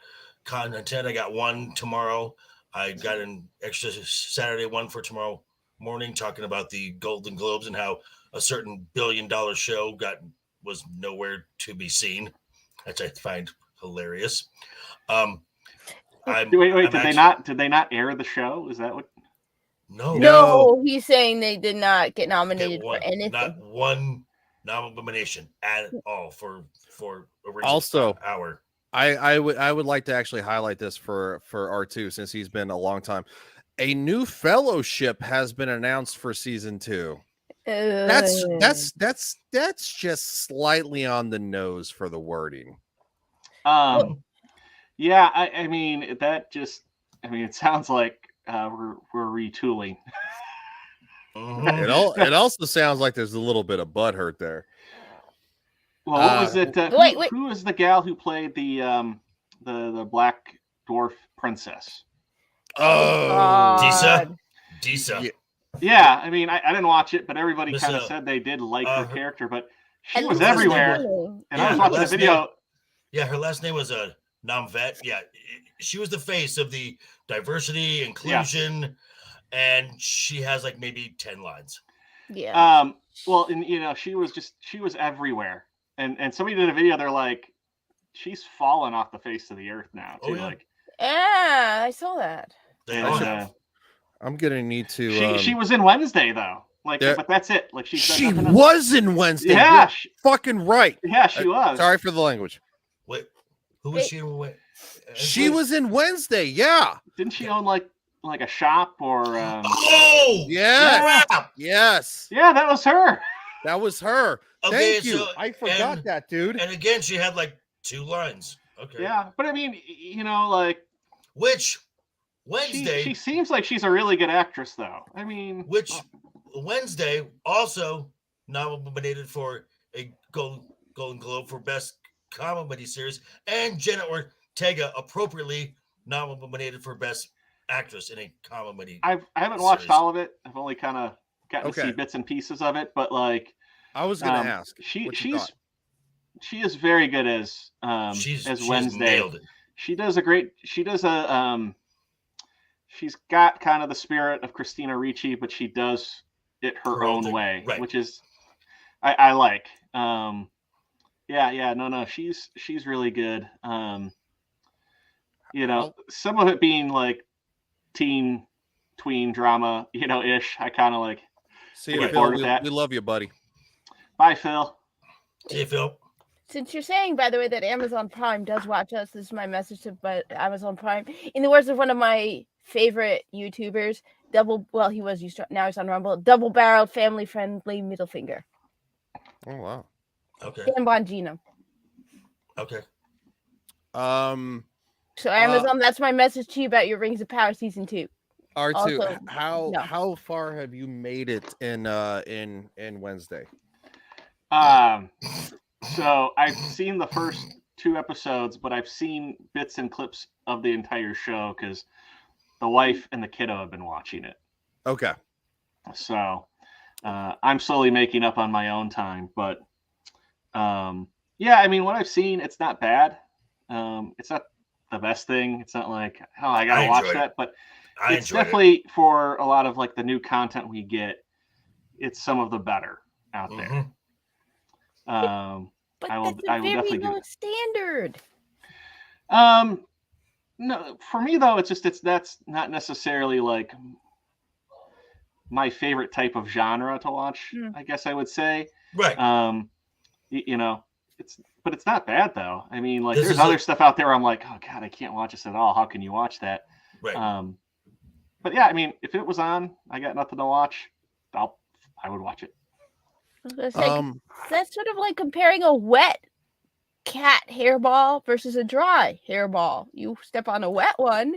[SPEAKER 6] content. I got one tomorrow. I got an extra Saturday one for tomorrow morning, talking about the Golden Globes and how a certain $1 billion show was nowhere to be seen. which I find hilarious.
[SPEAKER 13] Wait, did they not air the show? Is that what?
[SPEAKER 4] No, he's saying they did not get nominated for anything.
[SPEAKER 6] Not one nomination at all for original
[SPEAKER 5] Also,
[SPEAKER 6] hour.
[SPEAKER 5] I would like to actually highlight this for R2 since he's been a long time. A new fellowship has been announced for season 2. That's just slightly on the nose for the wording.
[SPEAKER 13] Yeah, I mean it sounds like we're retooling.
[SPEAKER 5] It also sounds like there's a little bit of butthurt there.
[SPEAKER 13] Well, what was it? Who was the gal who played the Black Dwarf princess?
[SPEAKER 6] Disa.
[SPEAKER 13] Yeah, I mean, I didn't watch it, but everybody kind of said they did like her character, but she was everywhere. And I was watching the video.
[SPEAKER 6] Her last name was Namvet. Yeah, she was the face of the diversity, inclusion, and she has like maybe 10 lines.
[SPEAKER 4] Yeah.
[SPEAKER 13] Well, and she was everywhere. And somebody did a video, they're like, she's fallen off the face of the earth now, too.
[SPEAKER 4] Yeah, I saw that.
[SPEAKER 5] I'm gonna need to.
[SPEAKER 13] She was in Wednesday though, but that's it. Like
[SPEAKER 5] she was in Wednesday.
[SPEAKER 13] Yeah,
[SPEAKER 5] fucking right.
[SPEAKER 13] Yeah, she was.
[SPEAKER 5] Sorry for the language.
[SPEAKER 6] Wait, who was she in?
[SPEAKER 5] She was in Wednesday. Yeah.
[SPEAKER 13] Didn't she own like a shop or?
[SPEAKER 6] Oh
[SPEAKER 5] yeah. Yes.
[SPEAKER 13] Yeah, that was her.
[SPEAKER 5] That was her.
[SPEAKER 6] Okay,
[SPEAKER 5] Thank you. I forgot that, dude.
[SPEAKER 6] And again, she had like 2 lines. Okay.
[SPEAKER 13] Yeah, but I mean, like
[SPEAKER 6] which Wednesday?
[SPEAKER 13] She seems like she's a really good actress, though. I mean,
[SPEAKER 6] which Wednesday also nominated for a Golden Globe for Best Comedy Series, and Jenna Ortega appropriately nominated for Best Actress in a Comedy.
[SPEAKER 13] I haven't watched all of it. I've only kind of gotten to see bits and pieces of it, but like.
[SPEAKER 5] I was going to ask.
[SPEAKER 13] She is very good as Wednesday.
[SPEAKER 6] Nailed it.
[SPEAKER 13] She's got kind of the spirit of Christina Ricci, but she does it her own way, which is I like. No, she's really good. Some of it being like tween drama, ish. I kind of like.
[SPEAKER 5] See you, Phil. We love you, buddy.
[SPEAKER 13] Bye, Phil.
[SPEAKER 6] See you, Phil.
[SPEAKER 4] Since you're saying, by the way, that Amazon Prime does watch us, this is my message to Amazon Prime. In the words of one of my favorite YouTubers, he was used to, now he's on Rumble, double-barreled, family-friendly middle finger.
[SPEAKER 5] Oh, wow.
[SPEAKER 6] Okay.
[SPEAKER 4] Dan Bongino.
[SPEAKER 6] Okay.
[SPEAKER 4] So Amazon, that's my message to you about your Rings of Power Season 2.
[SPEAKER 5] R2,
[SPEAKER 4] Also,
[SPEAKER 5] how far have you made it in Wednesday?
[SPEAKER 13] So I've seen the first 2 episodes, but I've seen bits and clips of the entire show because the wife and the kiddo have been watching it.
[SPEAKER 5] Okay.
[SPEAKER 13] So I'm slowly making up on my own time, but I mean, what I've seen, it's not bad. It's not the best thing. It's not like, I gotta watch that, but it's definitely for a lot of like the new content we get. It's some of the better out there.
[SPEAKER 4] But
[SPEAKER 13] I will
[SPEAKER 4] very
[SPEAKER 13] definitely
[SPEAKER 4] low standard.
[SPEAKER 13] No, for me though, that's not necessarily like my favorite type of genre to watch. I guess I would say.
[SPEAKER 6] Right.
[SPEAKER 13] But it's not bad though. I mean, like there's other stuff out there where I'm like, oh god, I can't watch this at all. How can you watch that?
[SPEAKER 6] Right.
[SPEAKER 13] But yeah, I mean, if it was on, I got nothing to watch, I would watch it.
[SPEAKER 4] That's sort of like comparing a wet cat hairball versus a dry hairball. You step on a wet one,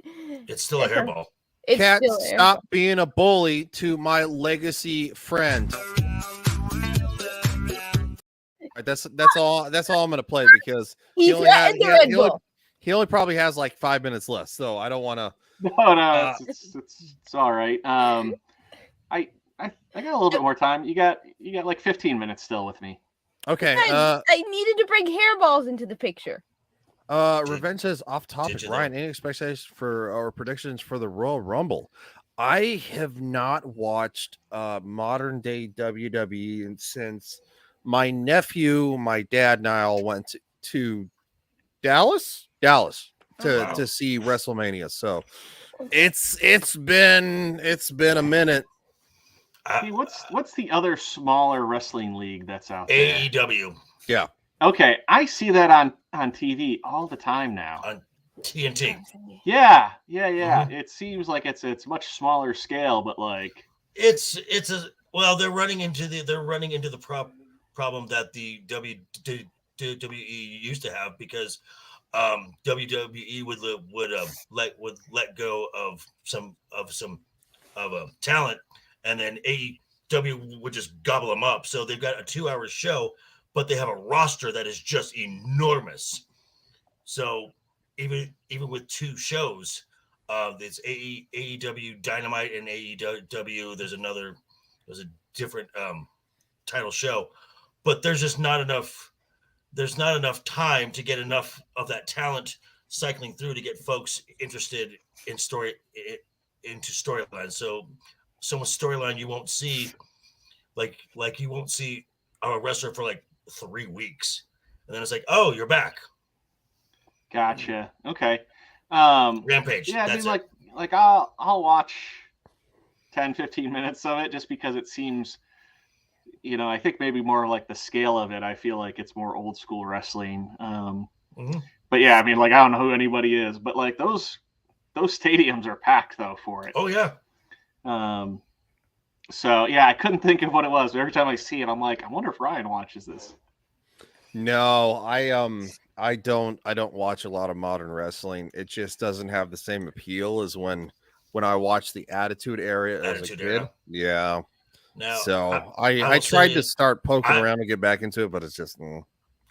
[SPEAKER 6] it's still a hairball.
[SPEAKER 5] Cat, stop being a bully to my legacy friend. That's all I'm gonna play because he only probably has like 5 minutes left, so I don't want to.
[SPEAKER 13] No, it's all right. I got a little bit more time. You got like 15 minutes still with me.
[SPEAKER 5] Okay.
[SPEAKER 4] I needed to bring hairballs into the picture.
[SPEAKER 5] Revenge says off topic. Ryan, any expectations for our predictions for the Royal Rumble? I have not watched modern day WWE since my nephew, my dad, and I all went to Dallas to see WrestleMania. So it's been a minute.
[SPEAKER 13] Hey, what's the other smaller wrestling league that's out there?
[SPEAKER 6] AEW.
[SPEAKER 5] Yeah.
[SPEAKER 13] Okay, I see that on TV all the time now.
[SPEAKER 6] On TNT.
[SPEAKER 13] Yeah. It seems like it's much smaller scale, but like
[SPEAKER 6] they're running into the problem that the WWE used to have, because WWE would let go of some talent, and then AEW would just gobble them up. So they've got a 2-hour show, but they have a roster that is just enormous. So even with 2 shows, it's AEW Dynamite and AEW. There's a different title show, but there's just not enough. There's not enough time to get enough of that talent cycling through to get folks interested in into storylines. So someone's storyline you won't see, like you won't see a wrestler for like 3 weeks, and then it's like, oh, you're back.
[SPEAKER 13] Gotcha. Okay.
[SPEAKER 6] Rampage.
[SPEAKER 13] Yeah,
[SPEAKER 6] That's
[SPEAKER 13] dude, like I'll watch 10-15 minutes of it just because it seems, I think maybe more like the scale of it. I feel like it's more old school wrestling. But yeah, I mean, like, I don't know who anybody is, but like those stadiums are packed though for it.
[SPEAKER 6] Oh yeah.
[SPEAKER 13] So yeah, I couldn't think of what it was. But every time I see it, I'm like, I wonder if Ryan watches this.
[SPEAKER 5] No, I don't watch a lot of modern wrestling. It just doesn't have the same appeal as when I watched the Attitude Era as a kid.
[SPEAKER 6] Era.
[SPEAKER 5] Yeah.
[SPEAKER 6] Now,
[SPEAKER 5] so I tried to start poking around and get back into it, but it's just.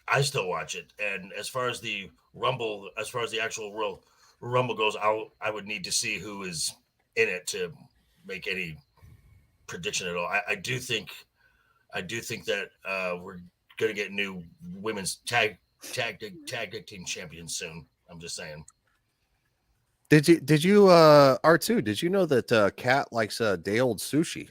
[SPEAKER 6] I still watch it, and as far as the Rumble, as far as the actual Royal Rumble goes, I would need to see who is in it to make any prediction at all. I do think that we're gonna get new women's tag team champions soon. I'm just saying.
[SPEAKER 5] Did you R2? Did you know that Kat likes day old sushi?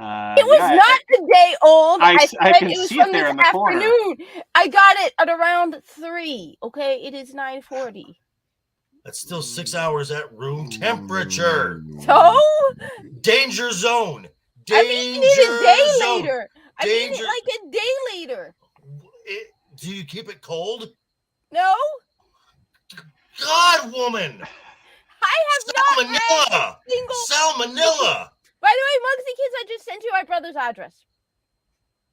[SPEAKER 4] It was not the day old.
[SPEAKER 13] I can
[SPEAKER 4] it was
[SPEAKER 13] see it
[SPEAKER 4] from
[SPEAKER 13] there
[SPEAKER 4] this
[SPEAKER 13] in the corner.
[SPEAKER 4] afternoon. I got it at around 3. Okay, it is 9:40.
[SPEAKER 6] That's still 6 hours at room temperature.
[SPEAKER 4] So
[SPEAKER 6] danger zone.
[SPEAKER 4] I mean, it a day later. I mean, it like a day later.
[SPEAKER 6] Do you keep it cold?
[SPEAKER 4] No.
[SPEAKER 6] God, woman.
[SPEAKER 4] I have not had a single
[SPEAKER 6] salmonella.
[SPEAKER 4] By the way, Muggsy Kids, I just sent you my brother's address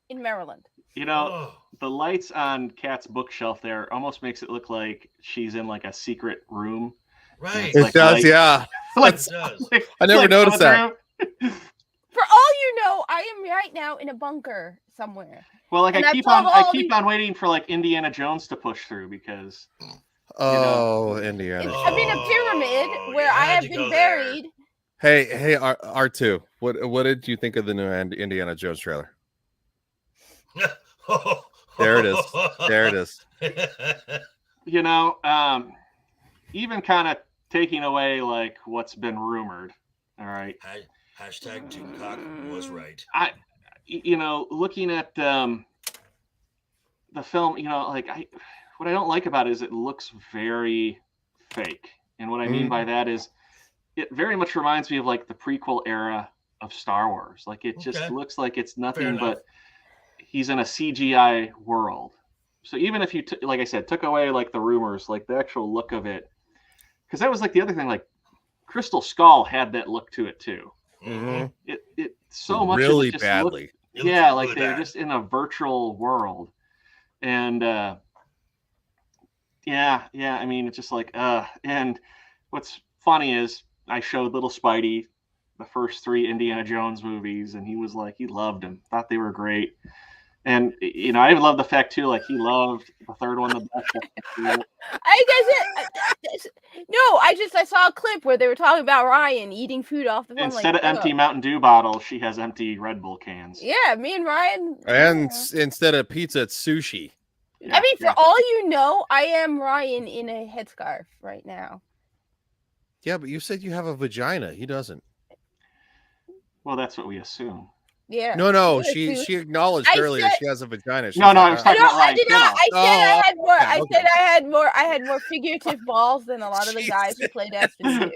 [SPEAKER 4] in Maryland.
[SPEAKER 13] The lights on Kat's bookshelf there almost makes it look like she's in like a secret room.
[SPEAKER 6] Right.
[SPEAKER 5] It does, yeah.
[SPEAKER 6] It does.
[SPEAKER 5] I never noticed that.
[SPEAKER 4] For all you know, I am right now in a bunker somewhere.
[SPEAKER 13] Well, like
[SPEAKER 4] and
[SPEAKER 13] I keep on waiting for like Indiana Jones to push through because.
[SPEAKER 5] Indiana.
[SPEAKER 4] I'm in a pyramid where I have been buried.
[SPEAKER 5] Hey, R2, what did you think of the new Indiana Jones trailer? There it is.
[SPEAKER 13] Even kind of taking away like what's been rumored. All right.
[SPEAKER 6] Hashtag Tooncock was right.
[SPEAKER 13] Looking at the film, what I don't like about it is it looks very fake. And what I mean by that is it very much reminds me of like the prequel era of Star Wars. Like it just looks like it's nothing but he's in a CGI world. So even if you, like I said, took away like the rumors, like the actual look of it, because that was like the other thing, like Crystal Skull had that look to it too.
[SPEAKER 5] Mm-hmm.
[SPEAKER 13] It so much
[SPEAKER 5] really
[SPEAKER 13] of it just
[SPEAKER 5] badly.
[SPEAKER 13] Like
[SPEAKER 6] really
[SPEAKER 13] they're
[SPEAKER 6] bad.
[SPEAKER 13] just in a virtual world. And I mean, it's just like, and what's funny is I showed little Spidey the first 3 Indiana Jones movies, and he was like, he loved them, thought they were great. And, I even love the fact too, like he loved the 3rd one the best.
[SPEAKER 4] I saw a clip where they were talking about Ryan eating food off the phone.
[SPEAKER 13] Instead of empty Mountain Dew bottles, she has empty Red Bull cans.
[SPEAKER 4] Yeah, me and Ryan.
[SPEAKER 5] And instead of pizza, it's sushi.
[SPEAKER 4] I mean, for all you know, I am Ryan in a headscarf right now.
[SPEAKER 5] Yeah, but you said you have a vagina. He doesn't.
[SPEAKER 13] Well, that's what we assume.
[SPEAKER 4] Yeah.
[SPEAKER 5] No.
[SPEAKER 4] Yeah,
[SPEAKER 5] She acknowledged
[SPEAKER 4] I
[SPEAKER 5] earlier
[SPEAKER 4] said-
[SPEAKER 5] she has a vagina. She's
[SPEAKER 13] No, I
[SPEAKER 5] like,
[SPEAKER 13] was
[SPEAKER 4] I
[SPEAKER 13] talking
[SPEAKER 4] know,
[SPEAKER 13] about
[SPEAKER 4] I
[SPEAKER 13] Ryan
[SPEAKER 4] did not.
[SPEAKER 13] Kinnahl.
[SPEAKER 4] I said I had more.
[SPEAKER 5] okay,
[SPEAKER 4] I
[SPEAKER 5] okay.
[SPEAKER 4] said I had more figurative balls than a lot of the guys who play Destiny do.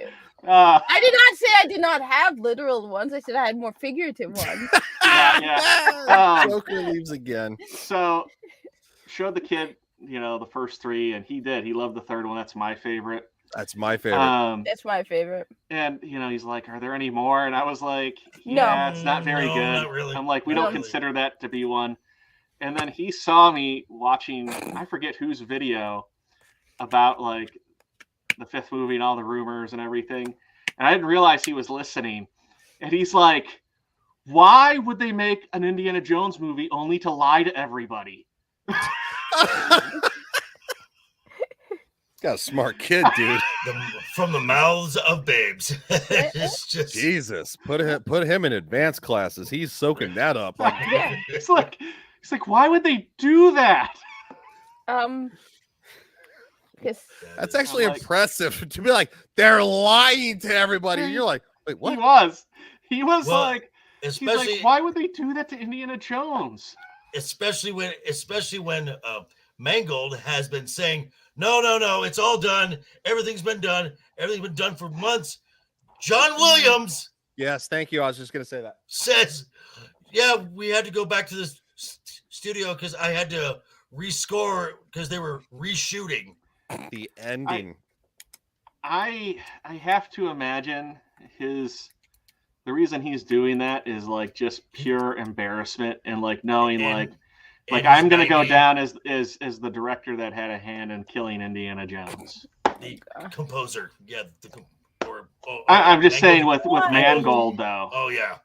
[SPEAKER 13] Uh,
[SPEAKER 4] I did not say I did not have literal ones. I said I had more figurative ones.
[SPEAKER 13] yeah.
[SPEAKER 5] Joker leaves again.
[SPEAKER 13] So showed the kid, the first three, and he did. He loved the third one. That's my favorite.
[SPEAKER 5] That's my favorite.
[SPEAKER 4] That's my favorite.
[SPEAKER 13] And he's like, "Are there any more?" And I was like,
[SPEAKER 4] No.
[SPEAKER 13] "Yeah, it's not very
[SPEAKER 6] No,
[SPEAKER 13] good."
[SPEAKER 6] not really.
[SPEAKER 13] I'm like, "We
[SPEAKER 6] Not
[SPEAKER 13] don't
[SPEAKER 6] really.
[SPEAKER 13] consider that to be one." And then he saw me watching, I forget whose video, about like the fifth movie and all the rumors and everything, and I didn't realize he was listening. And he's like, "Why would they make an Indiana Jones movie only to lie to everybody?"
[SPEAKER 5] Got a smart kid, dude.
[SPEAKER 6] From the mouths of babes. It's just
[SPEAKER 5] Jesus, put him in advanced classes. He's soaking that up. Like,
[SPEAKER 4] Yeah.
[SPEAKER 13] It's like, why would they do that?
[SPEAKER 4] Because
[SPEAKER 5] that's actually
[SPEAKER 13] I'm like-
[SPEAKER 5] impressive to be like, they're lying to everybody. And you're like, wait, what?
[SPEAKER 13] He was
[SPEAKER 6] Well,
[SPEAKER 13] like, he's
[SPEAKER 6] especially
[SPEAKER 13] like, why would they do that to Indiana Jones?
[SPEAKER 6] especially when Mangold has been saying, no, it's all done. Everything's been done. Everything's been done for months. John Williams
[SPEAKER 5] Yes, thank you. I was just gonna say that.
[SPEAKER 6] says, yeah, we had to go back to the studio because I had to rescore because they were reshooting
[SPEAKER 5] the ending.
[SPEAKER 13] I have to imagine the reason he's doing that is like just pure embarrassment and like knowing like I'm gonna go down as the director that had a hand in killing Indiana Jones.
[SPEAKER 6] The composer, yeah.
[SPEAKER 13] I'm just saying with
[SPEAKER 6] Mangold.
[SPEAKER 13] Mangold though.
[SPEAKER 6] Oh yeah.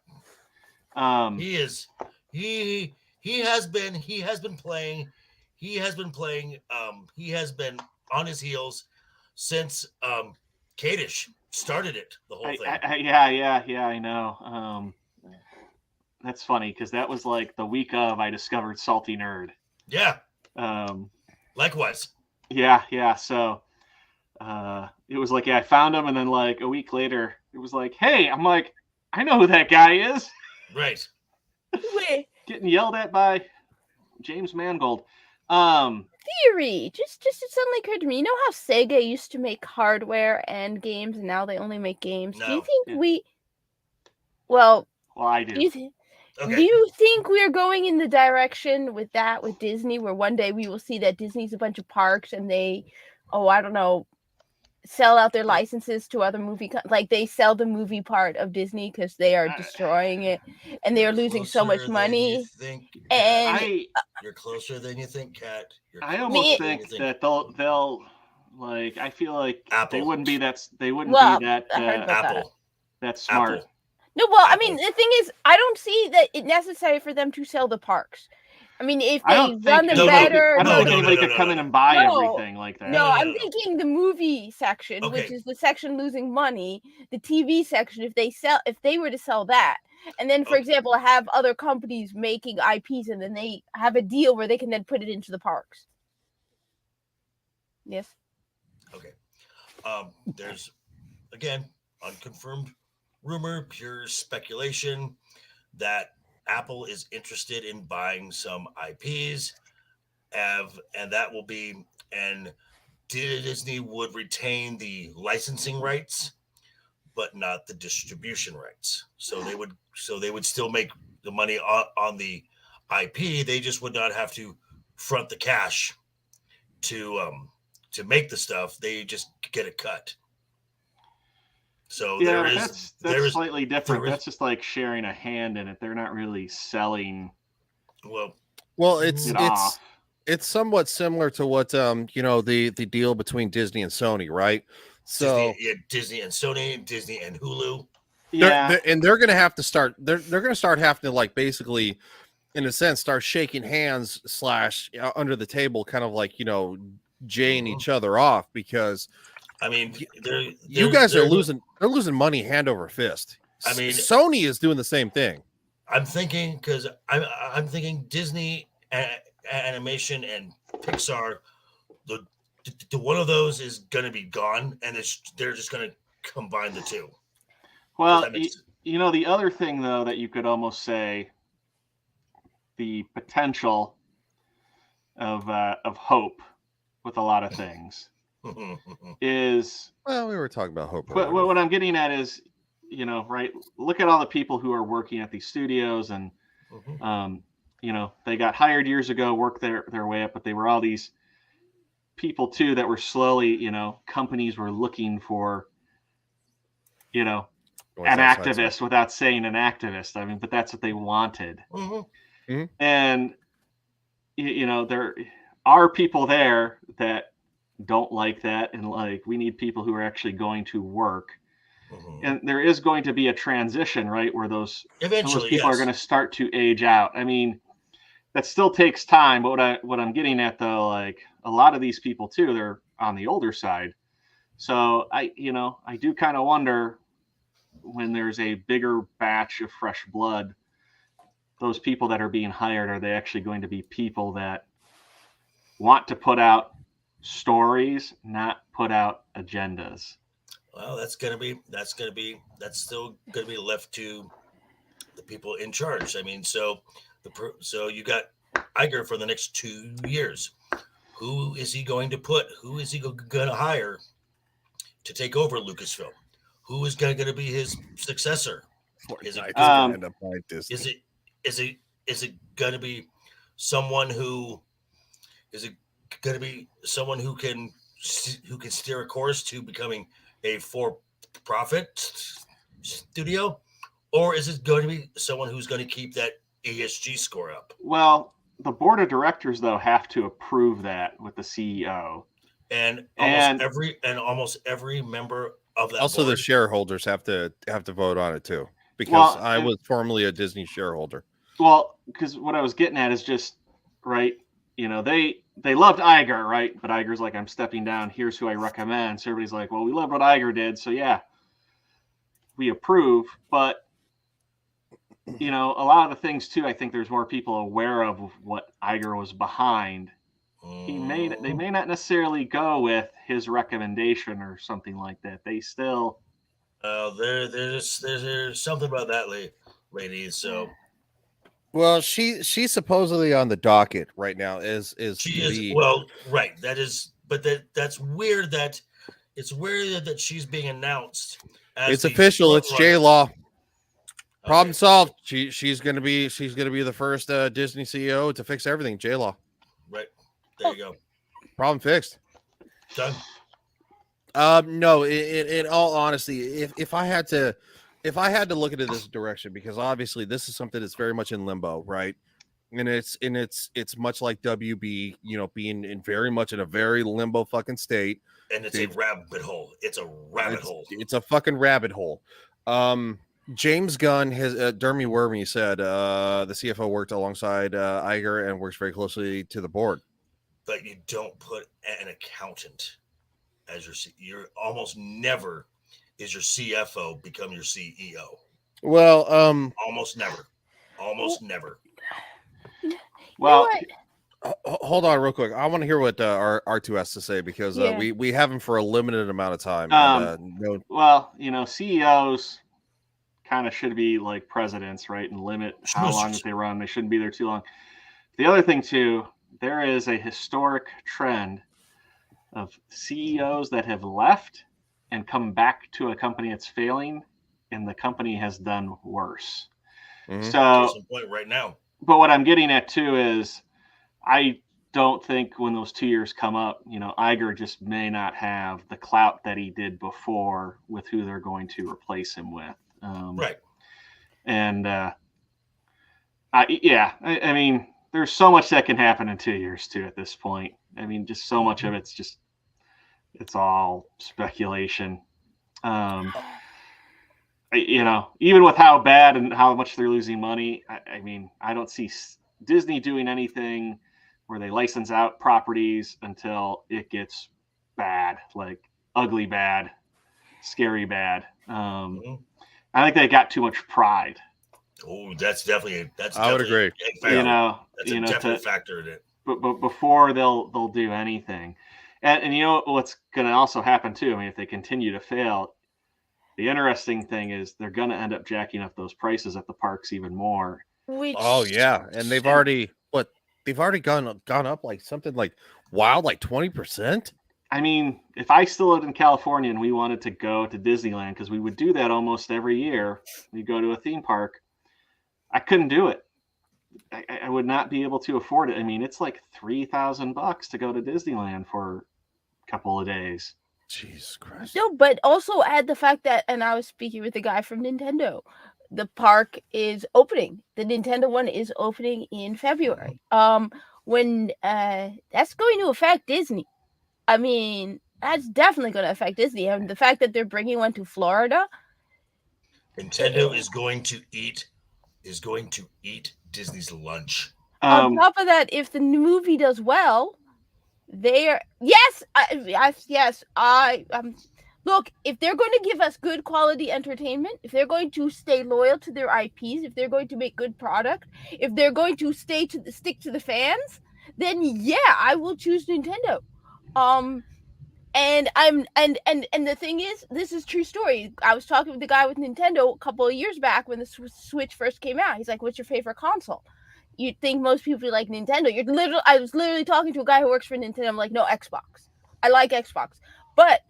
[SPEAKER 6] He is. He has been playing. He has been on his heels since Kadish started it. The whole thing.
[SPEAKER 13] Yeah, I know. That's funny because that was like the week of I discovered Salty Nerd.
[SPEAKER 6] Yeah. Likewise.
[SPEAKER 13] Yeah. So it was like, I found him, and then like a week later, it was like, hey, I'm like, I know who that guy is.
[SPEAKER 6] Right.
[SPEAKER 13] Getting yelled at by James Mangold.
[SPEAKER 4] Theory. Just it suddenly occurred to me. You know how Sega used to make hardware and games, and now they only make games?
[SPEAKER 6] No.
[SPEAKER 4] Do you think Well,
[SPEAKER 13] I do.
[SPEAKER 6] Okay.
[SPEAKER 4] Do you think we're going in the direction with Disney, where one day we will see that Disney's a bunch of parks and they, I don't know, sell out their licenses to other like they sell the movie part of Disney because they are destroying it and they are losing so much money.
[SPEAKER 6] You're closer than you think, Kat.
[SPEAKER 13] I almost think that they'll like. I feel like
[SPEAKER 6] Apple.
[SPEAKER 13] they wouldn't be that. They wouldn't
[SPEAKER 4] Well,
[SPEAKER 13] be that.
[SPEAKER 4] I heard about
[SPEAKER 6] Apple.
[SPEAKER 13] That smart.
[SPEAKER 6] Apple.
[SPEAKER 4] No, well, I mean, the thing is, I don't see that it necessary for them to sell the parks. I mean, if they run them better,
[SPEAKER 13] I don't think anybody could come in and buy everything like that.
[SPEAKER 4] No, I'm thinking the movie section,
[SPEAKER 6] Okay.
[SPEAKER 4] which is the section losing money, the TV section. If they were to sell that, and then, for example, have other companies making IPs, and then they have a deal where they can then put it into the parks. Yes.
[SPEAKER 6] Okay. There's again unconfirmed rumor, pure speculation that Apple is interested in buying some IPs, and that will be, and Disney would retain the licensing rights, but not the distribution rights. So they would still make the money on the IP. They just would not have to front the cash to make the stuff. They just get a cut. So
[SPEAKER 13] that's slightly different. That's just like sharing a hand in it. They're not really selling.
[SPEAKER 5] Well, it's somewhat similar to what the deal between Disney and Sony, right? So
[SPEAKER 6] Disney and Sony, Disney and Hulu.
[SPEAKER 5] They're going to have to start. They're going to start having to like basically, in a sense, start shaking hands / under the table, kind of like jaying each other off because.
[SPEAKER 6] I mean,
[SPEAKER 5] you guys are losing. They're losing money hand over fist.
[SPEAKER 6] I mean,
[SPEAKER 5] Sony is doing the same thing.
[SPEAKER 6] I'm thinking because I'm thinking Disney animation and Pixar. The one of those is going to be gone, and they're just going to combine the two.
[SPEAKER 13] Well, the other thing though that you could almost say the potential of hope with a lot of things. Is
[SPEAKER 5] well, we were talking about hope.
[SPEAKER 13] But what I'm getting at is, you know, right? Look at all the people who are working at these studios, and you know, they got hired years ago, worked their way up, but they were all these people too that were slowly, you know, companies were looking for, you know, an activist without saying an activist. I mean, but that's what they wanted. And you know, there are people there that don't like that, and like, we need people who are actually going to work. And there is going to be a transition, right, where those people are going to start to age out. I mean, that still takes time, but what I'm getting at, though, like, a lot of these people too, they're on the older side. So I do kind of wonder, when there's a bigger batch of fresh blood, those people that are being hired, are they actually going to be people that want to put out stories, not put out agendas?
[SPEAKER 6] Well, that's still gonna be left to the people in charge. I mean, so you got Iger for the next 2 years. Who is he going to put? Who is he going to hire to take over Lucasfilm? Who is going to be his successor? Is it going to be someone who can steer a course to becoming a for-profit studio, or is it going to be someone who's going to keep that ESG score up?
[SPEAKER 13] Well, the board of directors, though, have to approve that with the CEO,
[SPEAKER 6] and almost every member of that.
[SPEAKER 5] Also,
[SPEAKER 6] board.
[SPEAKER 5] the shareholders have to vote on it too, because I was formerly a Disney shareholder.
[SPEAKER 13] Well, because what I was getting at is just, right, you know, they loved Iger, right? But Iger's like, I'm stepping down. Here's who I recommend. So everybody's like, well, we love what Iger did, so yeah, we approve. But you know, a lot of the things too, I think there's more people aware of what Iger was behind. They may not necessarily go with his recommendation or something like that. They still.
[SPEAKER 6] There's something about that lady. So.
[SPEAKER 5] Well, she's supposedly on the docket right now.
[SPEAKER 6] She is well, right? That is, but that's weird. That it's weird that she's being announced.
[SPEAKER 5] It's official. It's J-Law. Problem solved. She's gonna be the first Disney CEO to fix everything. J-Law.
[SPEAKER 6] Right there, you go.
[SPEAKER 5] Problem fixed.
[SPEAKER 6] Done.
[SPEAKER 5] No. In all honesty, if I had to look into this direction, because obviously this is something that's very much in limbo, right? And it's much like WB, you know, being in very much in a very limbo fucking state.
[SPEAKER 6] And it's a rabbit hole. It's a rabbit hole.
[SPEAKER 5] It's a fucking rabbit hole. James Gunn has Dermy Wormy said the CFO worked alongside Iger and works very closely to the board.
[SPEAKER 6] But you don't put an accountant as you're almost never is your CFO become your CEO.
[SPEAKER 5] Well,
[SPEAKER 6] almost never.
[SPEAKER 13] Well,
[SPEAKER 5] hold on real quick. I want to hear what R2 has to say, because we have him for a limited amount of time.
[SPEAKER 13] Well, you know, CEOs kind of should be like presidents, right? And limit how long that they run. They shouldn't be there too long. The other thing too, there is a historic trend of CEOs that have left and come back to a company that's failing, and the company has done worse.
[SPEAKER 6] So, case in point right now.
[SPEAKER 13] But what I'm getting at too is, I don't think when those 2 years come up, you know, Iger just may not have the clout that he did before with who they're going to replace him with.
[SPEAKER 6] Right.
[SPEAKER 13] And I mean, there's so much that can happen in 2 years too at this point. I mean, just so much of it's all speculation. You know, even with how bad and how much they're losing money, I mean, I don't see Disney doing anything where they license out properties until it gets bad, like ugly bad, scary bad. I think they got too much pride.
[SPEAKER 6] Oh, I
[SPEAKER 5] would agree.
[SPEAKER 13] You know,
[SPEAKER 6] that's a definite factor in it.
[SPEAKER 13] But before they'll do anything, and you know what's going to also happen too. I mean, if they continue to fail, the interesting thing is they're going to end up jacking up those prices at the parks even more.
[SPEAKER 4] Which
[SPEAKER 5] Oh yeah, and they've already gone up like something like wild, like 20%.
[SPEAKER 13] I mean, if I still lived in California and we wanted to go to Disneyland, because we would do that almost every year, we go to a theme park, I couldn't do it. I would not be able to afford it. I mean, it's like $3,000 to go to Disneyland for a couple of days.
[SPEAKER 5] Jesus Christ.
[SPEAKER 4] No, but also add the fact that, and I was speaking with the guy from Nintendo, the park is opening. The Nintendo one is opening in February. When that's going to affect Disney. I mean, that's definitely going to affect Disney. And the fact that they're bringing one to Florida.
[SPEAKER 6] Nintendo is going to eat Disney's lunch.
[SPEAKER 4] On top of that, if the movie does well, they're look, if they're going to give us good quality entertainment, if they're going to stay loyal to their IPs, if they're going to make good product, if they're going to stick to the fans, then yeah, I will choose Nintendo. And the thing is, this is true story. I was talking with the guy with Nintendo a couple of years back when the Switch first came out. He's like, "What's your favorite console?" You'd think most people like Nintendo. I was literally talking to a guy who works for Nintendo. I'm like, "No, Xbox. I like Xbox." But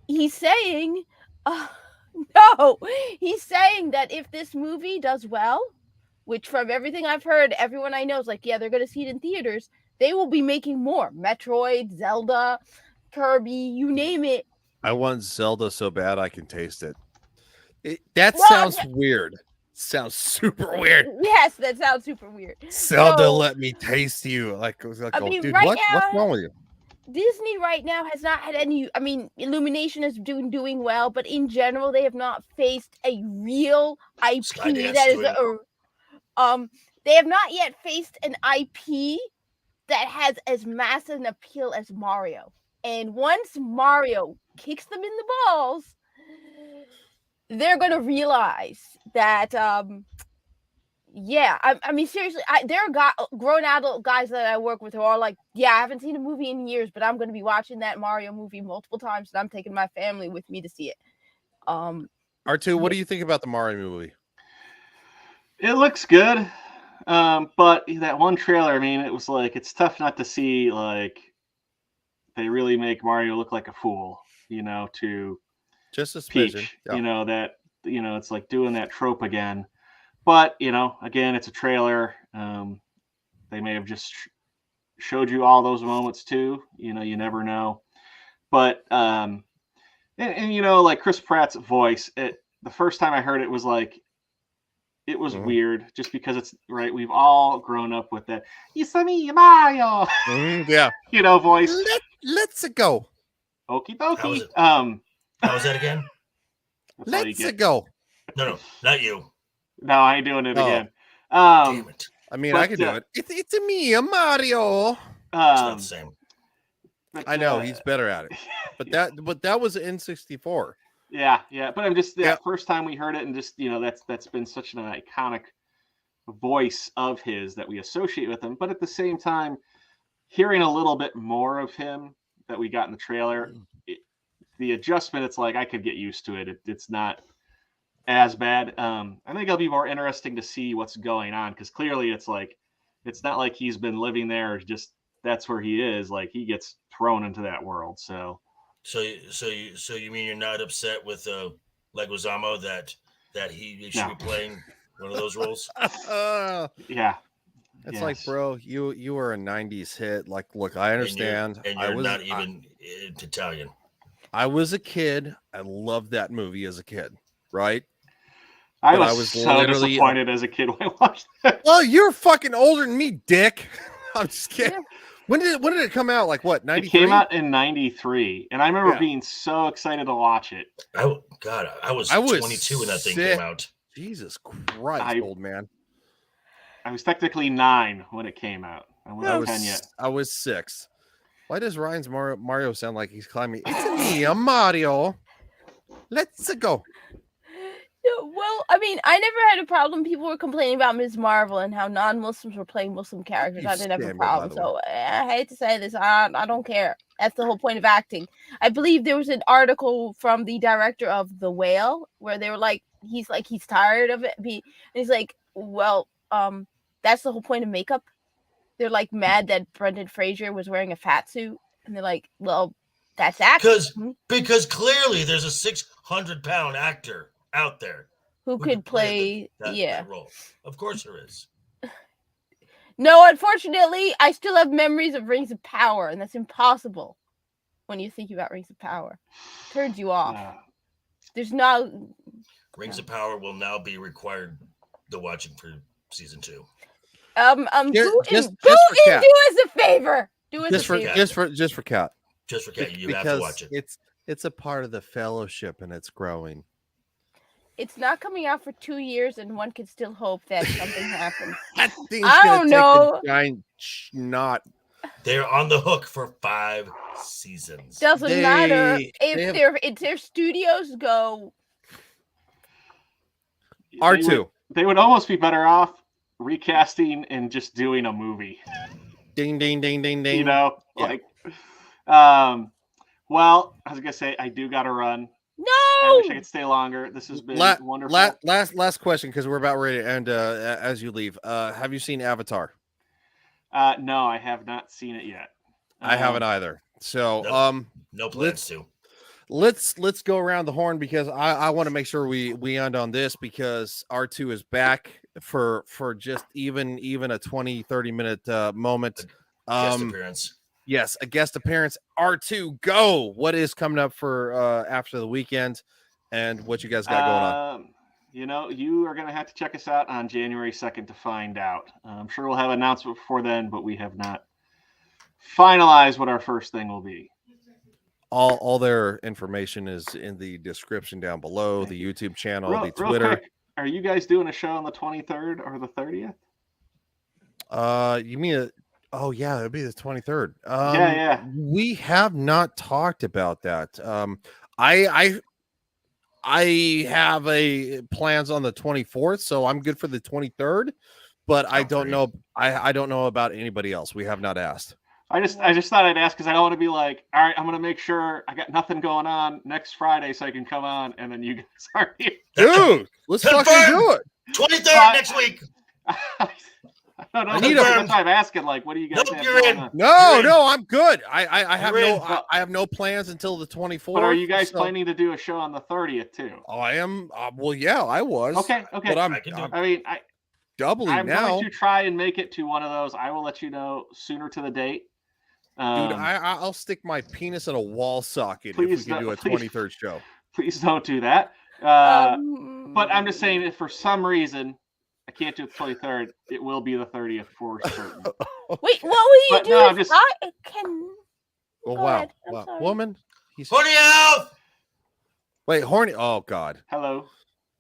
[SPEAKER 4] he's saying, no, he's saying that if this movie does well, which from everything I've heard, everyone I know is like, yeah, they're going to see it in theaters. They will be making more Metroid, Zelda, Kirby, you name it.
[SPEAKER 5] I want Zelda so bad I can taste it. Sounds weird. Sounds super weird.
[SPEAKER 4] Yes, that sounds super weird.
[SPEAKER 5] Zelda, let me taste you. Like
[SPEAKER 4] I mean,
[SPEAKER 5] dude,
[SPEAKER 4] right
[SPEAKER 5] what's wrong with you?
[SPEAKER 4] Disney right now has not had any. I mean, Illumination is doing well, but in general, they have not faced a real IP that is they have not yet faced an IP that has as massive an appeal as Mario. And once Mario kicks them in the balls, they're gonna realize that. Yeah, I mean, seriously, there are grown adult guys that I work with who are like, yeah, I haven't seen a movie in years, but I'm going to be watching that Mario movie multiple times, and I'm taking my family with me to see it.
[SPEAKER 5] R2, what do you think about the Mario movie?
[SPEAKER 13] It looks good, but that one trailer, I mean, it was like, it's tough not to see, like, they really make Mario look like a fool, to
[SPEAKER 5] just a
[SPEAKER 13] Peach, yeah. It's like doing that trope again. But, again, it's a trailer. They may have just showed you all those moments too. You never know. But, and like Chris Pratt's voice, the first time I heard it was like, it was weird just because it's right. We've all grown up with that. It's me, Mario.
[SPEAKER 5] Yeah.
[SPEAKER 13] Voice.
[SPEAKER 5] Let's go.
[SPEAKER 13] Okie dokie.
[SPEAKER 6] How was that again?
[SPEAKER 5] Let's go.
[SPEAKER 6] No, not you.
[SPEAKER 13] No, I ain't doing it again.
[SPEAKER 6] Damn it.
[SPEAKER 5] I mean, I can do it. It's me, Mario.
[SPEAKER 6] It's not the same.
[SPEAKER 5] I know he's better at it, but that was N64.
[SPEAKER 13] Yeah. But I'm just first time we heard it, and just that's been such an iconic voice of his that we associate with him. But at the same time, hearing a little bit more of him that we got in the trailer, the adjustment, it's like I could get used to it. It's not as bad. I think it'll be more interesting to see what's going on, because clearly it's not like he's been living there, just that's where he is. Like, he gets thrown into that world. So you mean you're not upset with Leguizamo that he should be playing one of those roles? Yeah.
[SPEAKER 5] It's like, bro, you were a 90s hit. Like, look, I understand.
[SPEAKER 6] And you're not even Italian.
[SPEAKER 5] I was a kid. I loved that movie as a kid, right?
[SPEAKER 13] I was so disappointed as a kid when I watched it.
[SPEAKER 5] Well, you're fucking older than me, dick. I'm just kidding. Yeah. When did it come out? Like what? 93?
[SPEAKER 13] It came out in 93, and I remember being so excited to watch it.
[SPEAKER 6] I was 22 when that thing came out.
[SPEAKER 5] Jesus Christ, old man.
[SPEAKER 13] I was technically 9 when it came out. I wasn't 10 yet.
[SPEAKER 5] I was 6. Why does Ryan's Mario sound like he's climbing? It's me, a Mario. Let's go.
[SPEAKER 4] Well, I mean, I never had a problem. People were complaining about Ms. Marvel and how non-Muslims were playing Muslim characters. I didn't have a problem. So I hate to say this. I don't care. That's the whole point of acting. I believe there was an article from the director of The Whale where they were like, he's tired of it. And he's like, Well, that's the whole point of makeup. They're like mad that Brendan Fraser was wearing a fat suit, and they're like, well, that's acting.
[SPEAKER 6] Because clearly there's a 600-pound actor out there
[SPEAKER 4] who could play
[SPEAKER 6] that role. Of course there is.
[SPEAKER 4] No, unfortunately, I still have memories of Rings of Power, and that's impossible when you think about Rings of Power. It turns you off. There's no...
[SPEAKER 6] Rings of Power will now be required to watching for season 2.
[SPEAKER 4] Just do us a favor. Do us
[SPEAKER 5] just
[SPEAKER 4] a
[SPEAKER 5] for
[SPEAKER 4] favor.
[SPEAKER 5] just for Cat.
[SPEAKER 6] Just for Cat, you
[SPEAKER 5] because
[SPEAKER 6] have to watch it.
[SPEAKER 5] It's a part of the fellowship and it's growing.
[SPEAKER 4] It's not coming out for 2 years, and one can still hope that something happens.
[SPEAKER 5] I
[SPEAKER 4] don't know.
[SPEAKER 5] Giant not.
[SPEAKER 6] They're on the hook for 5 seasons.
[SPEAKER 4] Doesn't matter if their studios go.
[SPEAKER 5] R2.
[SPEAKER 13] They would almost be better off recasting and just doing a movie.
[SPEAKER 5] Ding ding ding ding ding.
[SPEAKER 13] You know, like, well, I was gonna say I do gotta run.
[SPEAKER 4] No,
[SPEAKER 13] I wish I could stay longer. This has been wonderful.
[SPEAKER 5] Last question, because we're about ready to end. As you leave, have you seen Avatar?
[SPEAKER 13] No, I have not seen it yet.
[SPEAKER 5] I haven't either. So,
[SPEAKER 6] no plans to.
[SPEAKER 5] Let's go around the horn, because I want to make sure we end on this, because R2 is back for just even a 20-30 minute moment.
[SPEAKER 6] Guest appearance.
[SPEAKER 5] Yes, a guest appearance. R2, go. What is coming up for after the weekend, and what you guys got going on?
[SPEAKER 13] You know, you are going to have to check us out on January 2nd to find out. I'm sure we'll have an announcement before then, but we have not finalized what our first thing will be.
[SPEAKER 5] All their information is in the description down below, the YouTube channel, the Twitter.
[SPEAKER 13] Real quick, are you guys doing a show on the 23rd or the 30th?
[SPEAKER 5] You mean oh yeah, it'll be the 23rd.
[SPEAKER 13] Yeah.
[SPEAKER 5] We have not talked about that. I have plans on the 24th, so I'm good for the 23rd, but I don't know. I don't know about anybody else. We have not asked.
[SPEAKER 13] I just thought I'd ask, because I don't want to be like, all right, I'm going to make sure I got nothing going on next Friday so I can come on, and then you guys are here.
[SPEAKER 5] Dude, let's fucking do it.
[SPEAKER 6] 23rd next week.
[SPEAKER 13] I don't know. That's why I'm asking, like, what do you guys have going on?
[SPEAKER 5] No, I'm good. I have no plans until the 24th.
[SPEAKER 13] But are you guys planning to do a show on the 30th too?
[SPEAKER 5] Oh, I am. Well, yeah, I was.
[SPEAKER 13] Okay.
[SPEAKER 5] But I'm doubling
[SPEAKER 13] I'm
[SPEAKER 5] now.
[SPEAKER 13] going to try and make it to one of those. I will let you know sooner to the date.
[SPEAKER 5] Dude, I'll stick my penis in a wall socket if we can do a 23rd show.
[SPEAKER 13] Please don't do that. But I'm just saying, if for some reason I can't do the 23rd, it will be the 30th for certain.
[SPEAKER 4] Wait, what will you do?
[SPEAKER 13] No,
[SPEAKER 4] if I can.
[SPEAKER 5] Oh,
[SPEAKER 4] Go
[SPEAKER 5] wow.
[SPEAKER 4] ahead. I'm sorry.
[SPEAKER 5] Woman.
[SPEAKER 6] Horny Alf!
[SPEAKER 5] Wait, horny. Oh, God.
[SPEAKER 13] Hello,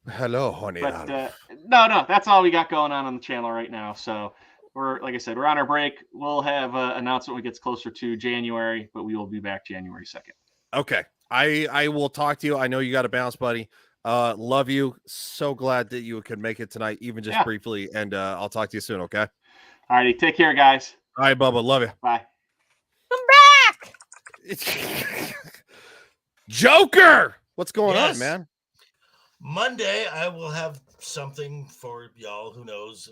[SPEAKER 5] horny.
[SPEAKER 13] But no, that's all we got going on the channel right now. So we're, like I said, we're on our break. We'll have an announcement when it gets closer to January, but we will be back January 2nd.
[SPEAKER 5] Okay. I will talk to you. I know you got to bounce, buddy. Love you. So glad that you could make it tonight, even just briefly. And I'll talk to you soon. Okay.
[SPEAKER 13] All righty. Take care, guys.
[SPEAKER 5] All right, Bubba. Love you.
[SPEAKER 13] Bye.
[SPEAKER 4] Come back.
[SPEAKER 5] Joker. What's going on, man?
[SPEAKER 6] Monday, I will have something for y'all. Who knows?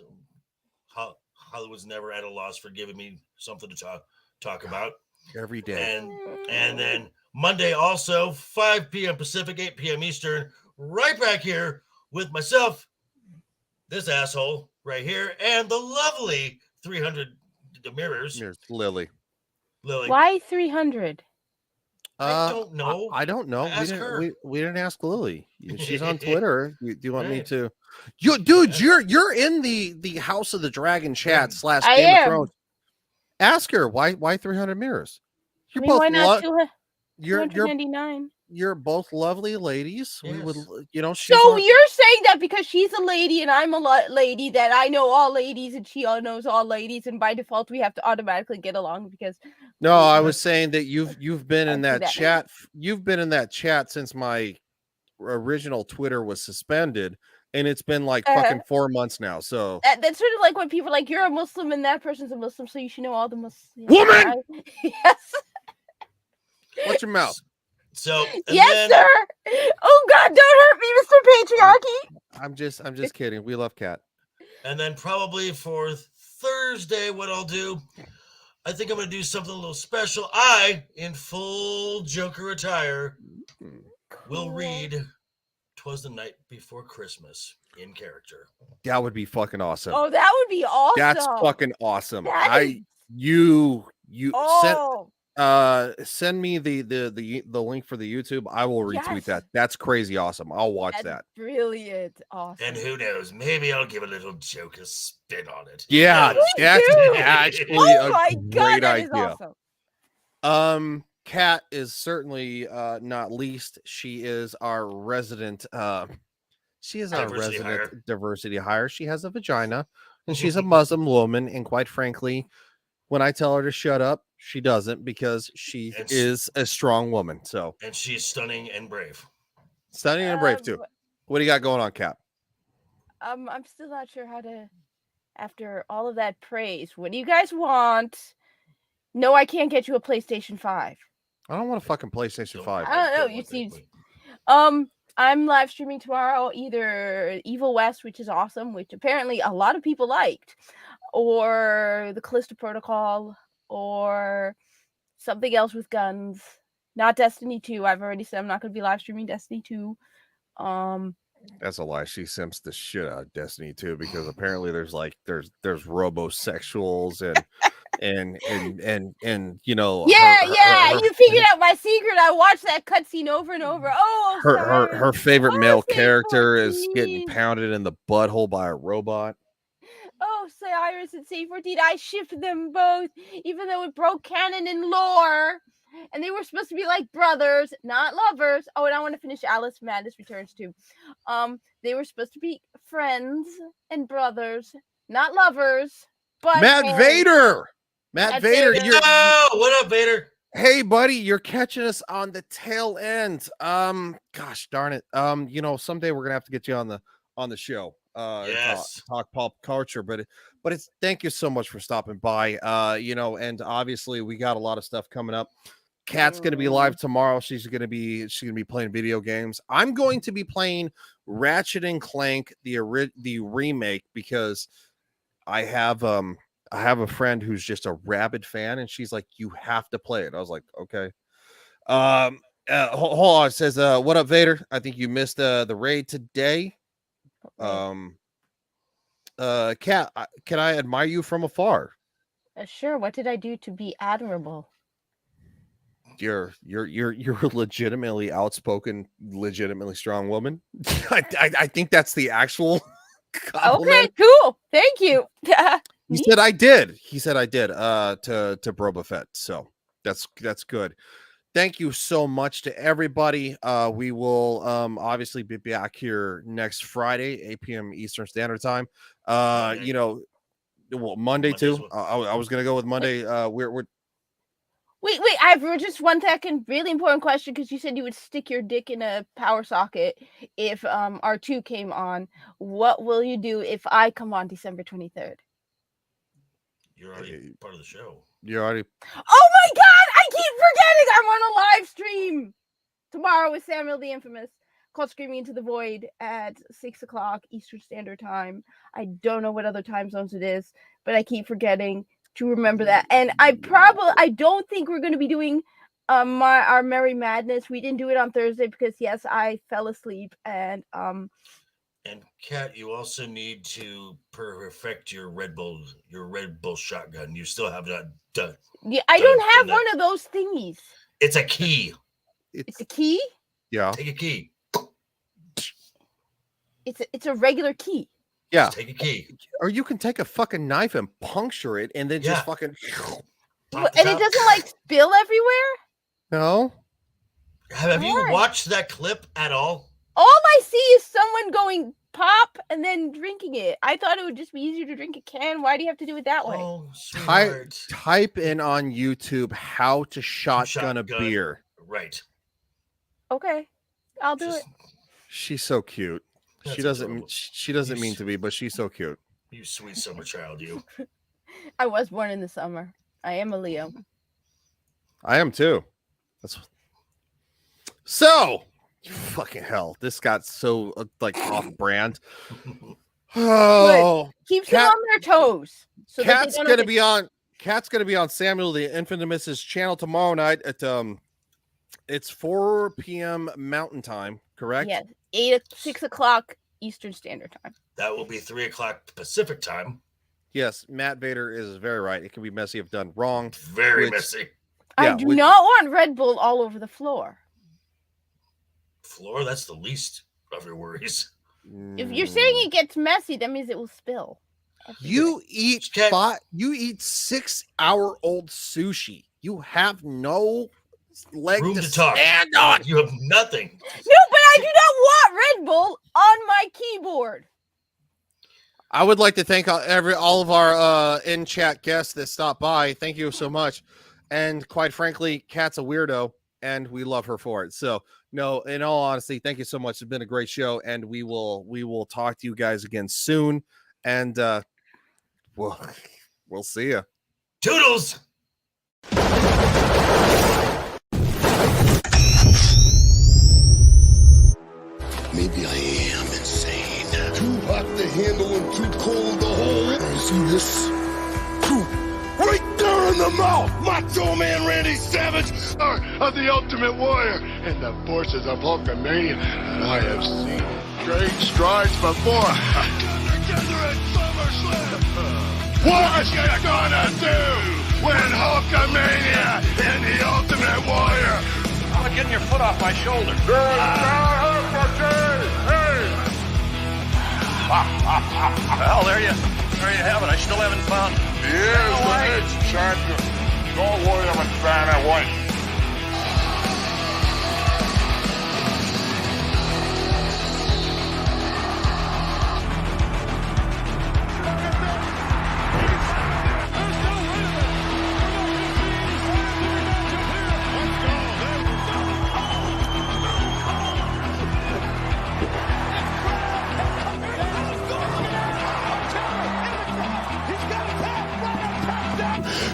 [SPEAKER 6] Hollywood's never at a loss for giving me something to talk about
[SPEAKER 5] every day.
[SPEAKER 6] And then Monday also, 5 p.m. Pacific, 8 p.m. Eastern, right back here with myself, this asshole right here, and the lovely 300 mirrors.
[SPEAKER 5] Lily.
[SPEAKER 4] Why 300?
[SPEAKER 6] I don't know.
[SPEAKER 5] I don't know. We didn't ask Lily. She's on Twitter. Do you want me to? Dude, you're in the House of the Dragon chat / Game of Thrones. Ask her why 300 mirrors. You're both
[SPEAKER 4] why not 299?
[SPEAKER 5] You're both lovely ladies.
[SPEAKER 6] Yes.
[SPEAKER 5] We would,
[SPEAKER 4] So you're saying that because she's a lady and I'm a lady, that I know all ladies and she knows all ladies, and by default we have to automatically get along because.
[SPEAKER 5] No, I was saying that you've been in that chat. You've been in that chat since my original Twitter was suspended, and it's been like fucking 4 months now. So
[SPEAKER 4] that's sort of like when people are like, you're a Muslim and that person's a Muslim, so you should know all the Muslims.
[SPEAKER 5] Woman.
[SPEAKER 4] Yes.
[SPEAKER 5] Watch your mouth.
[SPEAKER 6] So
[SPEAKER 4] yes, sir. Oh God, don't hurt me, Mr. Patriarchy.
[SPEAKER 5] I'm just kidding. We love Kat.
[SPEAKER 6] And then probably for Thursday, what I'll do, I think I'm going to do something a little special. I, in full Joker attire, will read 'Twas the Night Before Christmas in character.
[SPEAKER 5] That would be fucking awesome.
[SPEAKER 4] Oh, that would be awesome.
[SPEAKER 5] That's fucking awesome.
[SPEAKER 4] That is...
[SPEAKER 5] You
[SPEAKER 4] Oh.
[SPEAKER 5] send me the link for the YouTube. I will retweet that. That's crazy awesome. I'll watch that.
[SPEAKER 4] Brilliant. Awesome.
[SPEAKER 6] And who knows, maybe I'll give a little Joker spin on it.
[SPEAKER 5] Yeah, that's actually
[SPEAKER 4] oh my
[SPEAKER 5] a
[SPEAKER 4] God,
[SPEAKER 5] great
[SPEAKER 4] that is
[SPEAKER 5] idea.
[SPEAKER 4] Awesome.
[SPEAKER 5] Kat is certainly not least. She is our resident diversity hire. She has a vagina and she's a Muslim woman, and quite frankly, when I tell her to shut up, she doesn't, because she is a strong woman. So,
[SPEAKER 6] and she's stunning and brave.
[SPEAKER 5] Stunning and brave too. What do you got going on, Kat?
[SPEAKER 4] I'm still not sure how to, after all of that praise, what do you guys want? No, I can't get you a PlayStation 5.
[SPEAKER 5] I don't want a fucking PlayStation 5.
[SPEAKER 4] I don't know. You see, I'm live streaming tomorrow, either Evil West, which is awesome, which apparently a lot of people liked, or the Callisto Protocol, or something else with guns. Not Destiny 2. I've already said I'm not going to be live streaming Destiny 2.
[SPEAKER 5] That's a lie. She simps the shit out of Destiny 2, because apparently there's robosexuals and you know.
[SPEAKER 4] Yeah, you figured out my secret. I watched that cutscene over and over. Oh,
[SPEAKER 5] her favorite male character is getting pounded in the butthole by a robot.
[SPEAKER 4] Oh, Cyrus and C14, I shipped them both, even though it broke canon and lore. And they were supposed to be like brothers, not lovers. Oh, and I want to finish Alice Madness Returns too. They were supposed to be friends and brothers, not lovers. But
[SPEAKER 5] Matt Vader! Matt Vader,
[SPEAKER 6] what up, Vader?
[SPEAKER 5] Hey, buddy, you're catching us on the tail end. Gosh darn it. You know, someday we're gonna have to get you on the show.
[SPEAKER 6] Yes.
[SPEAKER 5] Talk pop culture, but it's thank you so much for stopping by. You know, and obviously we got a lot of stuff coming up. Kat's gonna be live tomorrow. She's gonna be playing video games. I'm going to be playing Ratchet and Clank, the remake, because I have a friend who's just a rabid fan, and she's like, you have to play it. I was like, okay. Hold on. It says, what up, Vader? I think you missed the raid today. Kat, can I admire you from afar?
[SPEAKER 4] Sure. What did I do to be admirable?
[SPEAKER 5] You're legitimately outspoken, legitimately strong woman. I think that's the actual compliment.
[SPEAKER 4] Okay, cool. Thank you.
[SPEAKER 5] He said I did. To Boba Fett. So that's good. Thank you so much to everybody. We will obviously be back here next Friday, 8 p.m. Eastern Standard Time. You know, well, Monday too. I was gonna go with Monday.
[SPEAKER 4] Wait, I have just 1 second. Really important question, because you said you would stick your dick in a power socket if R2 came on. What will you do if I come on December 23rd?
[SPEAKER 6] You're already part of the show.
[SPEAKER 5] You're already.
[SPEAKER 4] Oh my God! I keep forgetting I'm on a live stream tomorrow with Samuel the Infamous, called Screaming Into the Void at 6 o'clock Eastern Standard Time. I don't know what other time zones it is, but I keep forgetting to remember that. And I don't think we're going to be doing our Merry Madness. We didn't do it on Thursday because, yes, I fell asleep. And
[SPEAKER 6] Kat, you also need to perfect your Red Bull shotgun. You still have not done.
[SPEAKER 4] Yeah, I don't have one of those thingies.
[SPEAKER 6] It's a key.
[SPEAKER 4] It's a key?
[SPEAKER 5] Yeah.
[SPEAKER 6] Take a key.
[SPEAKER 4] It's a regular key.
[SPEAKER 5] Yeah.
[SPEAKER 6] Just take a key.
[SPEAKER 5] Or you can take a fucking knife and puncture it and then just fucking.
[SPEAKER 4] And it doesn't like spill everywhere?
[SPEAKER 5] No.
[SPEAKER 6] Have you watched that clip at all?
[SPEAKER 4] All I see is someone going pop and then drinking it. I thought it would just be easier to drink a can. Why do you have to do it that way?
[SPEAKER 6] Oh,
[SPEAKER 5] type in on YouTube how to shotgun a beer.
[SPEAKER 6] Right.
[SPEAKER 4] Okay. I'll do it.
[SPEAKER 5] She's so cute. She doesn't mean to be, but she's so cute.
[SPEAKER 6] You sweet summer child, you.
[SPEAKER 4] I was born in the summer. I am a Leo.
[SPEAKER 5] I am too. So fucking hell. This got so like off brand. Oh,
[SPEAKER 4] keeps them on their toes. So that they
[SPEAKER 5] Cat's
[SPEAKER 4] don't
[SPEAKER 5] gonna
[SPEAKER 4] have to-
[SPEAKER 5] be on. Cat's gonna be on Samuel the Infamous's channel tomorrow night at it's 4 p.m. Mountain Time, correct?
[SPEAKER 4] Yeah, 6 o'clock Eastern Standard Time.
[SPEAKER 6] That will be 3 o'clock Pacific time.
[SPEAKER 5] Yes, Matt Vader is very right. It can be messy if done wrong.
[SPEAKER 6] Very messy.
[SPEAKER 4] I do not want Red Bull all over the floor.
[SPEAKER 6] Floor, that's the least of your worries.
[SPEAKER 4] If you're saying it gets messy, that means it will spill.
[SPEAKER 5] You eat 6-hour-old sushi. You have no leg
[SPEAKER 6] Room
[SPEAKER 5] to
[SPEAKER 6] to talk.
[SPEAKER 5] stand on.
[SPEAKER 6] You have nothing.
[SPEAKER 4] No, but I do not want Red Bull on my keyboard.
[SPEAKER 5] I would like to thank all of our in-chat guests that stopped by. Thank you so much. And quite frankly, Kat's a weirdo, and we love her for it. So, no, in all honesty, thank you so much. It's been a great show, and we will talk to you guys again soon. And we'll see you.
[SPEAKER 6] Toodles.
[SPEAKER 1] Maybe I am insane. Too hot to handle and too cold to hold. See this? Right there in the mouth! Macho Man Randy Savage of the Ultimate Warrior and the forces of Hulkamania that I have seen. Great strides before. Together at SummerSlam. What you gonna do when Hulkamania and the Ultimate Warrior?
[SPEAKER 2] I'm getting your foot off my shoulder. Well, there you have it. I still haven't found.
[SPEAKER 1] Here's the next champion. Don't worry about Vanna White.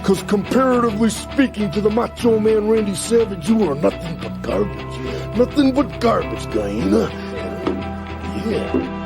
[SPEAKER 1] Because comparatively speaking to the Macho Man Randy Savage, you are nothing but garbage. Nothing but garbage, guy. Yeah.